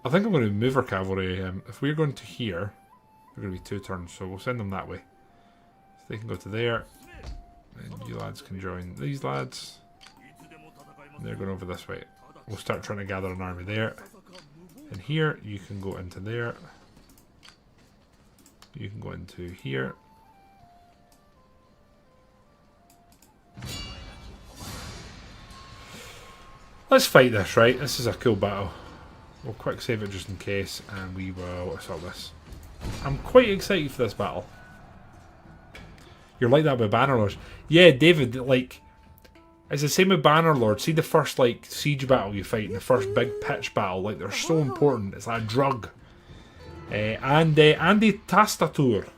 I think I'm going to move our cavalry. If we're going to here, we're going to be 2 turns, so we'll send them that way. So they can go to there. And you lads can join these lads. And they're going over this way. We'll start trying to gather an army there. And here, you can go into there. You can go into here. Let's fight this, right? This is a cool battle. We'll quick save it just in case, and we will assault this. I'm quite excited for this battle. You're like that with Bannerlords. Yeah, David, like, it's the same with Bannerlord. See the first, like, siege battle you fight, and the first big pitch battle, like, they're so important. It's like a drug. Andy Tastatur.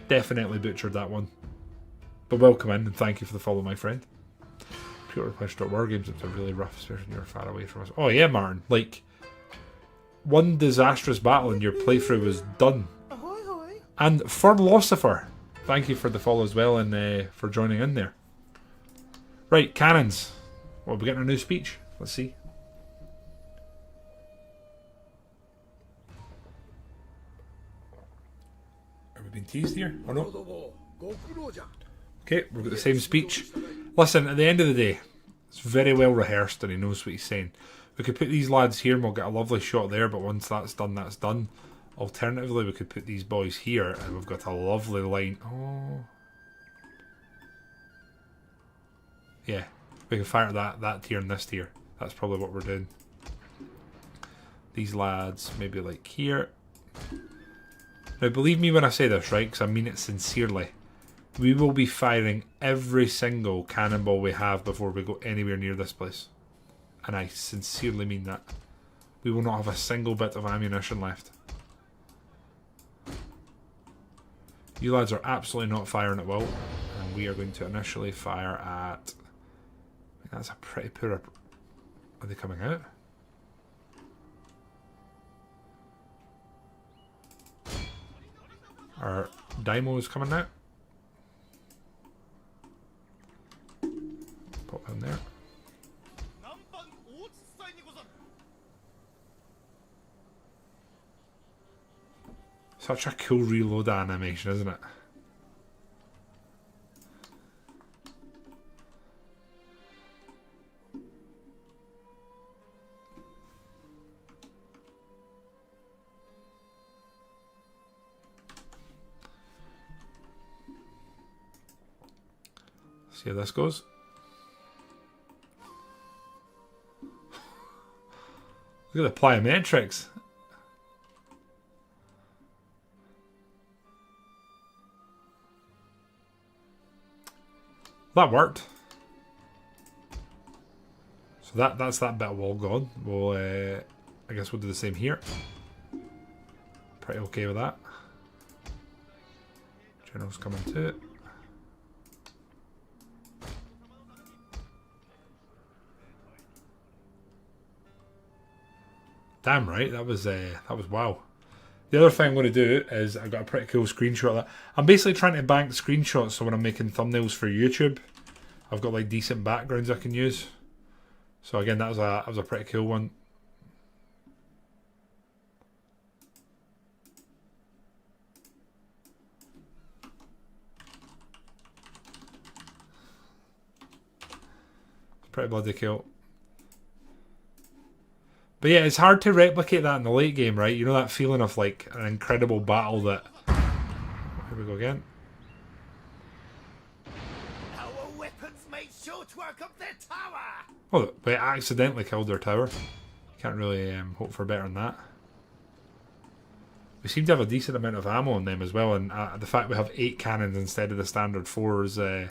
Definitely butchered that one. But welcome in, and thank you for the follow, my friend. Pure request to war games, it's a really rough, especially when you're far away from us. Oh yeah, Martin. Like, one disastrous battle and your playthrough was done. And for Philosopher, thank you for the follow as well, and for joining in there. Right, cannons. Well, we're getting a new speech. Let's see. Are we being teased here or no? Okay, we've got the same speech. Listen, at the end of the day, it's very well rehearsed and he knows what he's saying. We could put these lads here and we'll get a lovely shot there, but once that's done, that's done. Alternatively, we could put these boys here and we've got a lovely line. Oh. Yeah, we can fire that tier and this tier. That's probably what we're doing. These lads, maybe like here. Now, believe me when I say this, right? Because I mean it sincerely. We will be firing every single cannonball we have before we go anywhere near this place. And I sincerely mean that. We will not have a single bit of ammunition left. You lads are absolutely not firing at will. And we are going to initially fire at... That's a pretty poor... Are they coming out? Our Daimo is coming out. Pop in there. Such a cool reload animation, isn't it? See how this goes. Look at the plyometrics. That worked. So that's that bit of wall gone. We'll I guess we'll do the same here. Pretty okay with that. General's coming to it. Damn right, that was wow. The other thing I'm going to do is I've got a pretty cool screenshot of that. I'm basically trying to bank screenshots so when I'm making thumbnails for YouTube, I've got like decent backgrounds I can use. So again, that was a pretty cool one. It's pretty bloody cool. But yeah, it's hard to replicate that in the late game, right? You know that feeling of like an incredible battle that... Here we go again. Our weapons made short work of their tower. Oh, but it accidentally killed their tower. Can't really hope for better than that. We seem to have a decent amount of ammo on them as well, and the fact we have 8 cannons instead of the standard 4 is a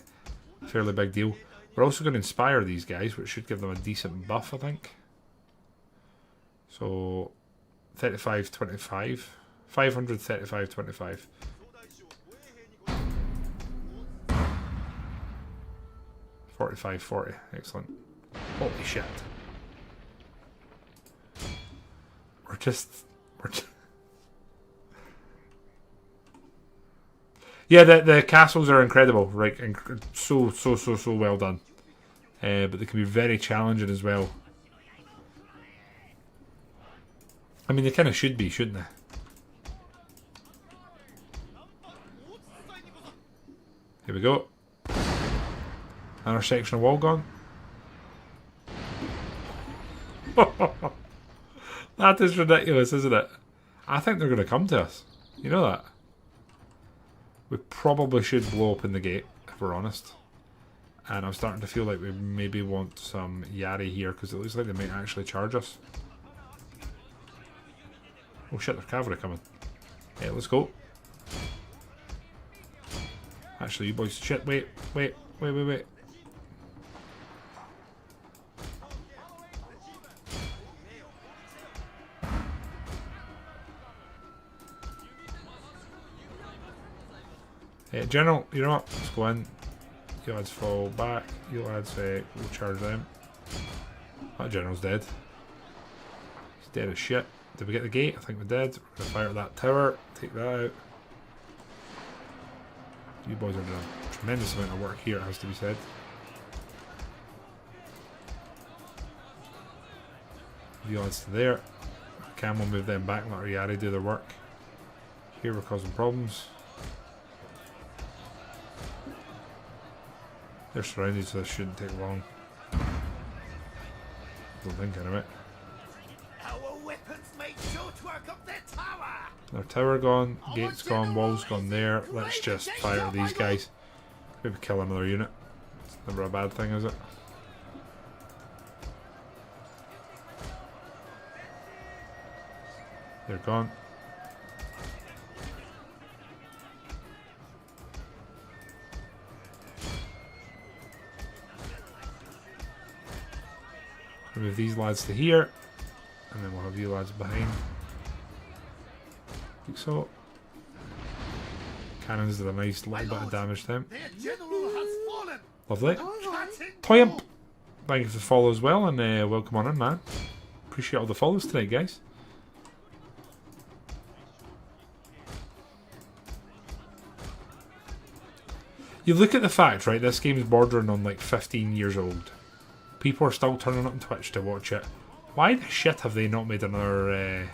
fairly big deal. We're also going to inspire these guys, which should give them a decent buff, I think. So 35, 25, 500, 35, 25. $45, $40. Excellent. Holy shit. We're just yeah, the castles are incredible, right? So well done. But they can be very challenging as well. I mean, they kind of should be, shouldn't they? Here we go. Another section of wall gone. That is ridiculous, isn't it? I think they're going to come to us. You know that? We probably should blow open the gate, if we're honest. And I'm starting to feel like we maybe want some Yari here, because it looks like they might actually charge us. Oh shit, there's cavalry coming. Yeah, let's go. Actually, you boys... Shit, wait. General, you know what? Let's go in. You lads fall back. You lads we'll charge them. That general's dead. He's dead as shit. Did we get the gate? I think we did. We're going to fire at that tower. Take that out. You boys are doing a tremendous amount of work here, it has to be said. You lads to there. Cam will move them back and let our Yari do their work. Here we're causing problems. They're surrounded, so this shouldn't take long. Don't think anyway. Our weapons made short work of their tower. Their tower gone, gate's gone, wall's gone there. Let's just fire at these guys. Maybe kill another unit. It's never a bad thing, is it? They're gone. Move these lads to here, and then we'll have you lads behind. Like so. Cannons did a nice little bit of damage to them. Lovely. Toyamp! Thank you for the follow as well, and welcome on in, man. Appreciate all the follows tonight, guys. You look at the fact, right, this game is bordering on like 15 years old. People are still turning up on Twitch to watch it. Why the shit have they not made another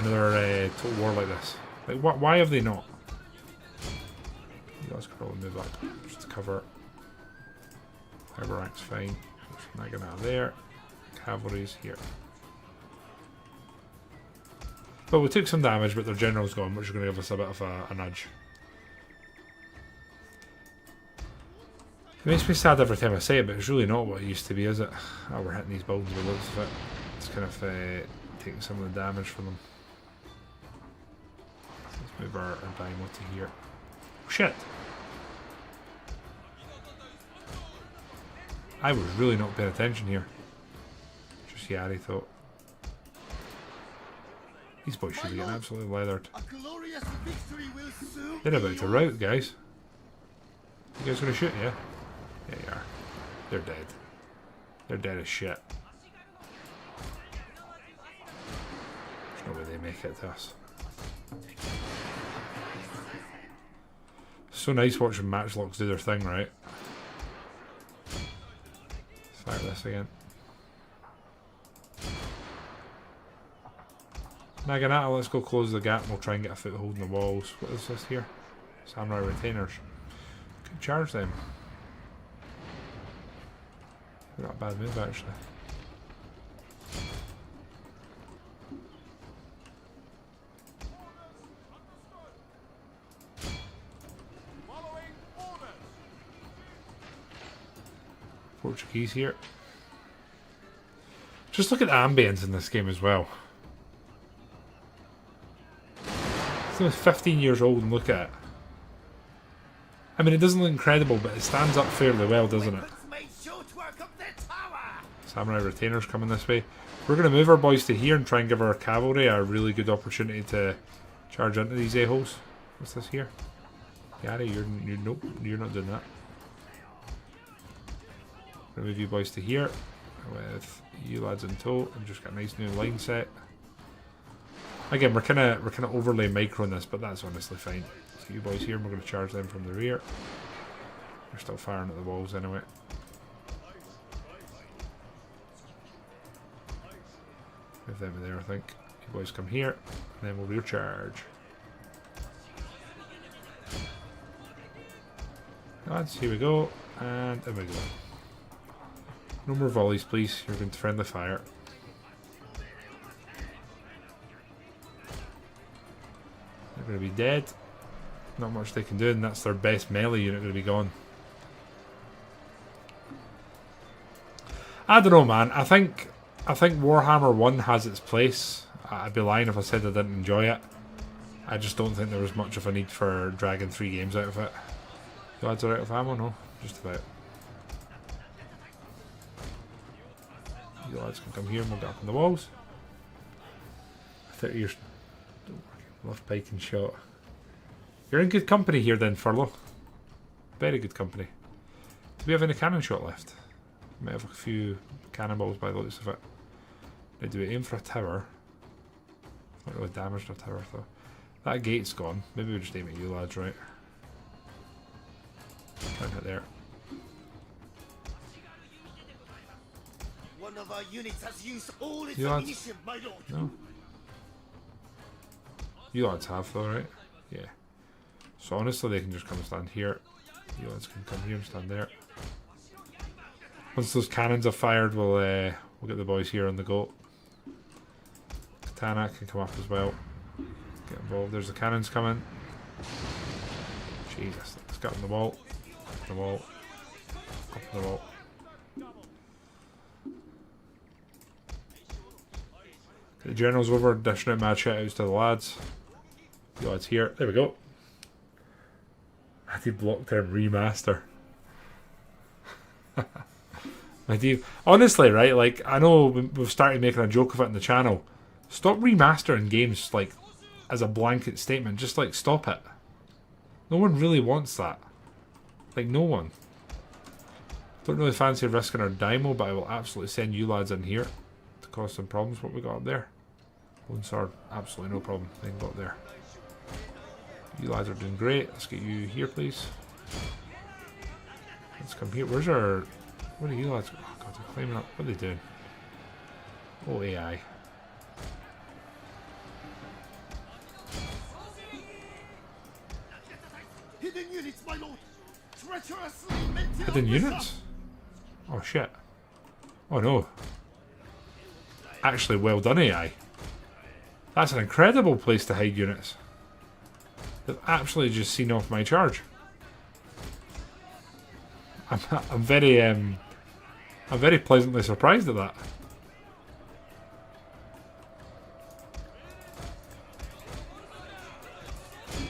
Total War like this? Like, why have they not? You guys could probably move up just to cover. Cyber rank's fine. Naginata there. Cavalry's here. But we took some damage, but their general's gone, which is going to give us a bit of a nudge. It makes me sad every time I say it, but it's really not what it used to be, is it? Oh, we're hitting these buildings with loads of it. It's kind of taking some of the damage from them. Let's move our dynamo to here. Oh, shit! I was really not paying attention here. Just Yari thought. These boys should be getting absolutely leathered. A glorious victory will soon They're about be to rout, guys. You guys gonna shoot? Yeah? Yeah, you are. They're dead. They're dead as shit. There's no way they make it to us. So nice watching matchlocks do their thing, right? Let's fire this again. Naginata, let's go close the gap and we'll try and get a foothold in the walls. What is this here? Samurai retainers. Could charge them. Not a bad move actually. Portuguese here. Just look at the ambience in this game as well. It's 15 years old and look at it. I mean, it doesn't look incredible, but it stands up fairly well, doesn't it? Samurai retainers coming this way. We're going to move our boys to here and try and give our cavalry a really good opportunity to charge into these a-holes. What's this here? Yari, nope, you're not doing that. We're going to move you boys to here with you lads in tow and just got a nice new line set. Again, we're kind of overlay microing this, but that's honestly fine. So you boys here, and we're going to charge them from the rear. They're still firing at the walls anyway. Move them in there, I think. You boys come here, and then we'll rear charge. Lads, here we go, and there we go. No more volleys, please. You're going to friendly fire. They're going to be dead. Not much they can do, and that's their best melee unit going to be gone. I don't know, man. I think Warhammer 1 has its place. I'd be lying if I said I didn't enjoy it. I just don't think there was much of a need for dragging 3 games out of it. The odds are out of ammo? No, just about. You lads can come here and we'll get up on the walls. 30 years. Left pike and shot. You're in good company here then, Furlough. Very good company. Do we have any cannon shot left? Might have a few cannonballs by the looks of it. Do we aim for a tower? Not really damaged a tower though. That gate's gone. Maybe we just aim at you lads, right? Try and hit there. One of our units has used all its You lads? ammunition, my lord. No. You lads have though, right? Yeah. So honestly, they can just come and stand here. You lads can come here and stand there. Once those cannons are fired, we'll get the boys here on the go. Katana can come up as well. Get involved. There's the cannons coming. Jesus, let's get on the wall. Up the wall. Up the wall. Get the generals over, dishing out mad shoutouts to the lads. The lads here. There we go. I did block term remaster. My dear, honestly, right? Like, I know we've started making a joke of it on the channel. Stop remastering games like as a blanket statement. Just like stop it. No one really wants that. Like no one. Don't really fancy risking our Daimo, but I will absolutely send you lads in here to cause some problems. What we got up there? Lone Sword, absolutely no problem. They can go up there. You lads are doing great. Let's get you here, please. Let's come here. Where's our... What are you lads? Oh god, they're climbing up. What are they doing? Oh, AI. hidden units, my lord. Treacherously meant to Hidden ambush units? us. Oh shit. Oh no. Actually, well done, AI. That's an incredible place to hide units. They've absolutely just seen off my charge. I'm very pleasantly surprised at that.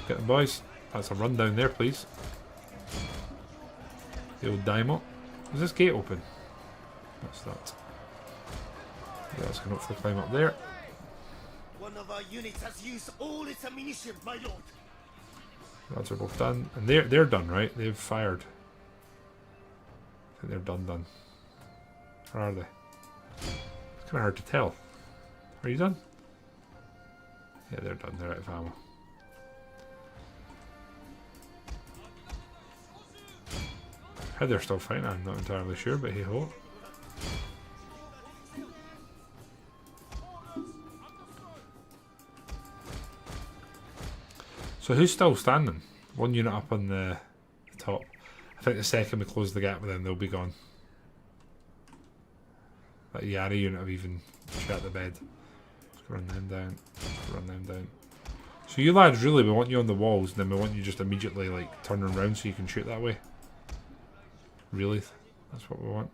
Get them, boys. That's a run down there, please. The old Daimo. Is this gate open? What's that? Yeah, let's can hopefully climb up there. One of our units has used all its ammunition, my lord. Lads are both done. And they're done, right? They've fired. I think they're done. Or are they? It's kind of hard to tell. Are you done? Yeah, they're done. They're out of ammo. How they're still fighting, I'm not entirely sure, but hey ho. So who's still standing? One unit up on the top. I think the second we close the gap with them, they'll be gone. That Yari unit have even shut the bed. Let's run them down. Run them down. So you lads, really, we want you on the walls, and then we want you just immediately like turning around so you can shoot that way. Really? That's what we want.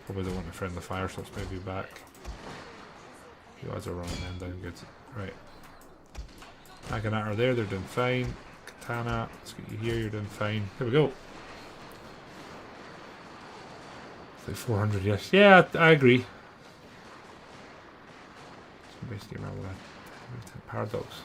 Probably don't want to friendly fire, so let's maybe back. You guys are running them down good. Right. Naginata are there, they're doing fine. Katana, let's get you here, you're doing fine. Here we go. It's like 400, yes. Yeah, I agree. So basically around with that paradox.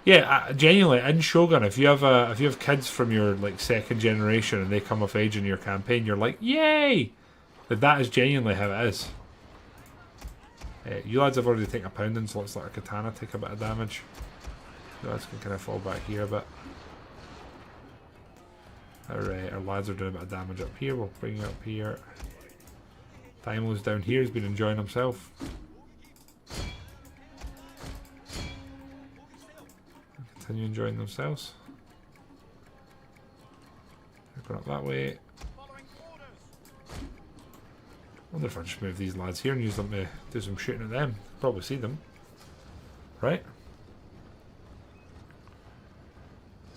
Yeah, genuinely, in Shogun, if you have kids from your like second generation and they come of age in your campaign, you're like, yay! Like, that is genuinely how it is. You lads have already taken a pounding, so let's let our katana take a bit of damage. You lads can kind of fall back here a bit. Our lads are doing a bit of damage up here. We'll bring you up here. Daimo's down here. He's been enjoying himself. Continue enjoying themselves. They're going up that way. I wonder if I just move these lads here and use them to do some shooting at them. Probably see them. Right?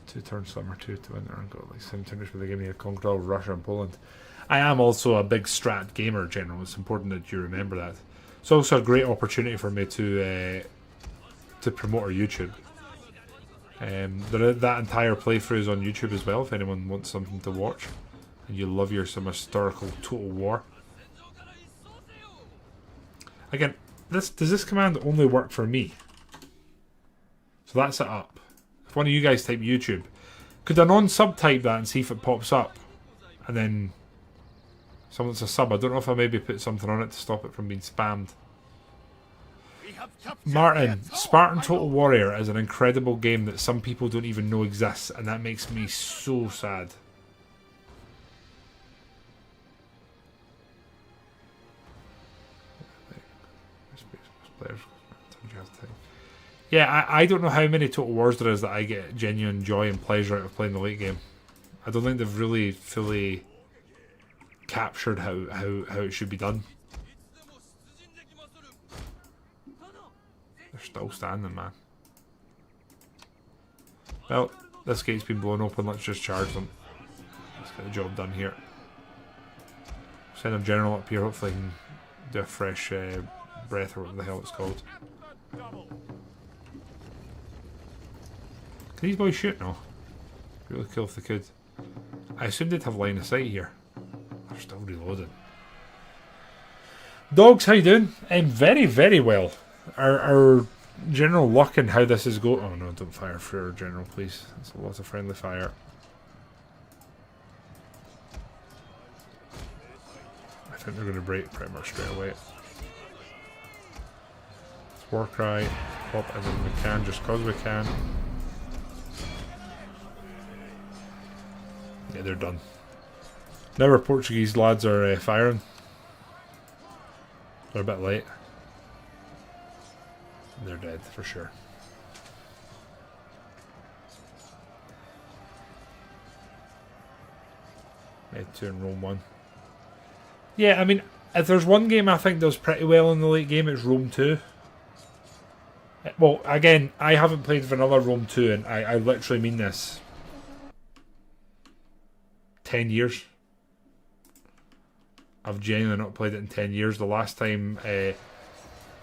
2 turns summer, 2 to winter, and got like 7 turners where they give me a control of Russia and Poland. I am also a big strat gamer, general. It's important that you remember that. It's also a great opportunity for me to promote our YouTube. That entire playthrough is on YouTube as well if anyone wants something to watch and you love some historical Total War. Again, does this command only work for me? So that's it up. If one of you guys type YouTube, could a non-sub type that and see if it pops up? And then someone's a sub. I don't know if I maybe put something on it to stop it from being spammed. Martin, Spartan Total Warrior is an incredible game that some people don't even know exists, and that makes me so sad. Yeah, I don't know how many Total Wars there is that I get genuine joy and pleasure out of playing the late game. I don't think they've really fully captured how it should be done. They're still standing, man. Well, this gate's been blown open. Let's just charge them. Let's get the job done here. Send a general up here. Hopefully he can do a fresh breath or whatever the hell it's called. Can these boys shoot? No. Really cool if they could. I assume they'd have line of sight here. They're still reloading. Dogs, how you doing? Very, very well. Our general luck in how this is going. Oh no, don't fire for our general, please. That's a lot of friendly fire. I think they're going to break pretty much straight away. It's Warcry. pop everything we can just because we can. Yeah, they're done. Now our Portuguese lads are firing. They're a bit late. They're dead for sure. Med 2 and Rome 1. Yeah, I mean, if there's one game I think does pretty well in the late game, it's Rome 2. Well, again, I haven't played vanilla Rome 2, and I literally mean this. 10 years. I've genuinely not played it in 10 years. The last time...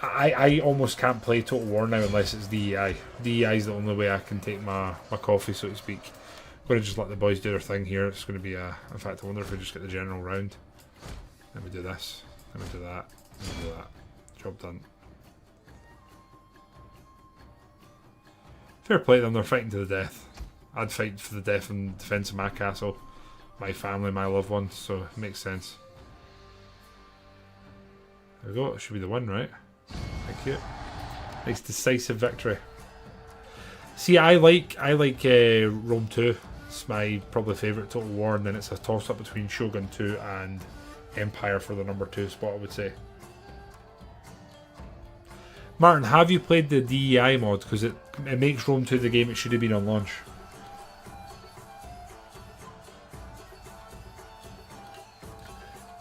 I almost can't play Total War now unless it's DEI. DEI is the only way I can take my coffee, so to speak. I'm going to just let the boys do their thing here. It's going to be a... In fact, I wonder if we just get the general round. Then we do this. Then we do that. Then we do that. Job done. Fair play to them. They're fighting to the death. I'd fight for the death and defence of my castle. My family, my loved ones. So it makes sense. There we go. It should be the win, right? Thank you. Nice decisive victory. See, I like Rome 2. It's my probably favourite Total War, and then it's a toss-up between Shogun 2 and Empire for the number 2 spot, I would say. Martin, have you played the DEI mod? Because it makes Rome 2 the game it should have been on launch.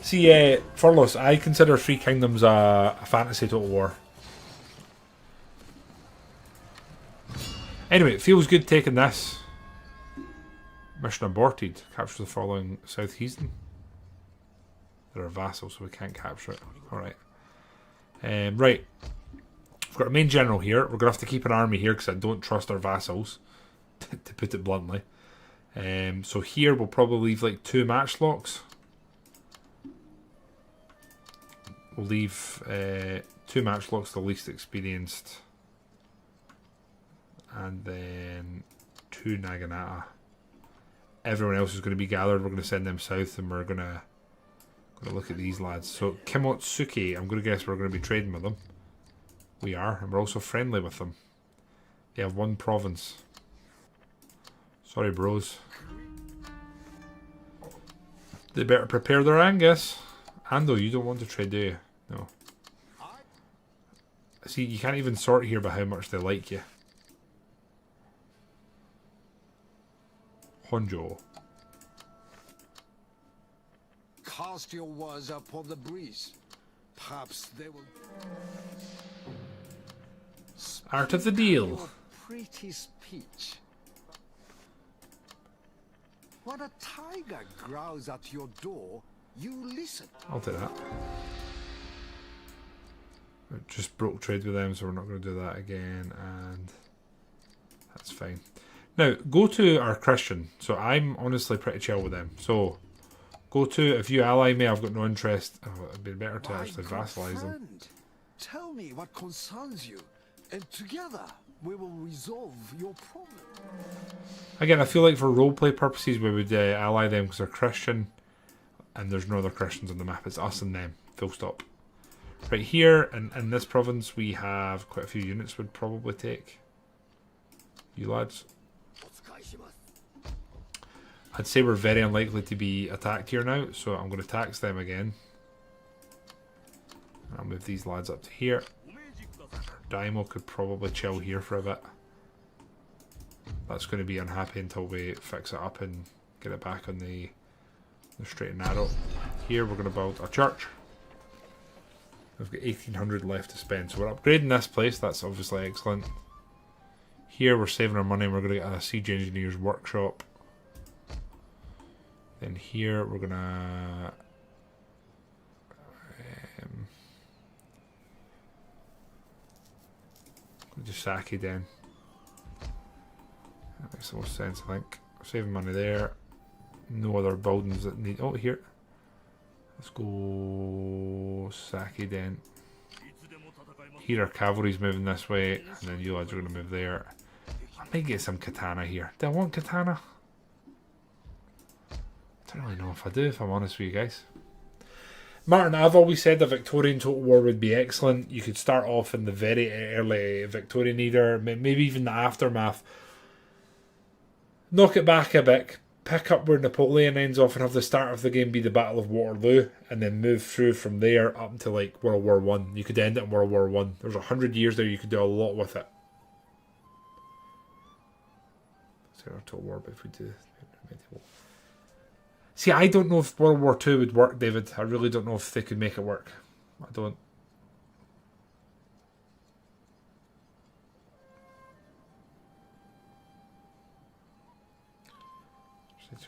See, Furlos, I consider Three Kingdoms a fantasy Total War. Anyway, it feels good taking this. Mission aborted. Capture the following South Heaston. They're a vassal, so we can't capture it. Alright. Right. We've got a main general here. We're going to have to keep an army here because I don't trust our vassals, to put it bluntly. So here we'll probably leave like 2 matchlocks. We'll leave 2 matchlocks, the least experienced. And then 2 Naginata. Everyone else is going to be gathered. We're going to send them south, and we're going to look at these lads. So Kimotsuki, I'm going to guess we're going to be trading with them. We are, and we're also friendly with them. They have 1 province. Sorry, bros. They better prepare their Angus. Ando, you don't want to trade, do you? No. See, you can't even sort here by how much they like you. Honjo. Cast your words upon the breeze. Perhaps they will... Art of the deal. Your pretty speech. When a tiger growls at your door, you listen. I'll do that. We just broke trade with them, so we're not going to do that again, and that's fine. Now, go to our Christian. So I'm honestly pretty chill with them. So, go to, if you ally me, I've got no interest. Oh, it'd be better to actually vassalize them. Tell me what concerns you, and together we will resolve your problem. Again, I feel like for roleplay purposes, we would ally them because they're Christian, and there's no other Christians on the map. It's us and them. Full stop. Right here, in this province, we have quite a few units would probably take. You lads. I'd say we're very unlikely to be attacked here now, so I'm going to tax them again. I'll move these lads up to here. Daimo could probably chill here for a bit. That's going to be unhappy until we fix it up and get it back on the straight and narrow. Here we're going to build a church. We've got 1800 left to spend, so we're upgrading this place. That's obviously excellent. Here we're saving our money. We're going to get a siege engineer's workshop. Then here we're going to do Saki then. That makes the most sense, I think. Saving money there. No other buildings that need... Oh, here. Let's go Saki then. Here our cavalry's moving this way, and then you lads are going to move there. I might get some katana here. Do I want katana? I don't really know if I do, if I'm honest with you guys. Martin, I've always said a Victorian Total War would be excellent. You could start off in the very early Victorian era, maybe even the aftermath. Knock it back a bit, pick up where Napoleon ends off and have the start of the game be the Battle of Waterloo, and then move through from there up to like World War One. You could end it in World War One. There's 100 years there, you could do a lot with it. So our Total War, but if we do medieval. See, I don't know if World War Two would work, David. I really don't know if they could make it work. I don't.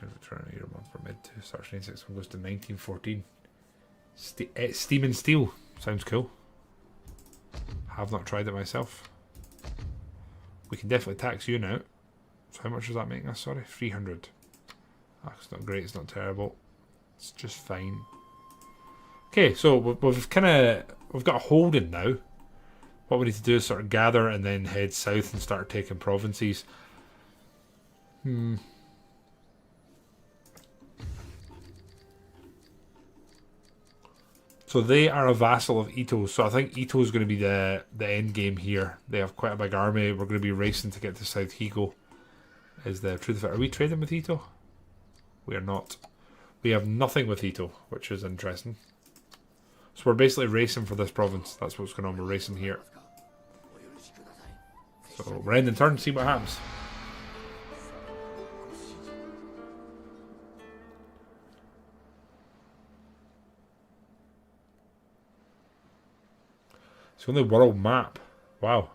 Return year month for mid to starts 96 one goes to 1914. Steam and Steel sounds cool. Have not tried it myself. We can definitely tax you now. So how much is that making us? Sorry, 300. Ah, it's not great. It's not terrible. It's just fine. Okay, so we've got a holding now. What we need to do is sort of gather and then head south and start taking provinces. So they are a vassal of Ito. So I think Ito is going to be the end game here. They have quite a big army. We're going to be racing to get to South Higo. Is the truth of it. Are we trading with Ito? We are not. We have nothing with Ito, which is interesting. So we're basically racing for this province. That's what's going on. We're racing here. So we're ending turn, see what happens. It's the only world map. Wow.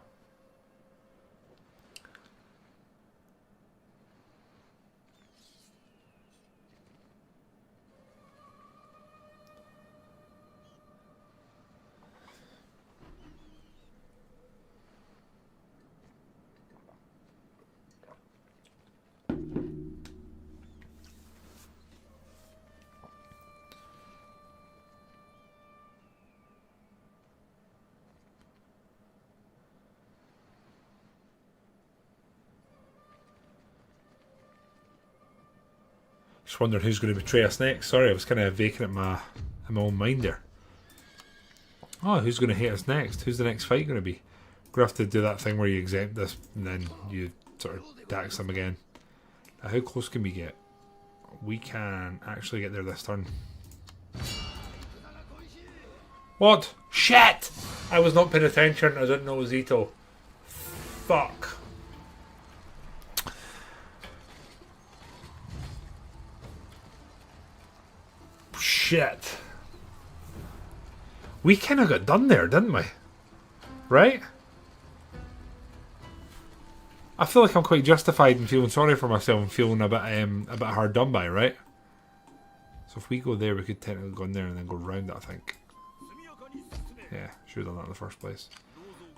Just wondering who's going to betray us next. Sorry, I was kind of vacant in my own mind there. Oh, who's going to hate us next? Who's the next fight going to be? We're going to have to do that thing where you exempt this and then you sort of tax them again. Now, how close can we get? We can actually get there this turn. What? Shit! I was not paying attention. I didn't know it was Ito. Fuck. Shit. We kind of got done there, didn't we? Right? I feel like I'm quite justified in feeling sorry for myself and feeling a bit hard done by, right? So if we go there, we could technically go in there and then go round it, I think. Yeah, should have done that in the first place.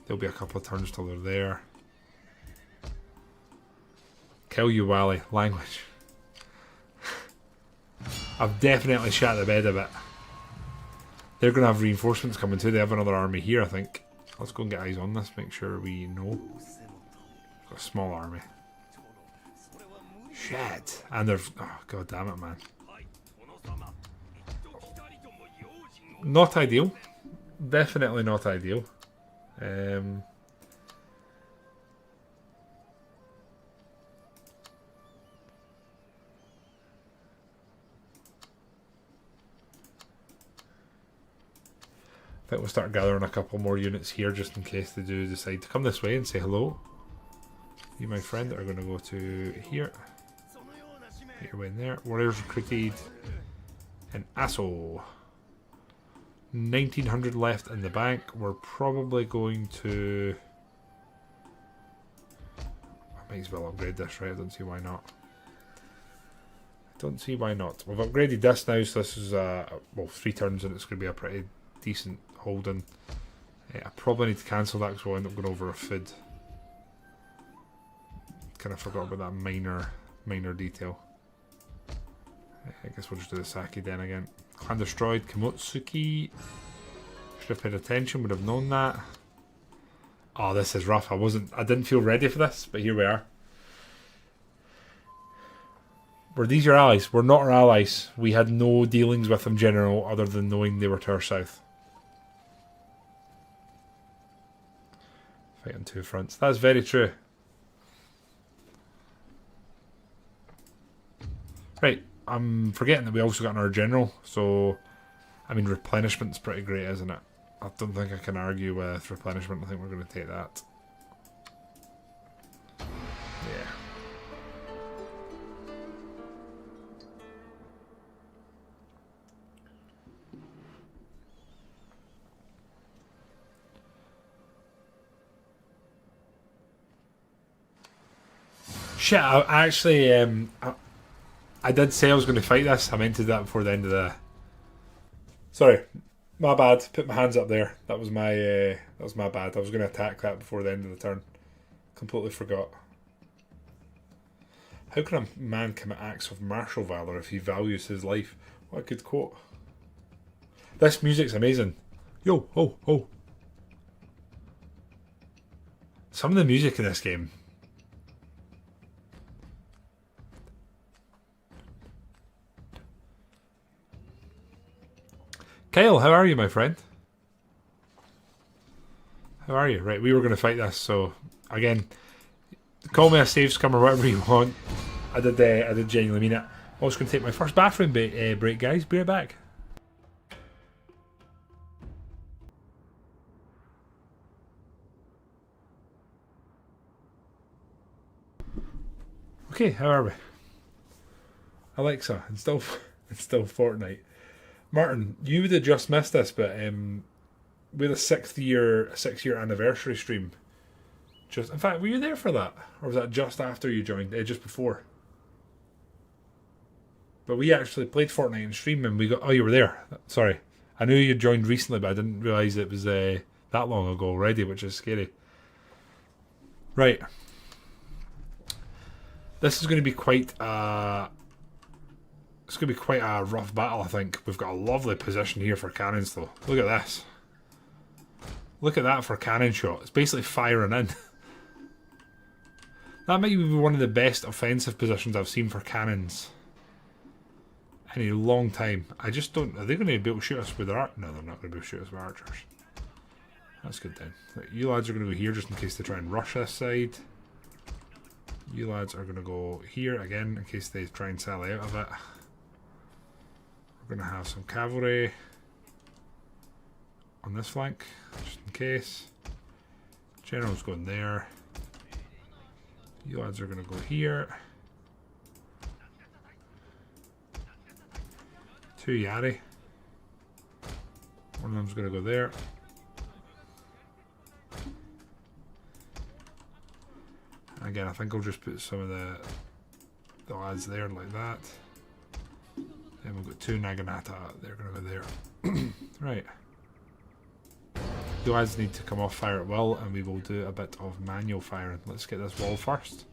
There'll be a couple of turns till they're there. Kill you, Wally. Language. I've definitely shat the bed a bit. They're going to have reinforcements coming too. They have another army here, I think. Let's go and get eyes on this. Make sure we know. Got a small army. Shit. And they're... Oh, god damn it, man. Not ideal. Definitely not ideal. I think we'll start gathering a couple more units here just in case they do decide to come this way and say hello. You, my friend, are going to go to here. Get your way in there. Warriors recruited in Aso. 1900 left in the bank. We're probably going to... I might as well upgrade this, right? I don't see why not. Don't see why not. We've upgraded this now, so this is, well, 3 turns and it's going to be a pretty decent holding. I probably need to cancel that because we'll end up going over a food. Kind of forgot about that minor detail. I guess we'll just do the Saki then again. Clan destroyed. Kamotsuki. Should have paid attention, would have known that. Oh, this is rough. I didn't feel ready for this, but here we are. Were these your allies? We're not our allies. We had no dealings with them, General, other than knowing they were to our south. Fight on two fronts. That's very true. Right, I'm forgetting that we also got another general, so I mean replenishment's pretty great, isn't it? I don't think I can argue with replenishment. I think we're going to take that. Yeah. Shit, I actually, I did say I was going to fight this. I meant to do that before the end of the... Sorry, my bad. Put my hands up there. That was my bad. I was going to attack that before the end of the turn. Completely forgot. How can a man commit acts of martial valor if he values his life? What a good quote. This music's amazing. Yo, ho, ho. Some of the music in this game. Kyle, how are you, my friend? How are you? Right, we were going to fight this, so again, call me a save scum or whatever you want. I did genuinely mean it. I'm also going to take my first bathroom break, guys. Be right back. Okay, how are we? Alexa, install Fortnite. Martin, you would have just missed this, but we had a 6-year anniversary stream. Just in fact, were you there for that, or was that just after you joined? Just before. But we actually played Fortnite in stream, and we got. Oh, you were there. Sorry, I knew you joined recently, but I didn't realise it was that long ago already, which is scary. Right. This is going to be quite. It's going to be quite a rough battle, I think. We've got a lovely position here for cannons, though. Look at this. Look at that for cannon shot. It's basically firing in. That might be one of the best offensive positions I've seen for cannons in a long time. I just don't... Are they going to be able to shoot us with their... No, they're not going to be able to shoot us with archers. That's good then. You lads are going to go here just in case they try and rush this side. You lads are going to go here again in case they try and sally out of it. We're going to have some cavalry on this flank, just in case. General's going there. You lads are going to go here. 2 Yari. One of them's going to go there. Again, I think I'll just put some of the lads there like that. Then we've got 2 Naginata. They're going to go there. Right. The lads need to come off fire at will, and we will do a bit of manual firing. Let's get this wall first.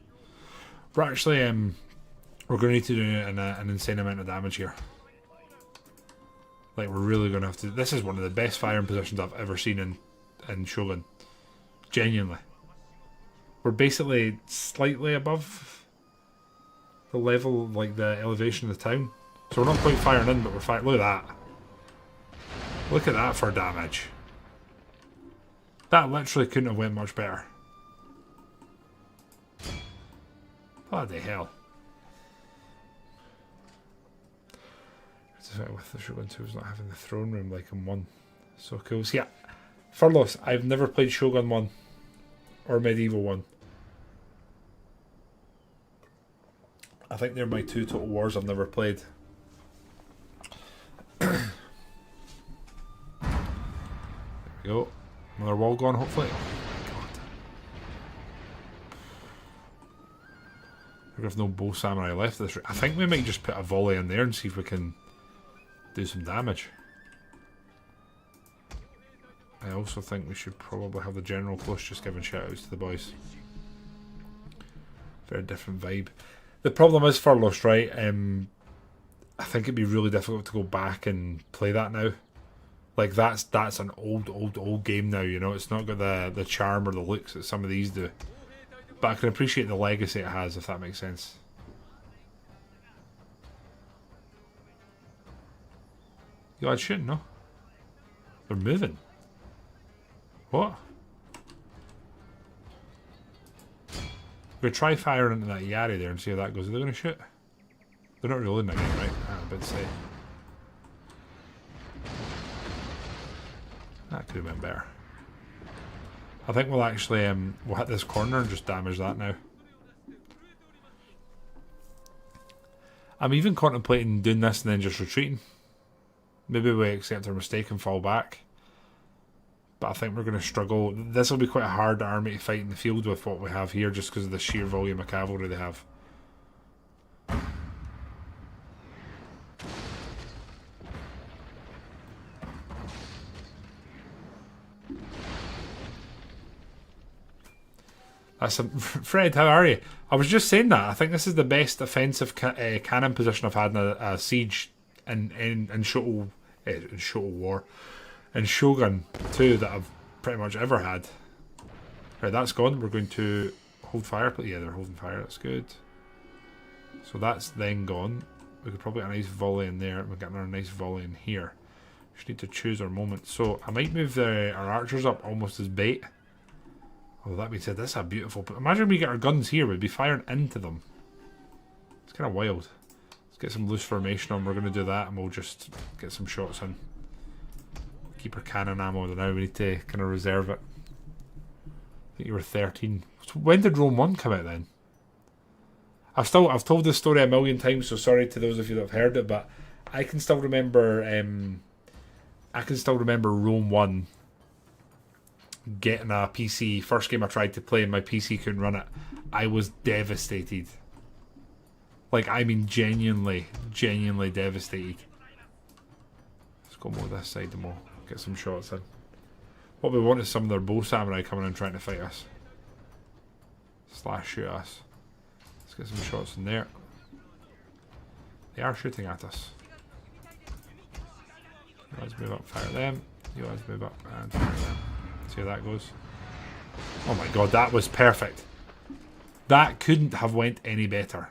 We're actually we're going to need to do an insane amount of damage here. Like, we're really going to have to... This is one of the best firing positions I've ever seen in Shogun. Genuinely. We're basically slightly above the level, like the elevation of the town. So we're not quite firing in, but we're firing... Look at that. Look at that for damage. That literally couldn't have went much better. Bloody hell. With the Shogun 2 not having the throne room like in 1. So cool. So yeah, Furlos, I've never played Shogun 1 or Medieval 1. I think they're my 2 Total Wars I've never played. There we go. Another wall gone, hopefully. Oh my god. We have no bow samurai left. This. I think we might just put a volley in there and see if we can do some damage. I also think we should probably have the general close, just giving shout outs to the boys. Very different vibe. The problem is Furlos, right? I think it'd be really difficult to go back and play that now. Like that's an old game now, you know. It's not got the charm or the looks that some of these do. But I can appreciate the legacy it has, if that makes sense. You had shooting, no? They're moving. What? We're gonna try firing into that Yari there and see how that goes. Are they gonna shoot? They're not reloading again, right? I'm about to say. That could have been better. I think we'll actually we'll hit this corner and just damage that now. I'm even contemplating doing this and then just retreating. Maybe we accept our mistake and fall back. But I think we're going to struggle. This will be quite a hard army to fight in the field with what we have here, just because of the sheer volume of cavalry they have. That's Fred, how are you? I was just saying that. I think this is the best offensive cannon position I've had in a siege in Shoto War. And Shogun II that I've pretty much ever had. Right, that's gone. We're going to hold fire. But yeah, they're holding fire. That's good. So that's then gone. We could probably get a nice volley in there. We'll get another nice volley in here. Just need to choose our moment. So I might move our archers up almost as bait. Although that being said, that's a beautiful... Imagine we get our guns here. We'd be firing into them. It's kind of wild. Let's get some loose formation on. We're going to do that and we'll just get some shots in. Keep our cannon ammo now. We need to kind of reserve it. I think you were 13. So when did Rome 1 come out then? I've told this story a million times, so sorry to those of you that have heard it, but I can still remember Rome 1 getting a PC. First game I tried to play and my PC couldn't run it. I was devastated. Like, I mean genuinely devastated. Let's go more this side and we'll get some shots in. What we want is some of their bow samurai coming in trying to fight us. Slash shoot us. Let's get some shots in there. They are shooting at us. You guys move up, fire them. You guys move up and fire them. See how that goes. Oh my god, that was perfect. That couldn't have went any better.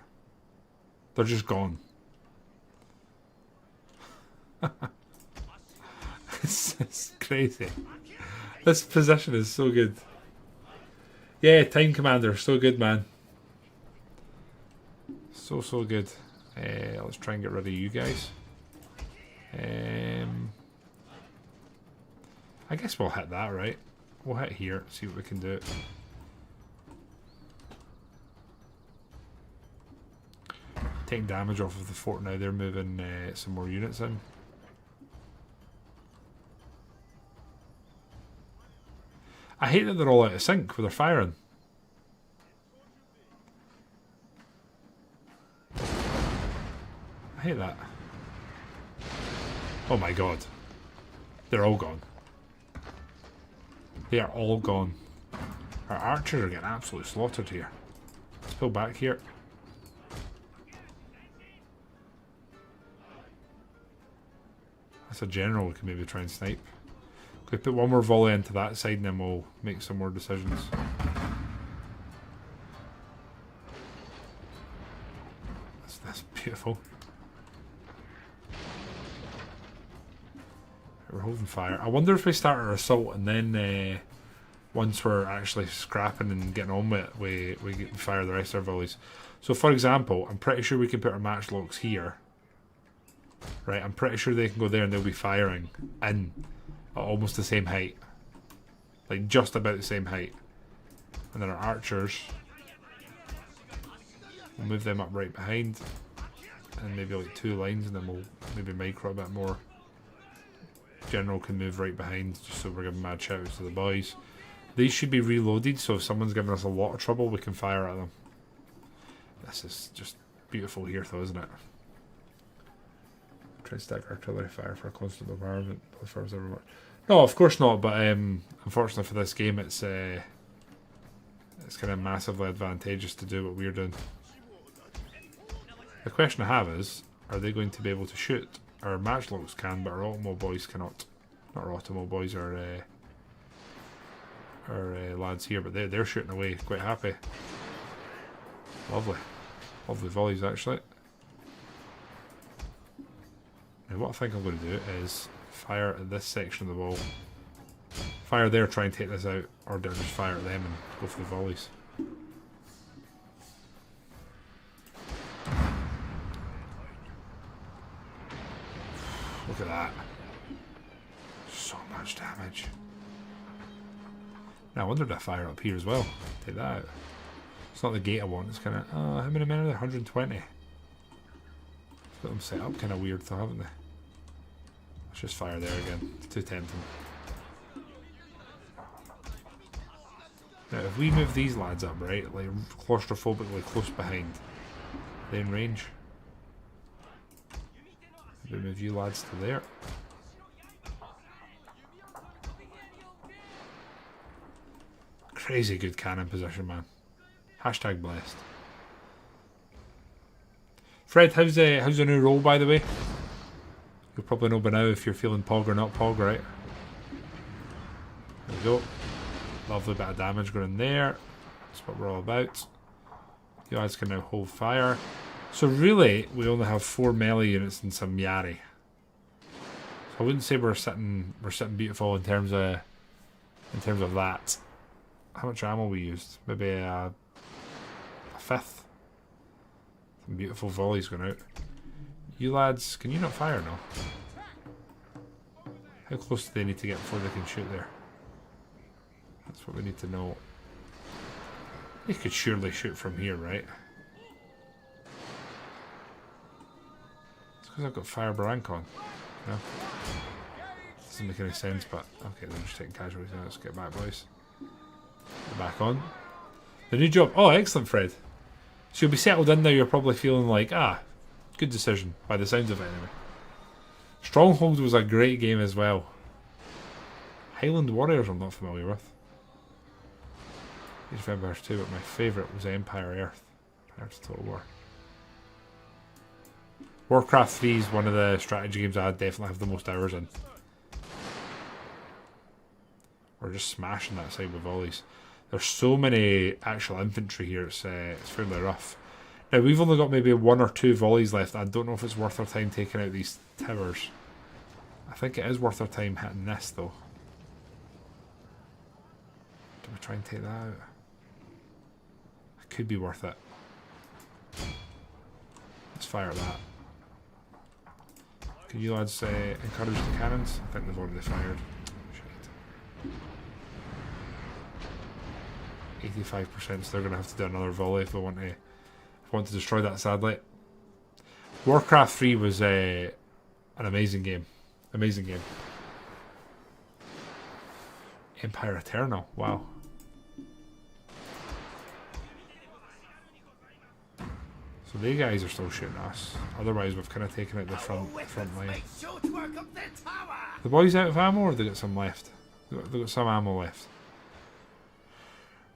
They're just gone. It's crazy. This position is so good. Yeah, Time Commander, so good, man. So good. Let's try and get rid of you guys. I guess we'll hit that, right? We'll hit here, see what we can do. Taking damage off of the fort now. They're moving some more units in. I hate that they're all out of sync with their firing. I hate that. Oh my god. They're all gone. They are all gone. Our archers are getting absolutely slaughtered here. Let's pull back here. That's a general we can maybe try and snipe. Could put one more volley into that side and then we'll make some more decisions. That's beautiful. We're holding fire. I wonder if we start our assault and then once we're actually scrapping and getting on with it, we fire the rest of our volleys. So for example, I'm pretty sure we can put our matchlocks here. Right, I'm pretty sure they can go there and they'll be firing in at almost the same height. Like just about the same height. And then our archers, we'll move them up right behind. And maybe like 2 lines and then we'll maybe micro a bit more. General can move right behind just so we're giving mad shouts to the boys. These should be reloaded, so if someone's giving us a lot of trouble we can fire at them. This is just beautiful here though, isn't it? Try to stack artillery fire for a constant bombardment. No, of course not, but unfortunately for this game it's kind of massively advantageous to do what we're doing. The question I have is, are they going to be able to shoot? Our matchlocks can, but our Automo boys cannot. Not our Automo boys, our lads here, but they're shooting away quite happy. Lovely. Lovely volleys actually. Now what I think I'm going to do is fire at this section of the wall. Fire there, try and take this out, or just fire at them and go for the volleys. Look at that. So much damage. Now I wonder if I fire up here as well. Take that out. It's not the gate I want, it's kind of... how many men are there? 120. Got them set up kind of weird though, haven't they? Let's just fire there again. It's too tempting. Now if we move these lads up, right, like claustrophobically close behind, they in range. We move you lads to there. Crazy good cannon position, man. Hashtag blessed. Fred, how's the new role, by the way? You'll probably know by now if you're feeling Pog or not Pog, right? There we go. Lovely bit of damage going in there. That's what we're all about. You guys can now hold fire. So really, we only have 4 melee units and some Yari. So I wouldn't say we're sitting beautiful in terms of that. How much ammo we used? Maybe a fifth. Some beautiful volleys going out. You lads, can you not fire now? How close do they need to get before they can shoot there? That's what we need to know. They could surely shoot from here, right? It's because I've got fire rank on. No? Doesn't make any sense, but okay, they're just taking casualties now. Let's get back, boys. Get back on. The new job. Oh, excellent, Fred. So you'll be settled in now. You're probably feeling like, good decision, by the sounds of it anyway. Stronghold was a great game as well. Highland Warriors I'm not familiar with. Age of Empires 2, but my favourite was Empire Earth. Earth's Total War. Warcraft 3 is one of the strategy games I definitely have the most hours in. We're just smashing that side with volleys. There's so many actual infantry here, it's fairly rough. Now we've only got maybe 1 or 2 volleys left. I don't know if it's worth our time taking out these towers. I think it is worth our time hitting this though. Do we try and take that out? It could be worth it. Let's fire at that. Can you lads encourage the cannons? I think they've already fired. 85%, so they're going to have to do another volley if we want to destroy that, sadly. Warcraft 3 was an amazing game. Amazing game. Empire Eternal, wow. So they guys are still shooting us. Otherwise we've kind of taken out the front line. The boys out of ammo, or have they got some left? They've got some ammo left.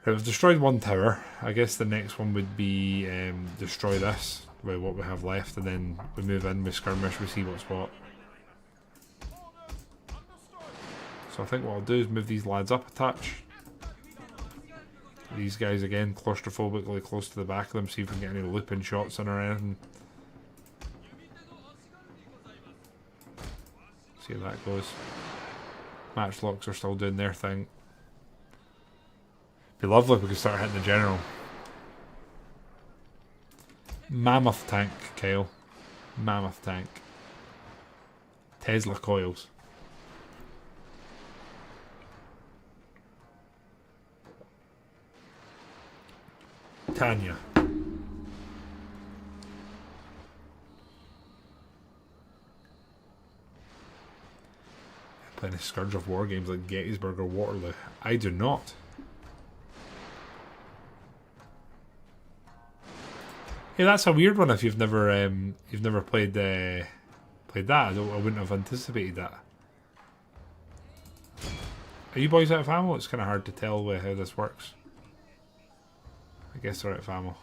Right, we've destroyed 1 tower. I guess the next one would be destroy this with what we have left, and then we move in, we skirmish, we see what's what. So I think what I'll do is move these lads up a touch. These guys again claustrophobically close to the back of them, see if we can get any looping shots in or anything. See how that goes. Matchlocks are still doing their thing. Be lovely if we could start hitting the general. Mammoth tank, Kyle. Mammoth tank. Tesla coils. Tanya. Playing a scourge of war games like Gettysburg or Waterloo. I do not. Yeah, that's a weird one. If you've never played that, I wouldn't have anticipated that. Are you boys out of ammo? It's kind of hard to tell how this works. I guess they're out of ammo.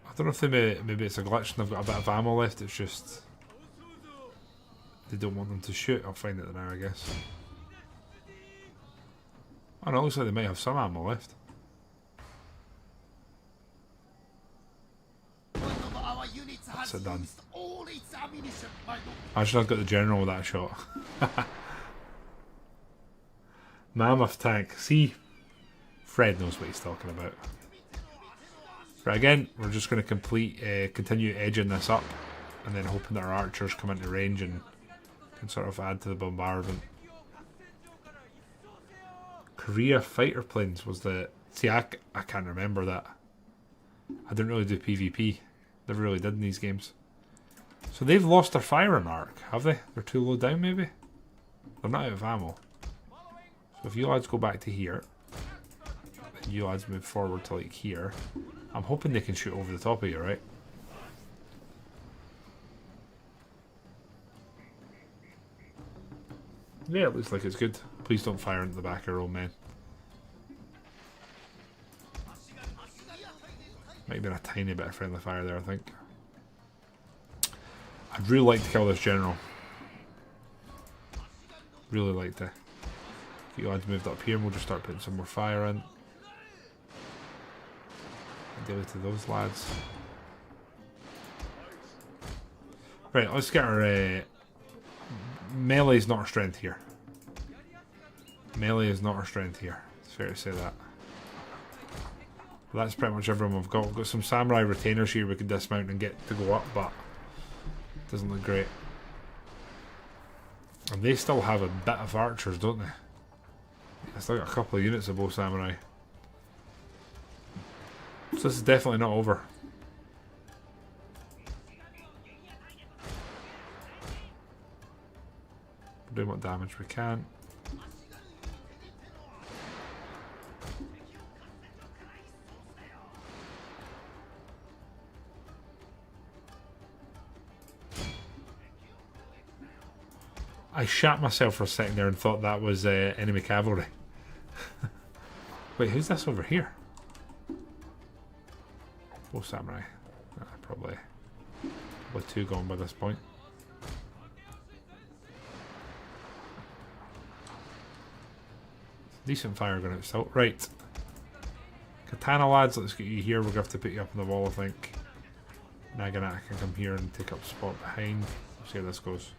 I don't know if maybe it's a glitch and they've got a bit of ammo left. It's just they don't want them to shoot, I'll find it now, I guess. Oh no, it looks like they might have some ammo left. That's it done. Imagine I've got the general with that shot. Mammoth tank. See? Fred knows what he's talking about. Right, again, we're just going to continue edging this up and then hoping that our archers come into range and can sort of add to the bombardment. Korea fighter planes was the... See, I can't remember that. I didn't really do PvP. Never really did in these games. So they've lost their firing arc, have they? They're too low down, maybe? They're not out of ammo. So if you lads go back to here, and you lads move forward to like here, I'm hoping they can shoot over the top of you, right? Yeah, it looks like it's good. Please don't fire into the back of your own men. Might have been a tiny bit of friendly fire there, I think. I'd really like to kill this general. Really like to. Get you lads moved up here and we'll just start putting some more fire in. Ideally to those lads. Right, let's get our... melee is not our strength here. Melee is not our strength here. It's fair to say that. But that's pretty much everyone we've got. We've got some samurai retainers here we can dismount and get to go up, but it doesn't look great. And they still have a bit of archers, don't they? They still got a couple of units of bow samurai. So this is definitely not over. We're doing what damage we can. I shat myself for a second there and thought that was enemy cavalry. Wait, who's this over here? Oh, samurai. Probably two gone by this point. Decent fire going out still. Right. Katana lads, let's get you here. We're going to have to put you up on the wall, I think. Naginata can come here and take up spot behind. Let's see how this goes.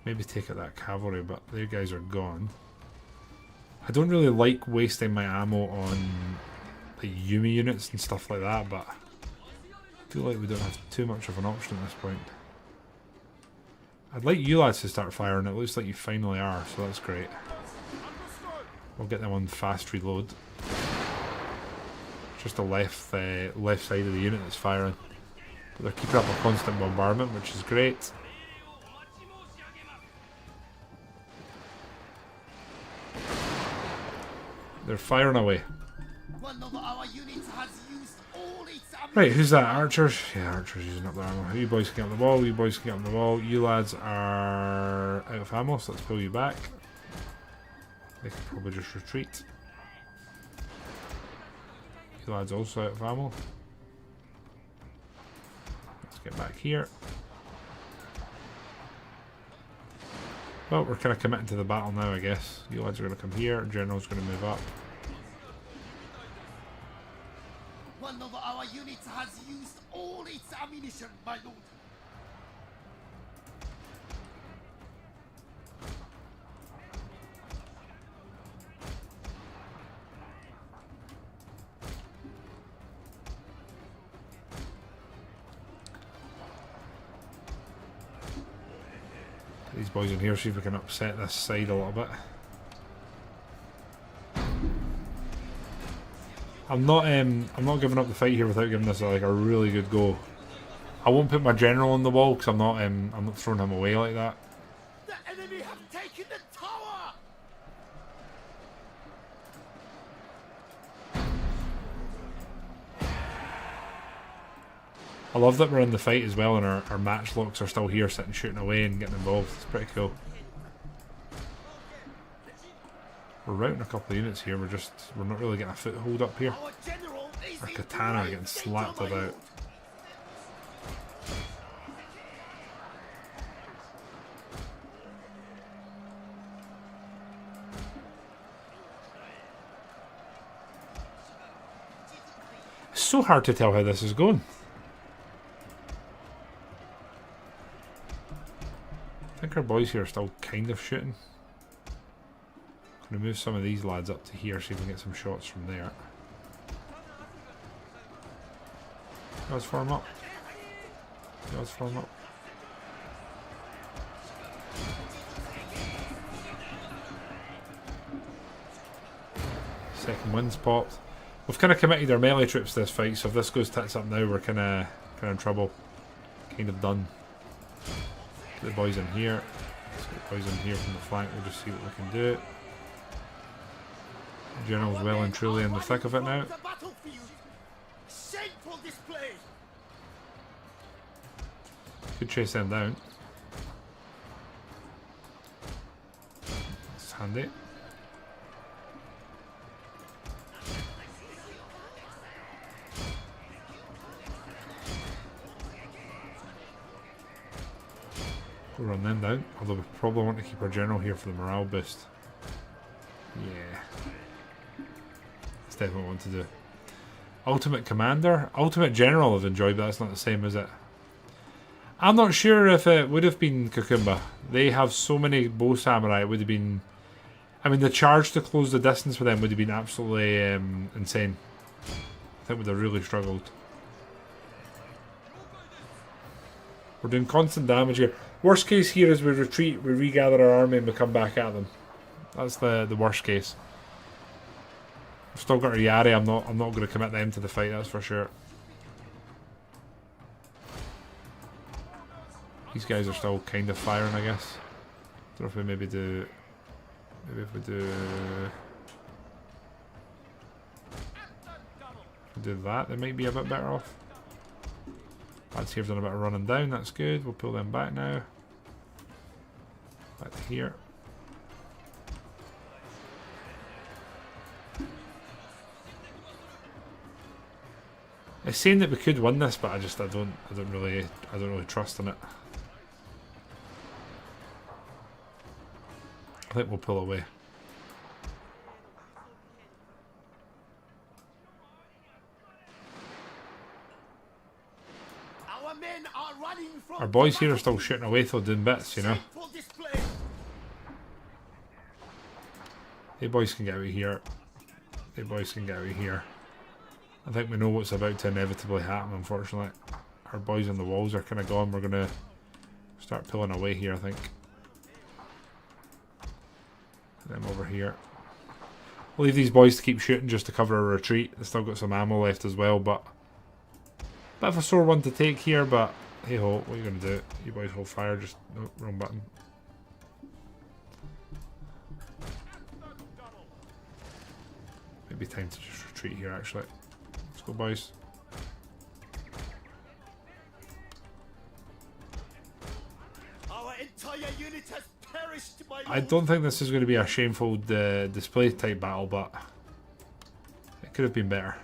Maybe take out that cavalry, but their guys are gone. I don't really like wasting my ammo on like Yumi units and stuff like that, but I feel like we don't have too much of an option at this point. I'd like you lads to start firing. It looks like you finally are, so that's great. We'll get them on fast reload. Just the left side of the unit that's firing. But they're keeping up a constant bombardment, which is great. They're firing away. Right, who's that? Archers? Yeah, archers using up their ammo. You boys can get on the wall, you boys can get on the wall. You lads are out of ammo, so let's pull you back. They can probably just retreat. You lads also out of ammo. Let's get back here. Well, we're kind of committing to the battle now, I guess. You lads are going to come here. General's going to move up. One of our units has used all its ammunition, my lord. These boys in here, see if we can upset this side a little bit. I'm not giving up the fight here without giving this like a really good go. I won't put my general on the wall because I'm not throwing him away like that. The enemy have taken the tower. I love that we're in the fight as well and our matchlocks are still here sitting shooting away and getting involved. It's pretty cool. We're routing a couple of units here, we're not really getting a foothold up here. Our katana are getting slapped about. It's so hard to tell how this is going. I think our boys here are still kind of shooting. Gonna move some of these lads up to here, see if we can get some shots from there. Let's form up. Let's form up. Second wind's popped. We've kind of committed our melee troops to this fight, so if this goes tits up now, we're kind of in trouble. Kind of done. Get the boys in here. Let's get the boys in here from the flank. We'll just see what we can do. The general's well and truly in the thick of it now. Could chase them down. It's handy. We'll run them down, although we probably want to keep our general here for the morale boost. Yeah. That's definitely what I want to do. Ultimate Commander? Ultimate General I've enjoyed, but that's not the same, is it? I'm not sure if it would have been Kukumba. They have so many bow samurai, it would have been... I mean, the charge to close the distance for them would have been absolutely insane. I think we'd have really struggled. We're doing constant damage here. Worst case here is we retreat, we regather our army and we come back at them. That's the worst case. I've still got our Yari, I'm not going to commit them to the fight, that's for sure. These guys are still kind of firing, I guess. Don't know if we maybe do... Maybe if we do that, they might be a bit better off. Lads here have done a bit of running down, that's good. We'll pull them back now. Back to here. It's saying that we could win this, but I don't really trust in it. I think we'll pull away. Our boys here are still shooting away though, doing bits, you know. Hey boys can get out of here. Hey boys can get out of here. I think we know what's about to inevitably happen, unfortunately. Our boys on the walls are kind of gone. We're going to start pulling away here, I think. Put them over here. We'll leave these boys to keep shooting just to cover our retreat. They've still got some ammo left as well, but... Bit of a sore one to take here, but... Hey ho, what are you going to do? You boys hold fire, just... No, wrong button. Maybe time to just retreat here, actually. Let's go, boys. Our entire unit has perished, my lord. I don't think this is going to be a shameful display type battle, but it could have been better.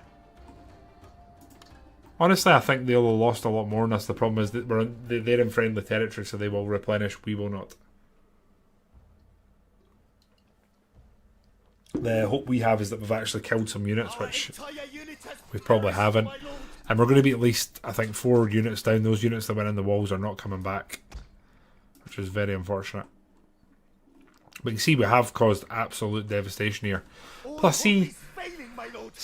Honestly, I think they'll have lost a lot more in this. The problem is that they're in friendly territory, so they will replenish. We will not. The hope we have is that we've actually killed some units, which we probably haven't. And we're going to be at least, I think, 4 units down. Those units that went in the walls are not coming back, which is very unfortunate. But you see, we have caused absolute devastation here. Plus, see,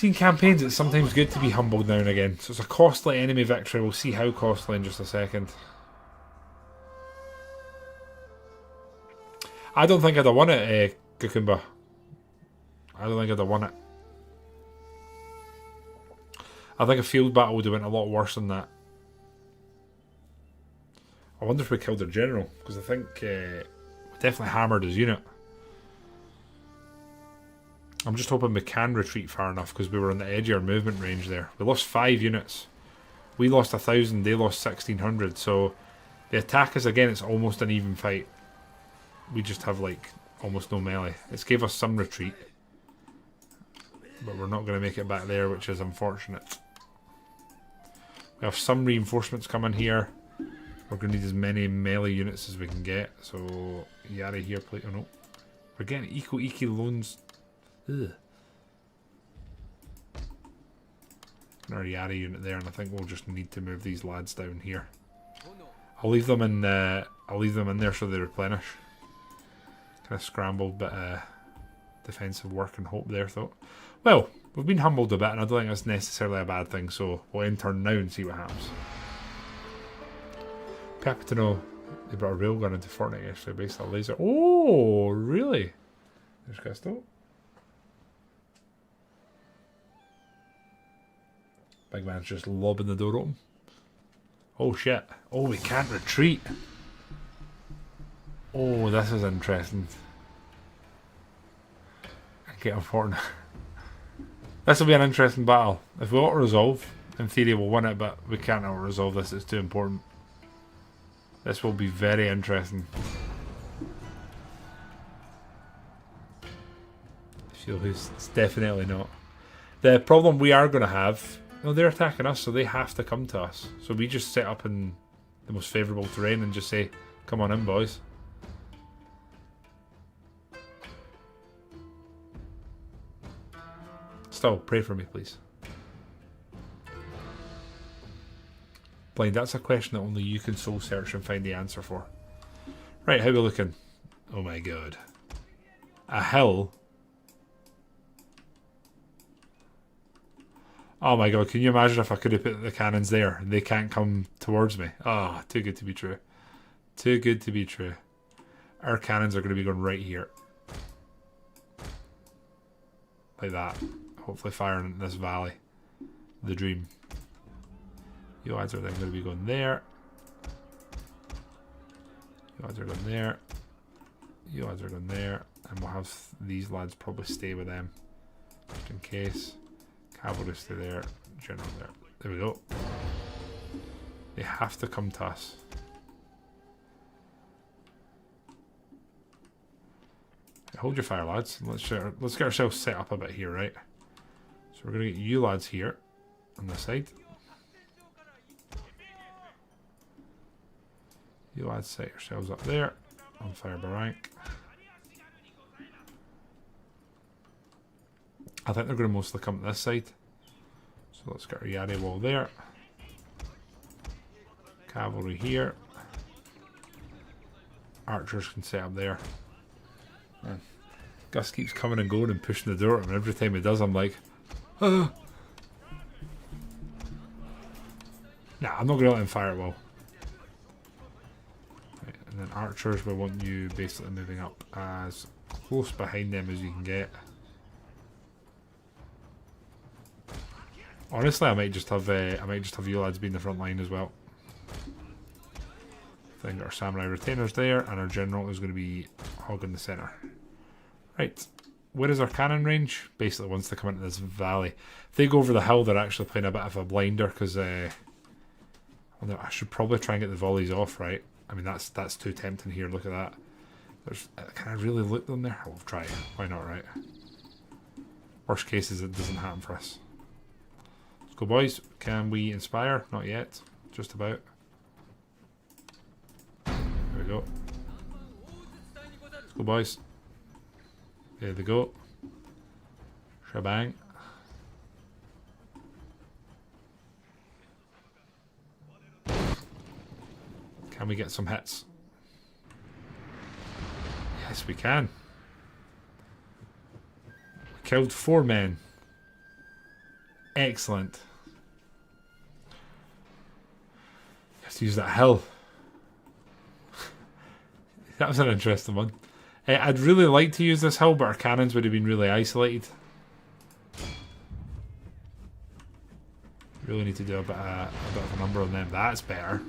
in campaigns, it's sometimes good to be humbled now and again. So it's a costly enemy victory. We'll see how costly in just a second. I don't think I'd have won it, Kukumba. I don't think I'd have won it. I think a field battle would have went a lot worse than that. I wonder if we killed their general, because I think we definitely hammered his unit. I'm just hoping we can retreat far enough, because we were on the edge of our movement range there. We lost 5 units. We lost 1,000, they lost 1,600, so the attack is, again, it's almost an even fight. We just have, like, almost no melee. It's gave us some retreat, but we're not going to make it back there, which is unfortunate. We have some reinforcements coming here. We're going to need as many melee units as we can get, so Yari here, please. Oh no. We're getting Iki loans. Ugh. Our Yari unit there, and I think we'll just need to move these lads down here. I'll leave them in. I'll leave them in there so they replenish. Kind of scrambled, but defensive work and hope there. Thought. Well, we've been humbled a bit, and I don't think that's necessarily a bad thing. So we'll enter now and see what happens. Happy to know they brought a railgun into Fortnite yesterday based on a laser. Oh, really? There's Gusto. Big man's just lobbing the door open. Oh shit. Oh, we can't retreat. Oh, this is interesting. I get important. This will be an interesting battle. If we auto-resolve, in theory we'll win it, but we can't auto-resolve this, it's too important. This will be very interesting. Feel who's it's definitely not. The problem we are going to have, no, they're attacking us, so they have to come to us. So we just set up in the most favourable terrain and just say, come on in, boys. Still, pray for me, please. Blind, that's a question that only you can soul search and find the answer for. Right, how are we looking? Oh my god. A hill? Oh my god, can you imagine if I could have put the cannons there? They can't come towards me. Ah, oh, too good to be true. Too good to be true. Our cannons are going to be going right here. Like that. Hopefully firing in this valley. The dream. Your odds are then going to be going there. Your odds are going there. Your odds are going there. And we'll have these lads probably stay with them. Just in case. Cavalry stay there. General there. There we go. They have to come to us. Hold your fire, lads. Let's get ourselves set up a bit here, right? So we're going to get you lads here on this side. You lads set yourselves up there on fire by rank. I think they're going to mostly come to this side. So let's get our Yari wall there. Cavalry here. Archers can set up there. Man. Gus keeps coming and going and pushing the door, and every time he does, I'm like, ah. Nah, I'm not going to let him fire it well. Right, and then archers, we want you basically moving up as close behind them as you can get. Honestly, I might just have you lads be in the front line as well. I think our samurai retainers there, and our general is going to be hogging the centre. Right, where is our cannon range? Basically, once they come into this valley, if they go over the hill, they're actually playing a bit of a blinder because I should probably try and get the volleys off. Right, I mean that's too tempting here. Look at that. Can I really loot them there? I'll try. Why not? Right. Worst case is it doesn't happen for us. Let's go, boys. Can we inspire? Not yet. Just about. There we go. Let's go, boys. There they go. Shebang. Can we get some hits? Yes, we can. We killed 4 men. Excellent. Have to use that hill. That was an interesting one. I'd really like to use this hill, but our cannons would have been really isolated. Really need to do a bit of a number on them. That's better.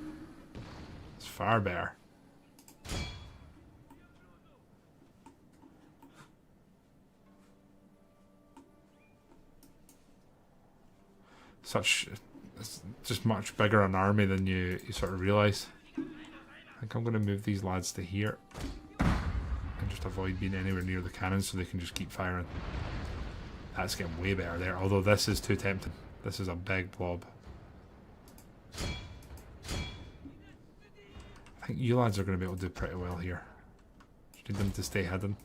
It's far better. Such it's just much bigger an army than you sort of realise. I think I'm going to move these lads to here and just avoid being anywhere near the cannons so they can just keep firing. That's getting way better there, although this is too tempting. This is a big blob. I think you lads are going to be able to do pretty well here. Just need them to stay hidden.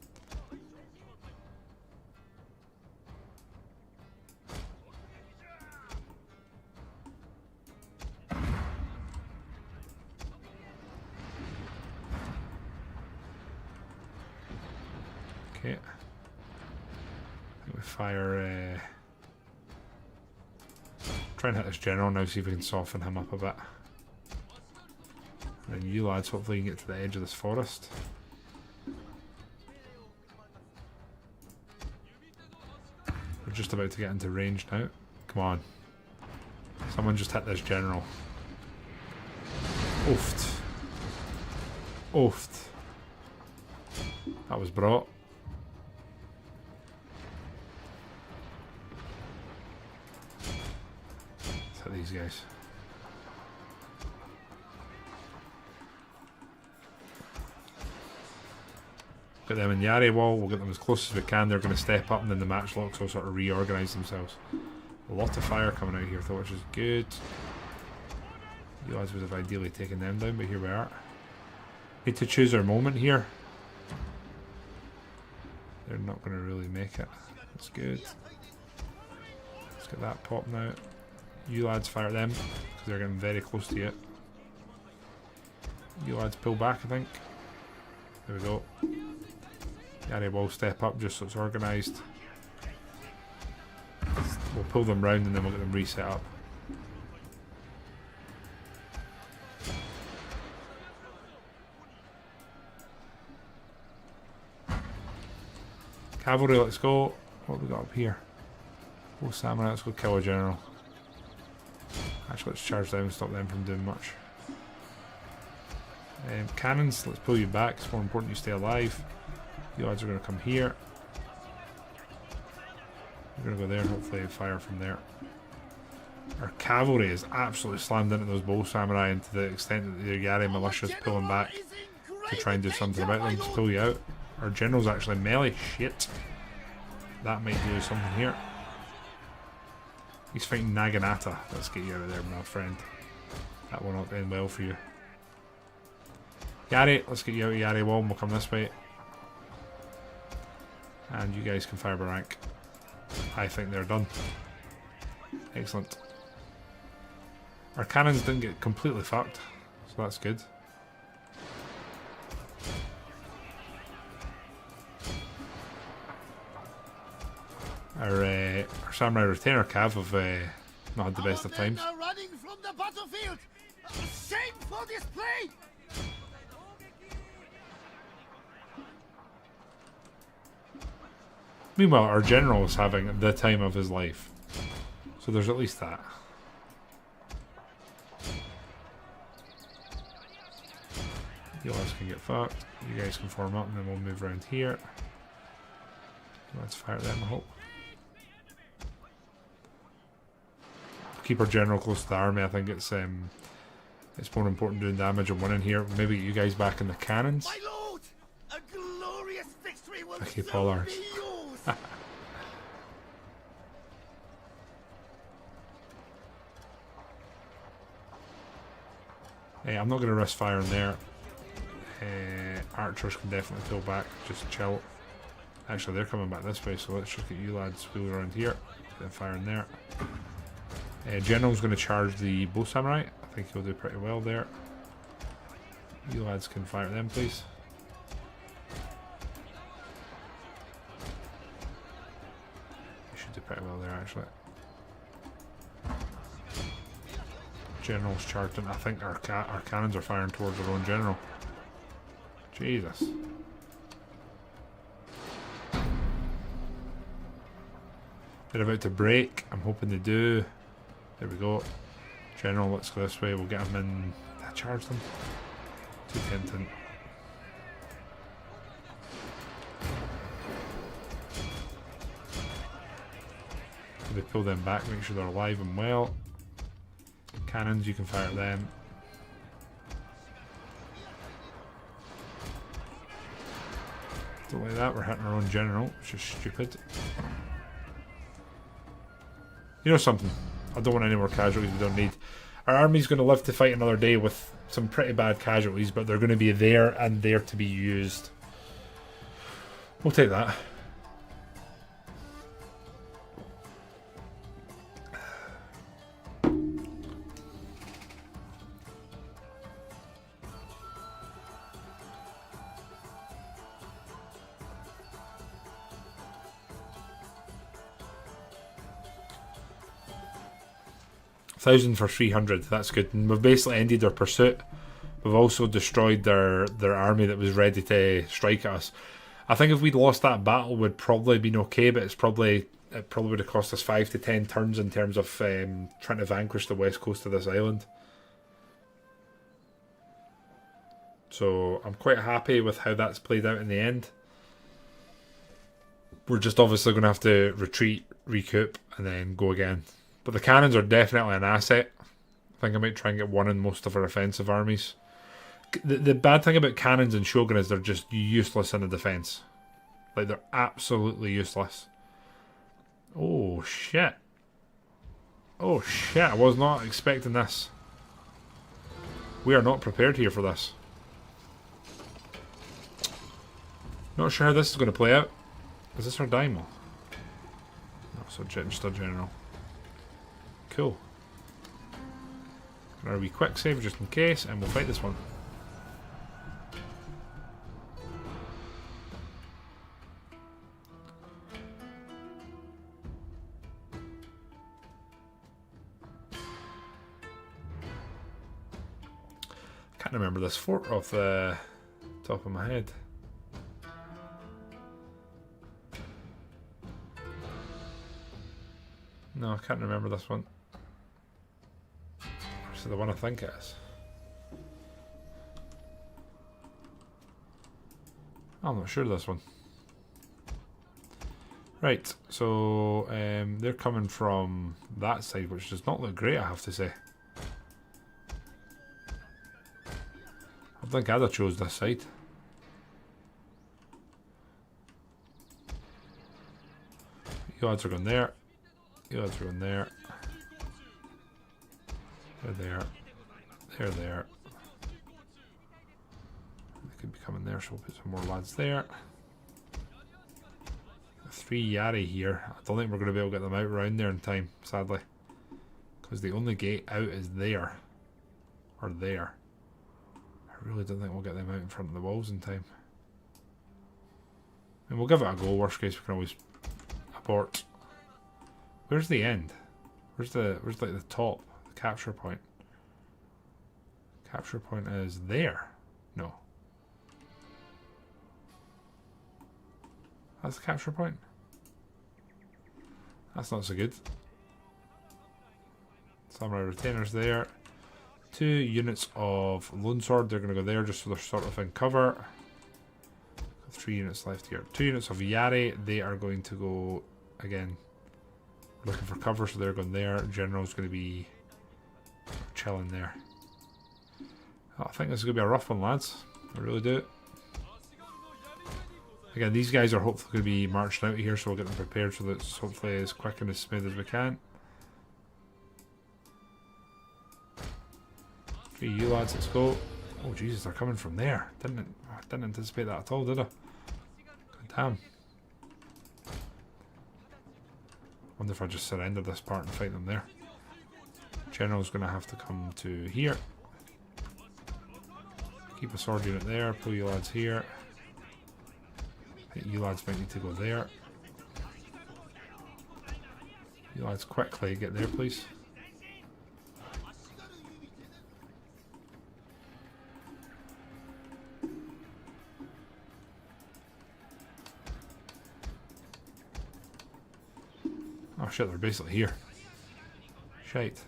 Okay. I think we fire. Try and hit this general now, see if we can soften him up a bit. And then you lads, hopefully you can get to the edge of this forest. We're just about to get into range now. Come on. Someone just hit this general. Oofed. Oofed. That was brought. Let's hit these guys. Get them in the area wall, we'll get them as close as we can. They're going to step up and then the matchlocks will sort of reorganise themselves. A lot of fire coming out here though, which is good. You guys would have ideally taken them down, but here we are. Need to choose our moment here. They're not going to really make it. That's good. Let's get that pop now. You lads fire at them, because they're getting very close to it. You lads pull back, I think. There we go. The area will step up just so it's organised. We'll pull them round and then we'll get them reset up. Cavalry, let's go. What have we got up here? Oh, samurai, let's go kill a general. Actually, let's charge them and stop them from doing much. Cannons, let's pull you back. It's more important you stay alive. You lads are going to come here. We're going to go there and hopefully fire from there. Our cavalry is absolutely slammed into those bow samurai, and to the extent that the Yari militia's pulling back to try and do something about them to pull you out. Our general's actually melee. Shit. That might do something here. He's fighting Naginata. Let's get you out of there, my friend. That will not end well for you. Yari, let's get you out of Yari wall and we'll come this way. And you guys can fire by rank. I think they're done. Excellent. Our cannons didn't get completely fucked, so that's good. Our samurai retainer cav have not had the best of times. Are running from the battlefield. Shame for display. Meanwhile, our general is having the time of his life. So there's at least that. You guys can get fucked. You guys can form up and then we'll move around here. Let's fire at them, I hope. Keep our general close to the army. I think it's more important doing damage and winning here. Maybe get you guys back in the cannons. My lord, a glorious victory will Okay, soon Pollards. be yours. Hey, I'm not going to risk firing there. Archers can definitely pull back. Just chill. Actually, they're coming back this way, so let's just get you lads wheeled around here. Then firing there. General's going to charge the bow samurai. I think he'll do pretty well there. You lads can fire at them, please. You should do pretty well there, actually. General's charging. I think our cannons are firing towards their own general. Jesus. They're about to break. I'm hoping they do. There we go. General, let's go this way. We'll get him in. Did I charge them? Too tempting. So they pull them back, make sure they're alive and well. Cannons, you can fire at them. Don't like that, we're hitting our own general, which is stupid. You know something? I don't want any more casualties we don't need. Our army's going to live to fight another day with some pretty bad casualties, but they're going to be there and there to be used. We'll take that. $1,000 for 300. That's good. And we've basically ended our pursuit. We've also destroyed their army that was ready to strike at us. I think if we'd lost that battle, we'd probably been okay. But it probably would have cost us 5 to 10 turns in terms of trying to vanquish the west coast of this island. So I'm quite happy with how that's played out in the end. We're just obviously going to have to retreat, recoup, and then go again. But the cannons are definitely an asset. I think I might try and get one in most of our offensive armies. The bad thing about cannons and Shogun is they're just useless in the defense. Like, they're absolutely useless. Oh, shit. Oh, shit. I was not expecting this. We are not prepared here for this. Not sure how this is going to play out. Is this our Daimo? No, so just a general. Cool. Are we quick save just in case, and we'll fight this one. Can't remember this fort off the top of my head. No, I can't remember this one. Is it the one I think it is? I'm not sure of this one. Right, so they're coming from that side, which does not look great, I have to say. I think I'd have chose this side. You odds are going there. You odds are going there. They're there. They're there. They could be coming there, so we'll put some more lads there. 3 Yari here. I don't think we're going to be able to get them out around there in time, sadly. Because the only gate out is there. Or there. I really don't think we'll get them out in front of the walls in time. And we'll give it a go. Worst case, we can always abort. Where's the end? Where's like the top? The capture point. Capture point is there. No. That's the capture point. That's not so good. Samurai retainers there. 2 units of longsword. They're going to go there just so they're sort of in cover. 3 units left here. 2 units of Yari. They are going to go again. Looking for cover, so they're going there. General's going to be chilling there. Oh, I think this is going to be a rough one, lads. I really do. Again, these guys are hopefully going to be marched out of here, so we'll get them prepared so that it's hopefully as quick and as smooth as we can. 3 you lads, let's go. Oh Jesus, they're coming from there. Didn't anticipate that at all, did I? God damn. Wonder if I just surrender this part and fight them there. General's going to have to come to here. Keep a sword unit there. Pull you lads here. I think you lads might need to go there. You lads quickly get there, please. Oh shit, they're basically here. Shite.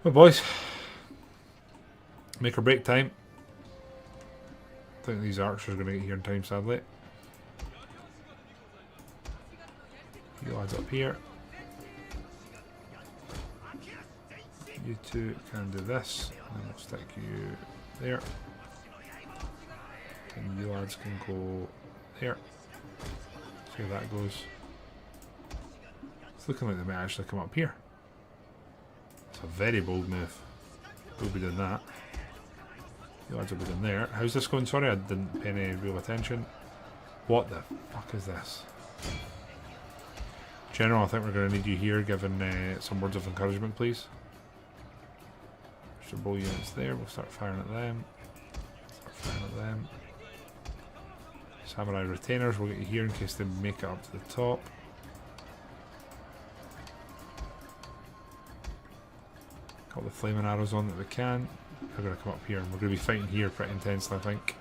Well, boys, make or break time. I think these archers are going to get here in time, sadly. You lads up here. You two can do this, and then we'll stick you there. And you lads can go there. See how that goes. It's looking like they might actually come up here. It's a very bold move. We'll be doing that. You lads will be doing there. How's this going? Sorry, I didn't pay any real attention. What the fuck is this? General, I think we're going to need you here, given some words of encouragement, please. There's some bull units there. We'll start firing at them. Start firing at them. Samurai retainers, we'll get you here in case they make it up to the top. Got the flaming arrows on that we can. They're going to come up here, and we're going to be fighting here pretty intensely, I think.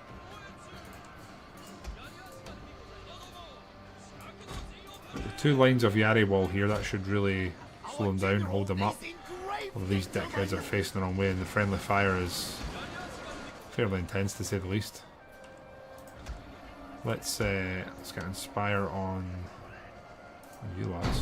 The 2 lines of Yari wall here, that should really slow them down, hold them up. Although these dickheads are facing the wrong way, and the friendly fire is fairly intense to say the least. Let's get Inspire on you lads.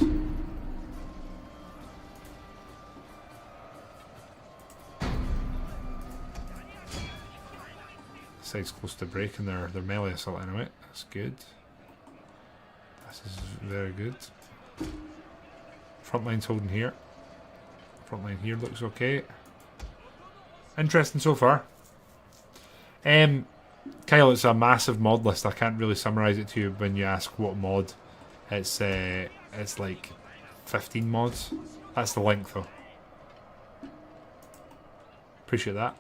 The side's close to breaking their melee assault anyway. That's good. This is very good. Front line's holding here. Front line here looks okay. Interesting so far. Kyle, it's a massive mod list. I can't really summarise it to you when you ask what mod. It's like 15 mods. That's the link though. Appreciate that.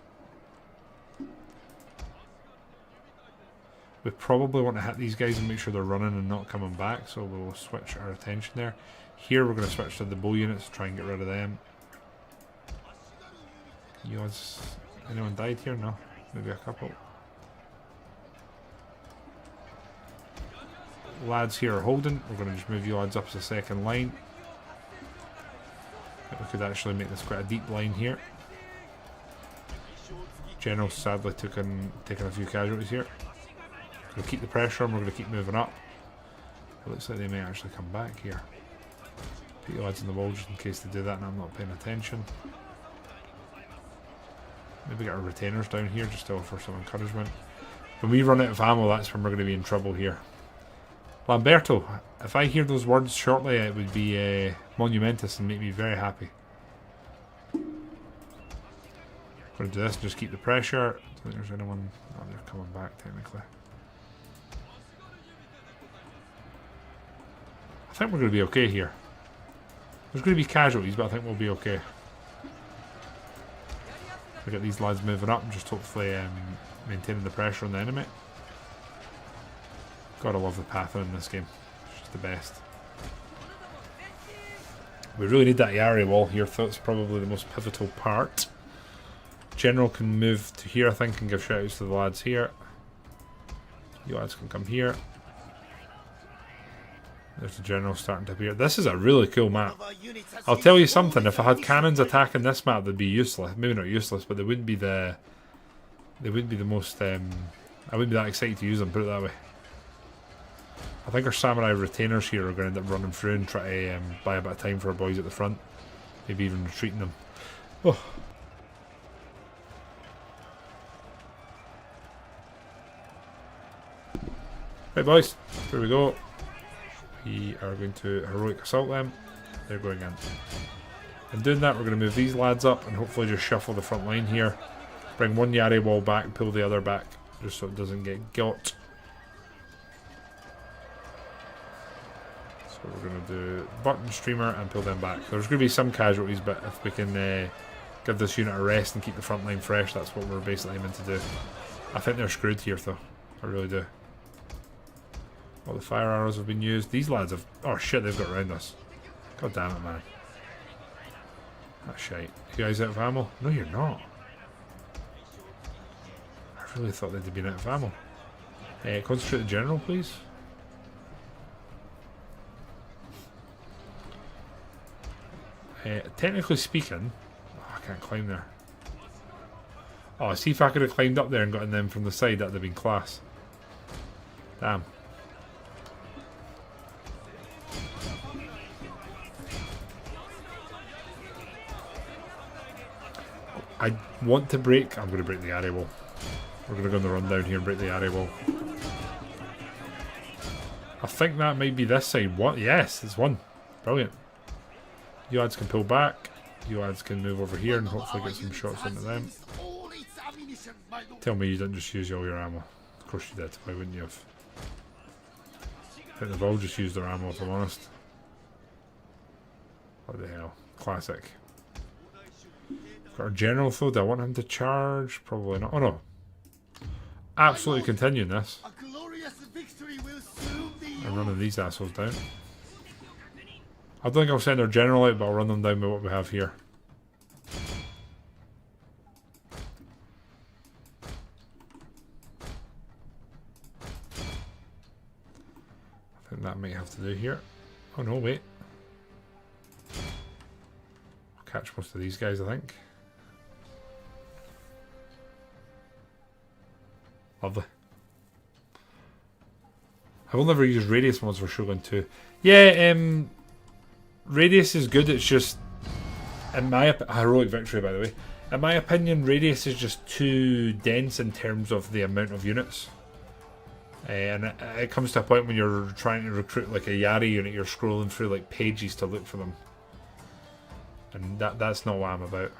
We probably want to hit these guys and make sure they're running and not coming back, so we'll switch our attention there. Here we're going to switch to the bow units to try and get rid of them. Anyone died here? No. Maybe a couple. Lads here are holding. We're going to just move you lads up as a second line. I think we could actually make this quite a deep line here. General sadly taking a few casualties here. We'll keep the pressure on, we're going to keep moving up. It looks like they may actually come back here. Put your lads in the wall just in case they do that and I'm not paying attention. Maybe get our retainers down here just to offer some encouragement. When we run out of ammo, that's when we're going to be in trouble here. Lamberto, if I hear those words shortly, it would be monumentous and make me very happy. Going to do this and just keep the pressure. I don't think there's anyone. Oh, they're coming back technically. I think we're going to be okay here. There's going to be casualties, but I think we'll be okay. We get these lads moving up and just hopefully maintaining the pressure on the enemy. Gotta love the pathing in this game. It's just the best. We really need that Yari wall here, so it's probably the most pivotal part. General can move to here, I think, and give shoutouts to the lads here. You lads can come here. There's the general starting to appear. This is a really cool map. I'll tell you something, if I had cannons attacking this map, they'd be useless. Maybe not useless, but they wouldn't be the most I wouldn't be that excited to use them, put it that way. I think our samurai retainers here are going to end up running through and try to buy a bit of time for our boys at the front. Maybe even retreating them. Oh. Right boys, here we go. We are going to heroic assault them. They're going in. In doing that, we're going to move these lads up and hopefully just shuffle the front line here. Bring one Yari wall back, pull the other back, just so it doesn't get got. So we're going to do button streamer and pull them back. There's going to be some casualties, but if we can give this unit a rest and keep the front line fresh, that's what we're basically aiming to do. I think they're screwed here though. I really do. All the fire arrows have been used. These lads have... Oh shit, they've got around us. God damn it, man. That's shite. You guys out of ammo? No, you're not. I really thought they'd have been out of ammo. Concentrate the general, please. Technically speaking... Oh, I can't climb there. Oh, see if I could have climbed up there and gotten them from the side, that would have been class. Damn. I want to break. I'm going to break the area wall. We're going to go on the run down here and break the area wall. I think that might be this side. What? Yes, it's one. Brilliant. You lads can pull back. You lads can move over here and hopefully get some shots into them. Tell me you didn't just use all your ammo. Of course you did. Why wouldn't you have? I think they've all just used their ammo, if I'm honest. What the hell? Classic. Got our general though. Do I want him to charge? Probably not. Oh no. Absolutely continuing this. I'm running these assholes down. I don't think I'll send our general out, but I'll run them down with what we have here. I think that might have to do here. Oh no, wait. I'll catch most of these guys, I think. Lovely. I will never use radius mods for Shogun 2. Yeah, radius is good, it's just, in my heroic victory by the way, in my opinion radius is just too dense in terms of the amount of units. And it comes to a point when you're trying to recruit like a Yari unit, you're scrolling through like pages to look for them. And that's not what I'm about.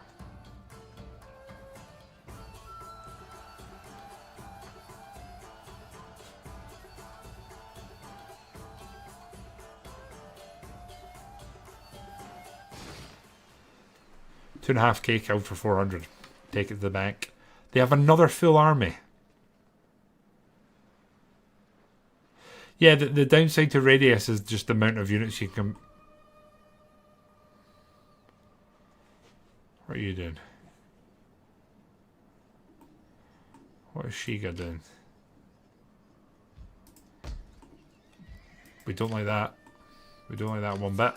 $2.5k killed for 400. Take it to the bank. They have another full army. Yeah, the downside to radius is just the amount of units you can... What are you doing? What is Shiga doing? We don't like that. We don't like that one bit.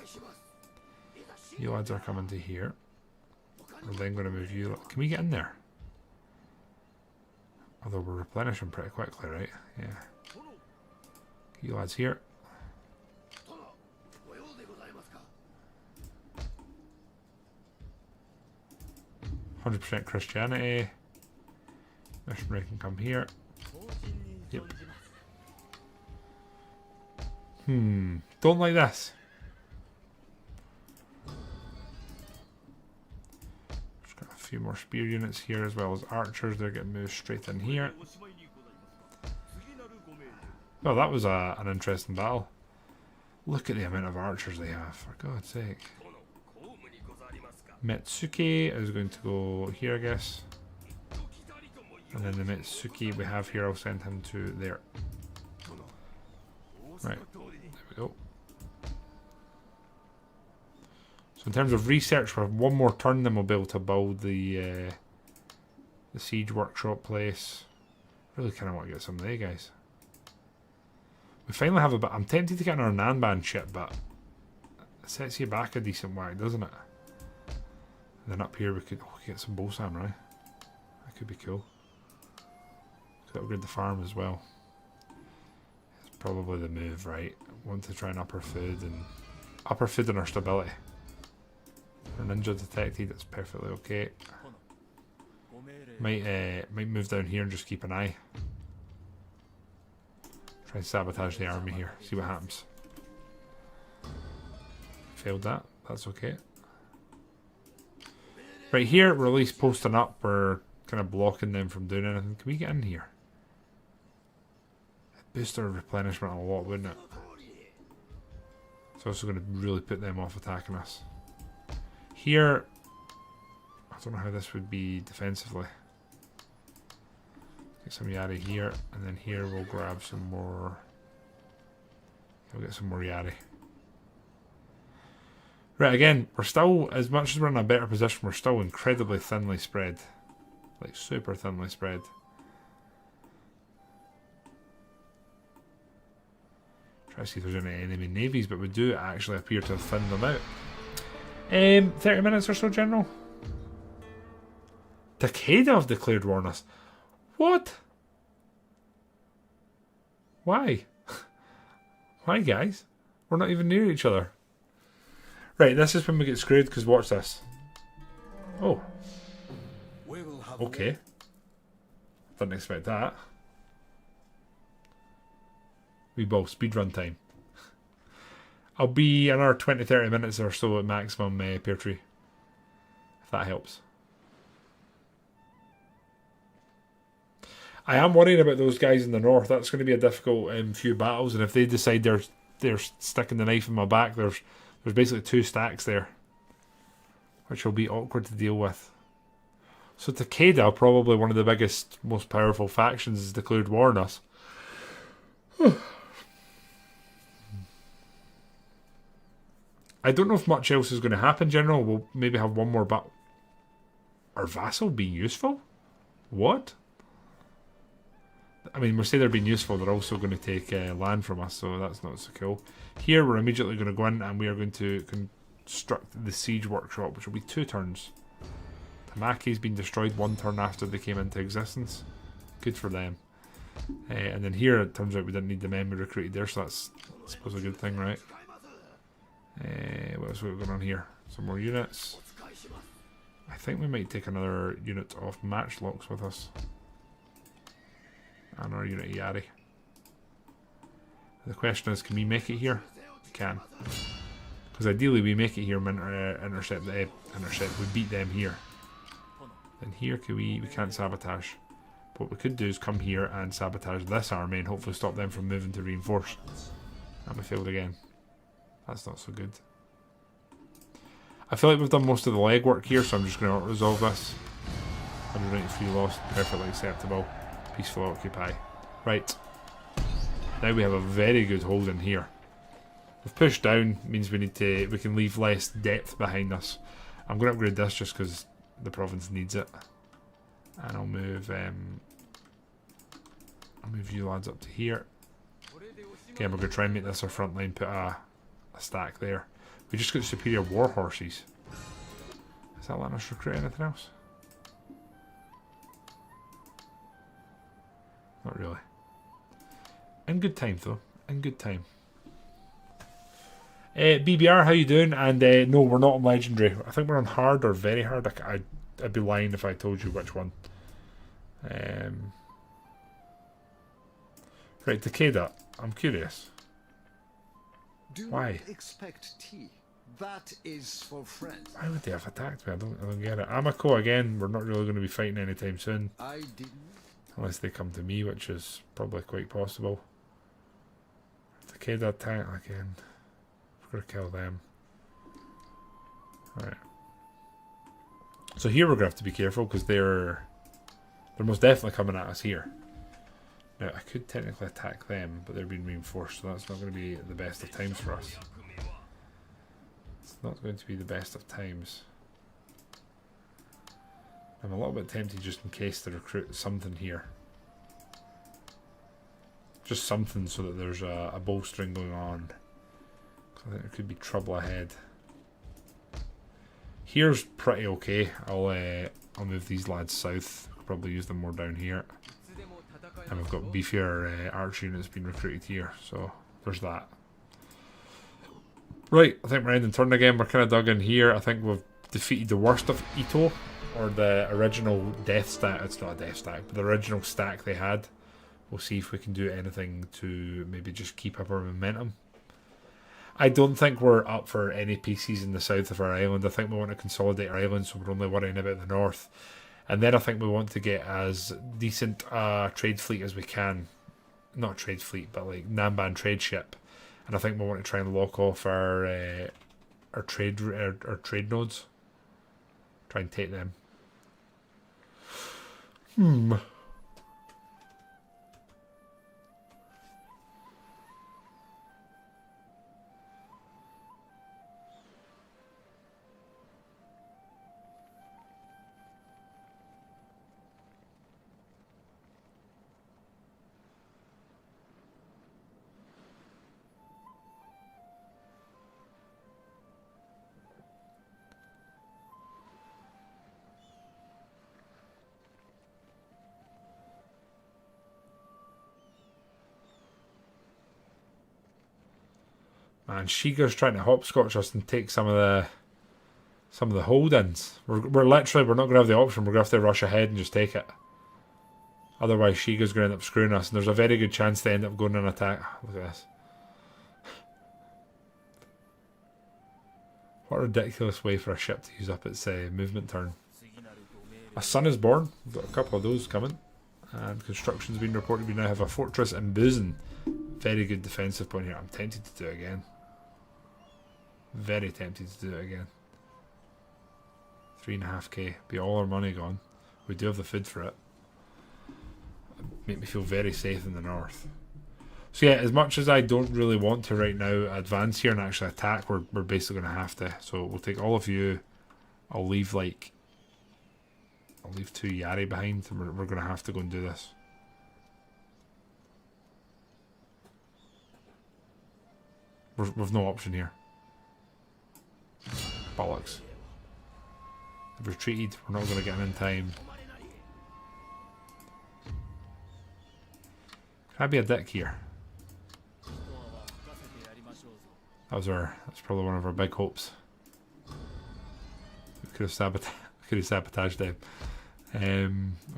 You lads are coming to here. We're then going to move you. Can we get in there? Although we're replenishing pretty quickly, right? Yeah. You lads here. 100% Christianity. Missionary can come here. Yep. Don't like this. Just got a few more spear units here as well as archers. They're getting moved straight in here. Well, that was an interesting battle. Look at the amount of archers they have, for God's sake. Metsuki is going to go here, I guess. And then the Metsuki we have here, I'll send him to there. Right, there we go. So in terms of research, for one more turn, then we'll be able to build the siege workshop place. Really kind of want to get some of they guys. We finally have a bit. I'm tempted to get on our Nanban ship, but it sets you back a decent whack, doesn't it? And then up here we could get some bow samurai. That could be cool. Could upgrade the farm as well. It's probably the move, right? Want to try and upper food and our stability. Our ninja detected. That's perfectly okay. Might move down here and just keep an eye. Try and sabotage the army here. See what happens. Failed that. That's okay. Right here, we're at least posting up. We're kind of blocking them from doing anything. Can we get in here? It'd boost our replenishment a lot, wouldn't it? It's also going to really put them off attacking us. Here, I don't know how this would be defensively. Get some Yari here, and then here we'll grab some more. We'll get some more Yari. Right, again, we're still, as much as we're in a better position, we're still incredibly thinly spread. Like, super thinly spread. Try to see if there's any enemy navies, but we do actually appear to have thinned them out. 30 minutes or so, General? Taketa have declared war on us. What? Why? Why, guys? We're not even near each other. Right, this is when we get screwed, because watch this. Oh. Okay. Didn't expect that. We both speedrun time. I'll be another 20-30 minutes or so at maximum pear tree. If that helps. I am worried about those guys in the north. That's going to be a difficult few battles, and if they decide they're sticking the knife in my back, there's basically 2 stacks there, which will be awkward to deal with. So Takeda, probably one of the biggest, most powerful factions, has declared war on us. I don't know if much else is going to happen, General. We'll maybe have one more battle. Our vassal being useful? What? I mean, we say they're being useful, they're also going to take land from us, so that's not so cool. Here, we're immediately going to go in and we are going to construct the siege workshop, which will be 2 turns. Tamaki's been destroyed 1 turn after they came into existence. Good for them. And then here, it turns out we didn't need the men we recruited there, so that's I suppose a good thing, right? What else have we got going on here? Some more units. I think we might take another unit of matchlocks with us. And our unit of Yari. The question is, can we make it here? We can. Because ideally we make it here and intercept. We beat them here. Then here we can't sabotage. What we could do is come here and sabotage this army and hopefully stop them from moving to reinforce. And we failed again. That's not so good. I feel like we've done most of the legwork here, so I'm just going to resolve this. 193 lost, perfectly acceptable. Peaceful occupy. Right. Now we have a very good hold in here. We've pushed down, means we can leave less depth behind us. I'm going to upgrade this just because the province needs it. And I'll move you lads up to here. Again, we're going to try and make this our front line, put a stack there. We just got superior war horses. Is that letting us recruit anything else? Not really. In good time though. In good time. BBR, how you doing? And no, we're not on legendary. I think we're on hard or very hard. I'd be lying if I told you which one. Right, Takeda. I'm curious. Why? Do not expect tea. That is for friends. Why would they have attacked me? I don't get it. Amako again. We're not really going to be fighting anytime soon. I didn't. Unless they come to me, which is probably quite possible. Takeda attack again. We're going to kill them. Alright. So here we're going to have to be careful because they're most definitely coming at us here. Now I could technically attack them, but they're being reinforced, so that's not going to be the best of times for us. It's not going to be the best of times. I'm a little bit tempted just in case to recruit something here. Just something so that there's a bolstering going on. I think there could be trouble ahead. Here's pretty okay. I'll move these lads south. I'll probably use them more down here. And we've got beefier archer units being recruited here, so there's that. Right, I think we're ending turn again. We're kind of dug in here. I think we've defeated the worst of Ito, or the original death stack. It's not a death stack, but the original stack they had. We'll see if we can do anything to maybe just keep up our momentum. I don't think we're up for any PCs in the south of our island. I think we want to consolidate our island, so we're only worrying about the north. And then I think we want to get as decent trade fleet as we can. Not trade fleet, but like Namban trade ship. And I think we want to try and lock off our trade nodes. Try and take them. And Shiga's trying to hopscotch us and take some of the hold-ins. We're literally, we're not going to have the option. We're going to have to rush ahead and just take it. Otherwise, Shiga's going to end up screwing us. And there's a very good chance they end up going on attack. Look at this. What a ridiculous way for a ship to use up its movement turn. A son is born. We've got a couple of those coming. And construction's been reported. We now have a fortress in Busan. Very good defensive point here. I'm tempted to do it again. Very tempted to do it again. 3.5k. Be all our money gone. We do have the food for it. Make me feel very safe in the north. So yeah, as much as I don't really want to right now advance here and actually attack, we're basically going to have to. So we'll take all of you. I'll leave 2 Yari behind, and we're going to have to go and do this. We've no option here. Bollocks. They've retreated. We're not going to get in time. Can I be a dick here? That's probably one of our big hopes. We could have sabotaged them.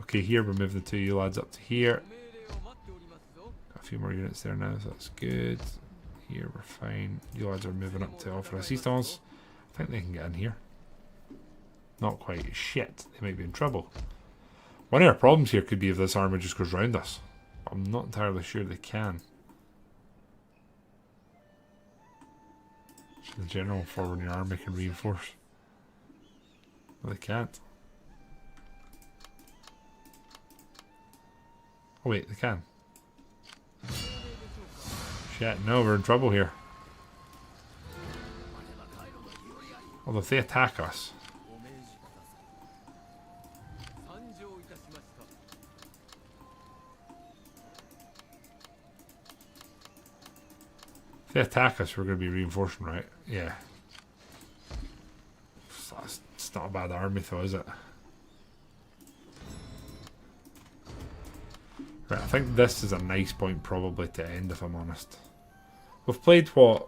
Okay, here we're moving the 2 you lads up to here. Got a few more units there now, so that's good. Here we're fine. You lads are moving up to offer assistance. I think they can get in here. Not quite. Shit, they might be in trouble. One of our problems here could be if this army just goes round us. I'm not entirely sure they can. So the general forward in your army can reinforce. Well, they can't. Oh wait, they can. Shit, no, we're in trouble here. Although if they attack us... If they attack us, we're going to be reinforcing, right? Yeah. It's not a bad army though, is it? Right, I think this is a nice point probably to end, if I'm honest. We've played, what,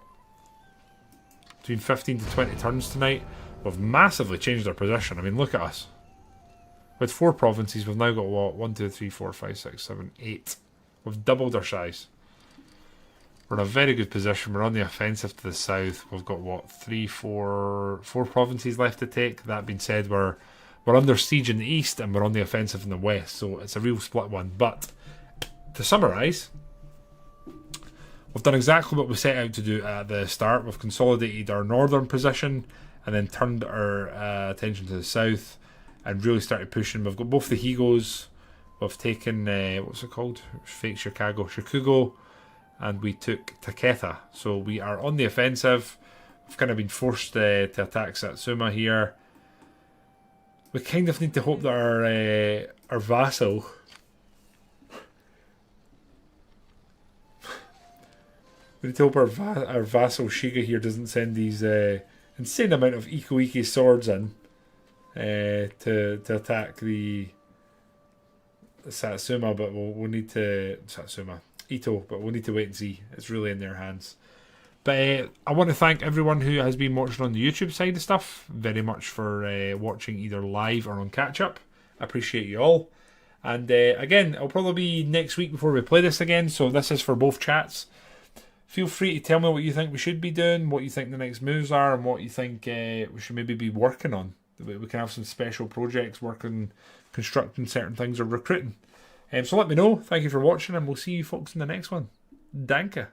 between 15 to 20 turns tonight. We've massively changed our position. I mean, look at us. With 4 provinces, we've now got, what, 1, 2, 3, 4, 5, 6, 7, 8. We've doubled our size. We're in a very good position. We're on the offensive to the south. We've got, what, 4 provinces left to take. That being said, we're under siege in the east and we're on the offensive in the west. So it's a real split one. But to summarise, we've done exactly what we set out to do at the start. We've consolidated our northern position and then turned our attention to the south and really started pushing. We've got both the Higos. We've taken, what's it called? Fake Chicago. Chikugo. And we took Taketa. So we are on the offensive. We've kind of been forced to attack Satsuma here. We kind of need to hope that our vassal... We need to hope our vassal Shiga here doesn't send these insane amount of Iko swords in to attack the Satsuma, but we'll need to... Ito, but we'll need to wait and see. It's really in their hands. But I want to thank everyone who has been watching on the YouTube side of stuff very much for watching either live or on catch-up. I appreciate you all. And again, it'll probably be next week before we play this again, so this is for both chats. Feel free to tell me what you think we should be doing, what you think the next moves are, and what you think we should maybe be working on. We can have some special projects working, constructing certain things or recruiting. So let me know. Thank you for watching, and we'll see you folks in the next one. Danke.